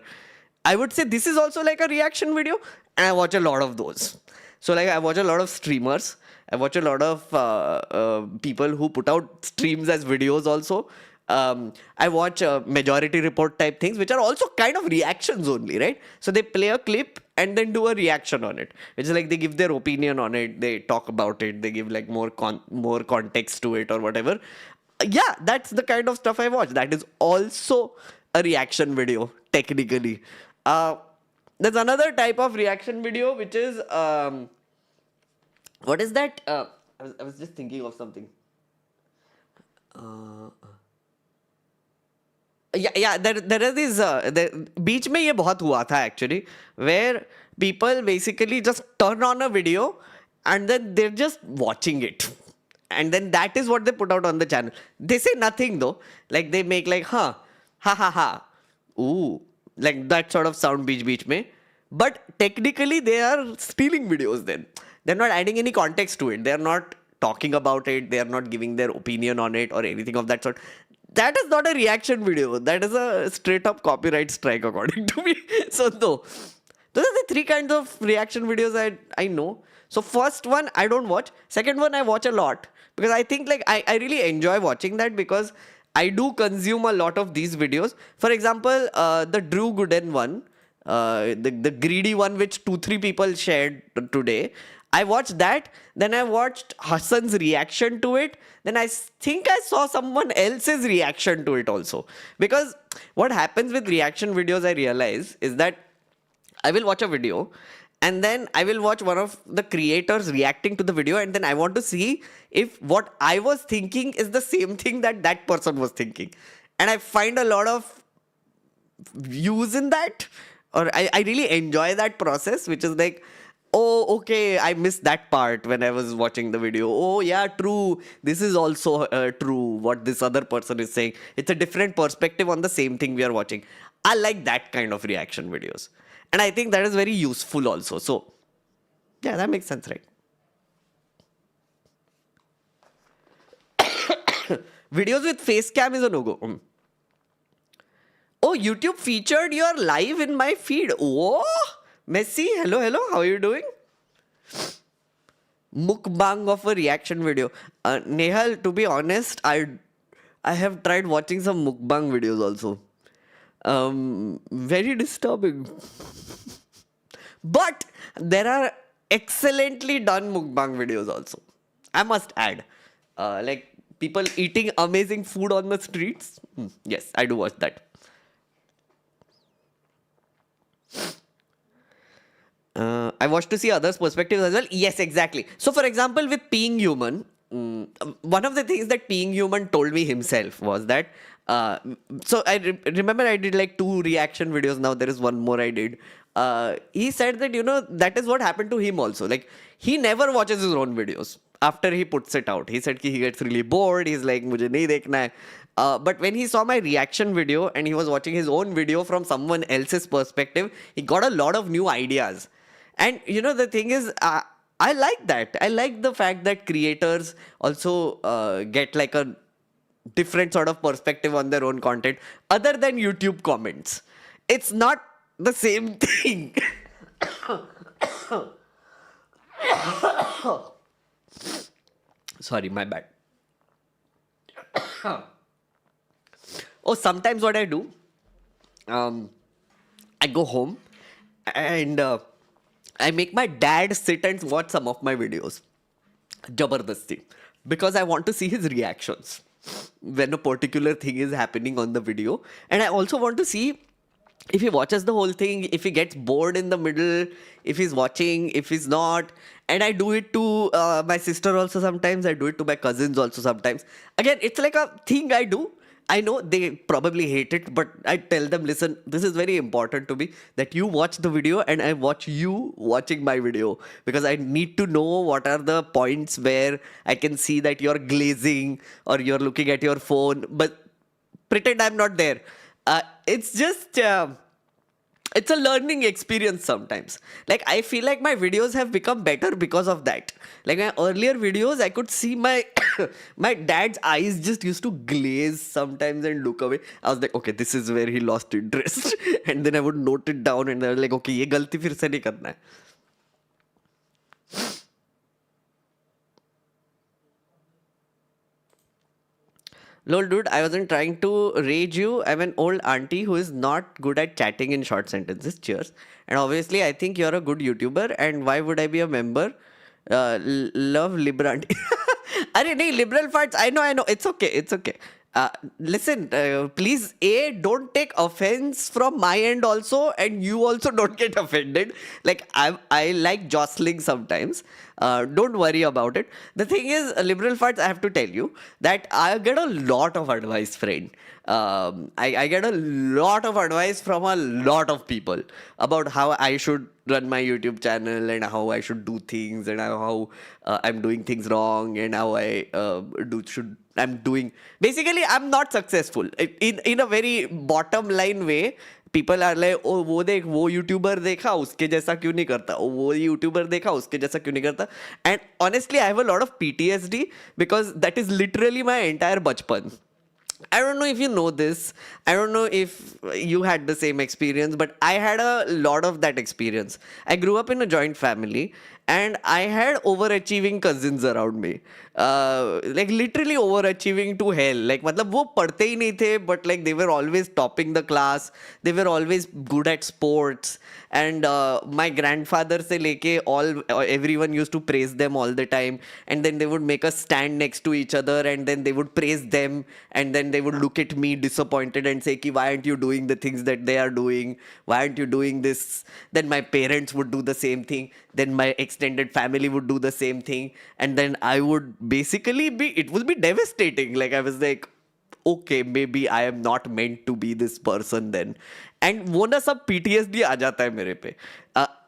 I would say this is also like a reaction video, and I watch a lot of those. So like I watch a lot of streamers, I watch a lot of people who put out streams as videos also. I watch Majority Report type things, which are also kind of reactions only, right? So they play a clip and then do a reaction on it, which is like they give their opinion on it, they talk about it, they give like more context to it or whatever. Yeah, that's the kind of stuff I watch. That is also a reaction video, technically. There's another type of reaction video, which is, what is that? I was just thinking of something. There are these, बीच में ये बहुत हुआ था actually, where people basically just turn on a video and then they're just watching it. And then that is what they put out on the channel. They say nothing though. Like they make like, ha ha, ooh, like that sort of sound beach mein. But technically they are stealing videos then. They're not adding any context to it. They're not talking about it. They are not giving their opinion on it or anything of that sort. That is not a reaction video. That is a straight up copyright strike according to me. So no. Those are the three kinds of reaction videos I know. So first one, I don't watch. Second one, I watch a lot. Because I think like I really enjoy watching that, because I do consume a lot of these videos. For example, the Drew Gooden one, the greedy one which 2-3 people shared today. I watched that. Then I watched Hassan's reaction to it. Then I think I saw someone else's reaction to it also. Because what happens with reaction videos, I realize, is that I will watch a video and then I will watch one of the creators reacting to the video, and then I want to see if what I was thinking is the same thing that person was thinking. And I find a lot of views in that, or I really enjoy that process, which is like, oh, okay, I missed that part when I was watching the video. Oh, yeah, true. This is also true, what this other person is saying. It's a different perspective on the same thing we are watching. I like that kind of reaction videos. And I think that is very useful also. So, yeah, that makes sense, right? Videos with face cam is a no-go. Oh, YouTube featured your live in my feed. Oh, Messi, hello, how are you doing? Mukbang of a reaction video. Nehal, to be honest, I have tried watching some mukbang videos also. Very disturbing. But there are excellently done mukbang videos also, I must add. Like people eating amazing food on the streets. Yes, I do watch that. I watch to see others' perspectives as well. Yes, exactly. So for example, with Being Human, one of the things that Being Human told me himself was that, so I remember I did like 2 reaction videos. Now there is one more I did. He said that, that is what happened to him also. Like he never watches his own videos after he puts it out. He said he gets really bored. He's like, mujhe nahi dekhna hai. But when he saw my reaction video and he was watching his own video from someone else's perspective, he got a lot of new ideas. And the thing is, I like that. I like the fact that creators also get like a different sort of perspective on their own content other than YouTube comments. It's not the same thing. Sorry, my bad. Oh, sometimes what I do, I go home and I make my dad sit and watch some of my videos. Jabardasti. Because I want to see his reactions when a particular thing is happening on the video. And I also want to see if he watches the whole thing, if he gets bored in the middle, if he's watching, if he's not. And I do it to my sister also sometimes. I do it to my cousins also sometimes. Again, it's like a thing I do. I know they probably hate it, but I tell them, listen, this is very important to me that you watch the video and I watch you watching my video, because I need to know what are the points where I can see that you're glazing or you're looking at your phone, but pretend I'm not there. It's just, it's a learning experience sometimes. Like, I feel like my videos have become better because of that. Like, my earlier videos, I could see my my dad's eyes just used to glaze sometimes and look away. I was like, okay, this is where he lost interest. And then I would note it down and I was like, okay, ये गलती फिर से नहीं करना है. Lol, dude, I wasn't trying to rage you. I'm an old auntie who is not good at chatting in short sentences. Cheers. And obviously, I think you're a good YouTuber. And why would I be a member? Love Libra auntie. Arey, nahi, liberal farts. I know. It's okay. It's okay. Listen, please, don't take offense from my end also, and you also don't get offended. Like, I like jostling sometimes. Don't worry about it. The thing is, liberal farts, I have to tell you that I get a lot of advice, friend. I get a lot of advice from a lot of people about how I should run my YouTube channel and how I should do things and how I'm doing things wrong and how I'm doing. Basically, I'm not successful. In a very bottom line way, people are like, oh, वो YouTuber देखा उसके जैसा क्यों नहीं करता? Oh, वो YouTuber देखा उसके जैसा क्यों नहीं करता? And honestly, I have a lot of PTSD because that is literally my entire bachpan. I don't know if you know this. I don't know if you had the same experience, but I had a lot of that experience. I grew up in a joint family and I had overachieving cousins around me. Like literally overachieving to hell. Like मतलब वो पढ़ते ही नहीं थे, but like they were always topping the class. They were always good at sports. And my grandfather se leke everyone used to praise them all the time. And then they would make us stand next to each other and then they would praise them. And then they would look at me disappointed and say, why aren't you doing the things that they are doing? Why aren't you doing this? Then my parents would do the same thing. Then my extended family would do the same thing. And then I would basically it would be devastating. Like I was like, okay, maybe I am not meant to be this person then. And वो ना सब PTSD आ जाता है मेरे पे.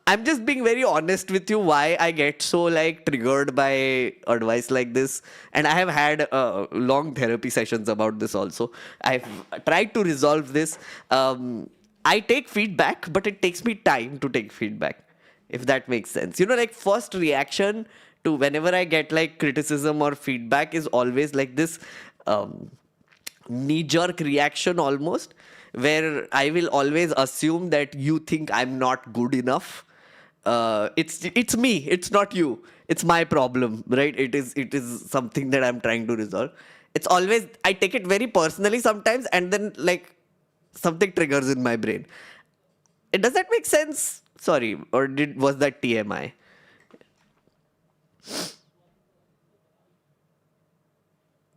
I'm just being very honest with you why I get so like triggered by advice like this. And I have had long therapy sessions about this also. I've tried to resolve this. I take feedback, but it takes me time to take feedback, if that makes sense. You know, like first reaction to whenever I get like criticism or feedback is always like this knee-jerk reaction almost, where I will always assume that you think I'm not good enough. It's me, it's not you. It's my problem, right? It is something that I'm trying to resolve. It's always, I take it very personally sometimes and then like something triggers in my brain. Does that make sense? Sorry, or was that TMI?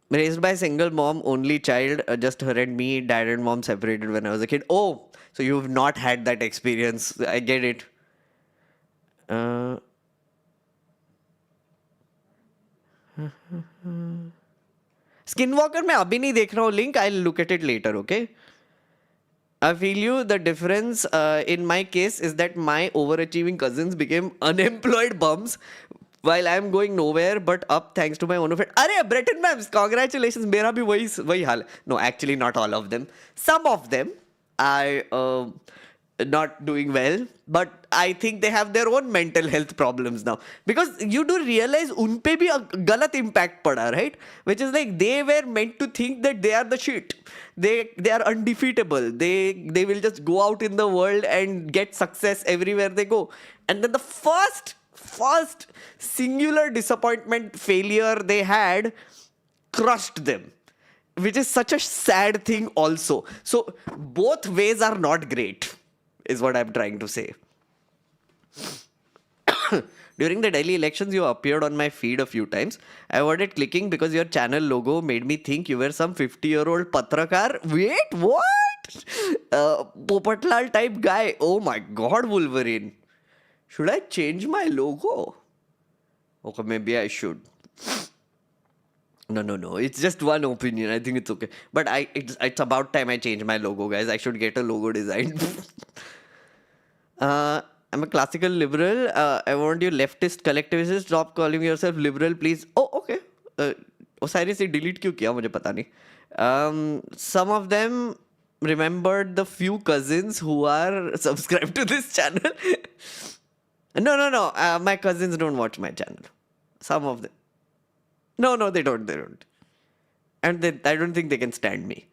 Raised by a single mom, only child, just her and me, dad and mom separated when I was a kid. Oh, so you've not had that experience. I get it. Skinwalker मैं अभी नहीं देख रहा हूँ link. I'll look at it later, okay? I feel you. The difference in my case is that my overachieving cousins became unemployed bums while I'm going nowhere but up thanks to my own effort. Arey, Breton Mams, congratulations. मेरा भी वही हाल. No, actually not all of them. Some of them. not doing well, but I think they have their own mental health problems now, because you do realize उन पे भी गलत impact पड़ा, right? Which is like they were meant to think that they are the shit. They are undefeatable. They will just go out in the world and get success everywhere they go. And then the first singular disappointment failure they had crushed them, which is such a sad thing also. So both ways are not great, is what I'm trying to say. During the Delhi elections, you appeared on my feed a few times. I avoided clicking because your channel logo made me think you were some 50-year-old patrakar. Wait, what? Popatlal type guy. Oh my god, Wolverine. Should I change my logo? Okay, maybe I should. No. It's just one opinion. I think it's okay. But it's about time I change my logo, guys. I should get a logo designed. I'm a classical liberal. I want you leftist collectivist. Stop calling yourself liberal, please. Oh, okay. Osiris se delete क्यों किया मुझे पता नहीं. Some of them remembered the few cousins who are subscribed to this channel. No. My cousins don't watch my channel. Some of them. No, they don't. And I don't think they can stand me.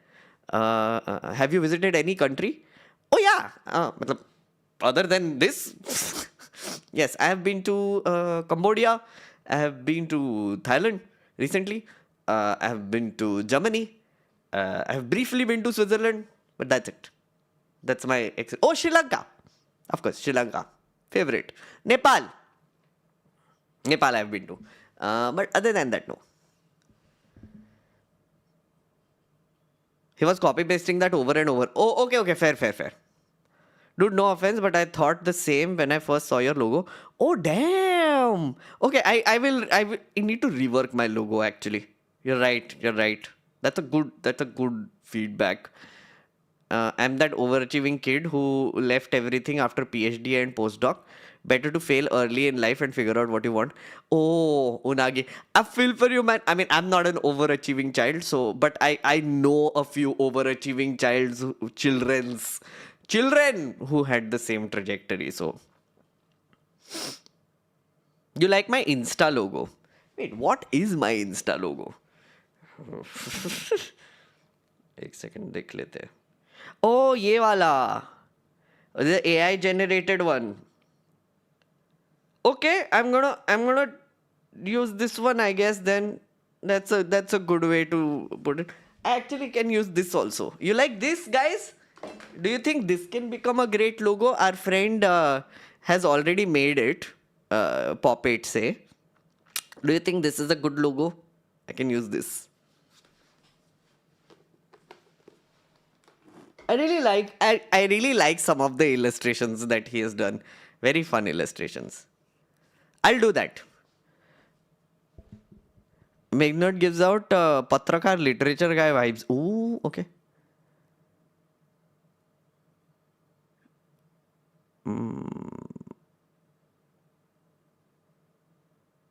Have you visited any country? Oh yeah. Other than this, yes, I have been to Cambodia. I have been to Thailand recently. I have been to Germany. I have briefly been to Switzerland, but that's it. That's my Oh, Sri Lanka. Of course, Sri Lanka. Favorite. Nepal I have been to. But other than that, no. He was copy-pasting that over and over. Oh, okay. Fair. Dude, no offense, but I thought the same when I first saw your logo. Oh, damn. Okay, I will need to rework my logo, actually. You're right. That's a good feedback. I'm that overachieving kid who left everything after PhD and postdoc. Better to fail early in life and figure out what you want. Oh, Unagi. I feel for you, man. I mean, I'm not an overachieving child, but I know a few overachieving children who had the same trajectory. So, you like my Insta logo? Wait, what is my Insta logo? एक second देख लेते हैं. Oh, ये वाला. The AI generated one. Okay, I'm gonna use this one, I guess. Then that's a good way to put it. I actually can use this also. You like this, guys? Do you think this can become a great logo? Our friend has already made it. Pop8 say. Do you think this is a good logo? I can use this. I really like some of the illustrations that he has done. Very fun illustrations. I'll do that. Megnerd gives out Patrakar literature guy vibes. Ooh, okay.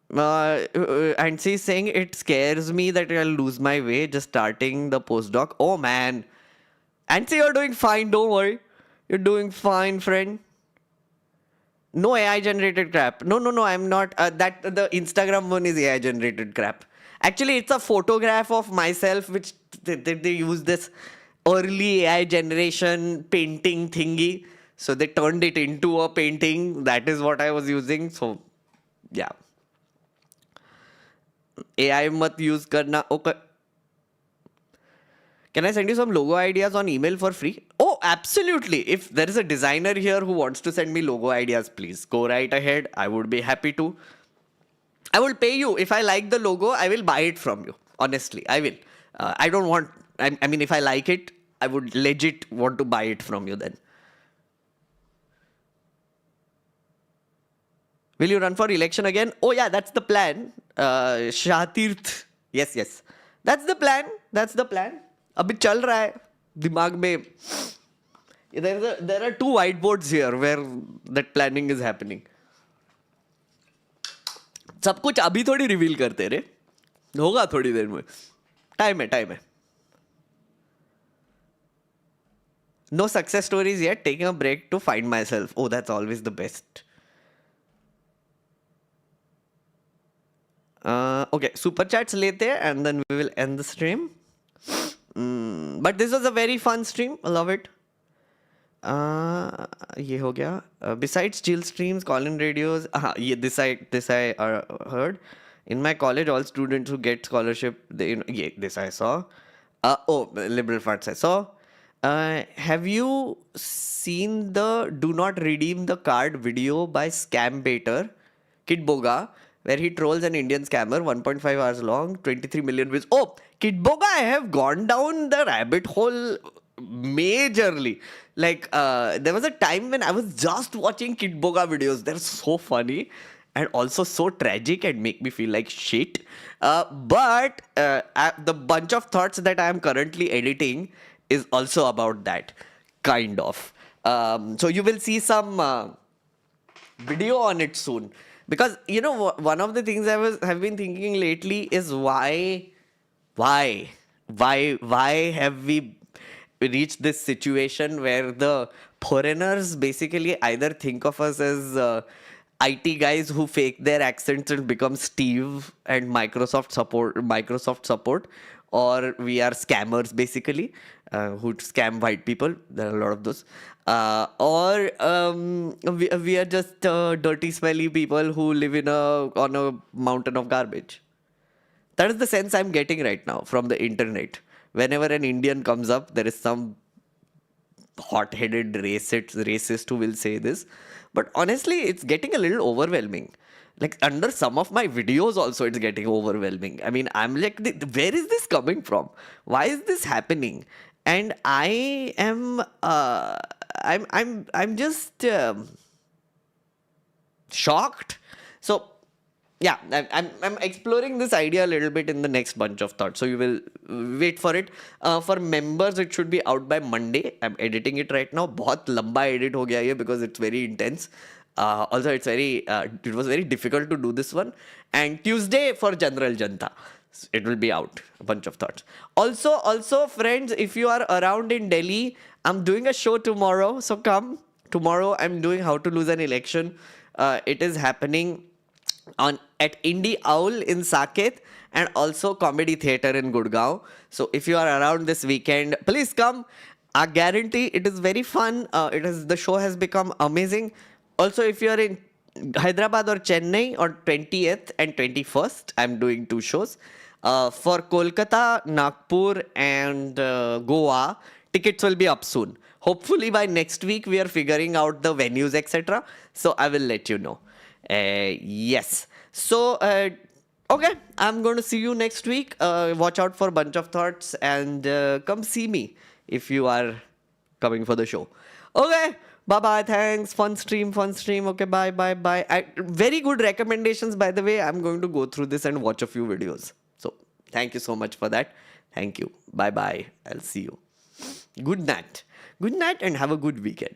And she's saying it scares me that I'll lose my way just starting the postdoc. Oh man. And see, you're doing fine, don't worry. You're doing fine, friend. No AI generated crap. No, I'm not. The Instagram one is AI generated crap. Actually, it's a photograph of myself, which they use this early AI generation painting thingy. So they turned it into a painting. That is what I was using. So, yeah. AI mat use karna. Okay. Can I send you some logo ideas on email for free? Oh, absolutely. If there is a designer here who wants to send me logo ideas, please go right ahead. I would be happy to. I will pay you. If I like the logo, I will buy it from you. Honestly, I will. I don't want... I mean, if I like it, I would legit want to buy it from you then. Will you run for election again? Oh yeah, that's the plan. Shatirth. Yes. That's the plan. अभी चल रहा है दिमाग में. There are two whiteboards here where that planning is happening. सब कुछ अभी थोड़ी रिवील करते रे, होगा थोड़ी देर में. टाइम है. No success stories yet. Taking a break to find myself. Oh, that's always the best. Okay, super chats lete hain and then we will end the stream. But this was a very fun stream. I love it. ये हो गया. Besides chill streams, call-in radios. This I heard. In my college, all students who get scholarship, this I saw. Liberal farts I saw. Have you seen the do not redeem the card video by Scam Baiter, Kitboga, where he trolls an Indian scammer, 1.5 hours long, 23 million views? Oh, Kitboga, I have gone down the rabbit hole majorly. Like, there was a time when I was just watching Kitboga videos. They're so funny and also so tragic and make me feel like shit. But the bunch of thoughts that I am currently editing is also about that, kind of. So you will see some video on it soon. Because, you know, one of the things have been thinking lately is why have we reached this situation where the foreigners basically either think of us as IT guys who fake their accents and become Steve and Microsoft support, or we are scammers basically who scam white people. There are a lot of those. Or we are just dirty, smelly people who live on a mountain of garbage. That is the sense I'm getting right now from the internet. Whenever an Indian comes up, there is some hot-headed racist who will say this. But honestly, it's getting a little overwhelming. Like, under some of my videos also, it's getting overwhelming. I mean, I'm like, where is this coming from? Why is this happening? And I am, I'm just shocked. So, yeah, I'm exploring this idea a little bit in the next bunch of thoughts. So you will wait for it. For members, it should be out by Monday. I'm editing it right now. बहुत लंबा edit हो गया ये because it's very intense. Also, it was very difficult to do this one. And Tuesday for General Janta, it will be out. A bunch of thoughts. Also, friends, if you are around in Delhi, I'm doing a show tomorrow. So come. Tomorrow, I'm doing How to Lose an Election. It is happening at Indie Owl in Saket and also Comedy Theatre in Gurgaon. So if you are around this weekend, please come. I guarantee it is very fun. The show has become amazing. Also, if you are in Hyderabad or Chennai on 20th and 21st, I'm doing 2 shows. For Kolkata, Nagpur and Goa, tickets will be up soon. Hopefully by next week, we are figuring out the venues, etc. So I will let you know. Yes. So, okay, I'm going to see you next week. Watch out for a bunch of thoughts and come see me if you are coming for the show. Okay, bye-bye, thanks. Fun stream. Okay, bye. Very good recommendations, by the way. I'm going to go through this and watch a few videos. So, thank you so much for that. Thank you. Bye-bye. I'll see you. Good night and have a good weekend.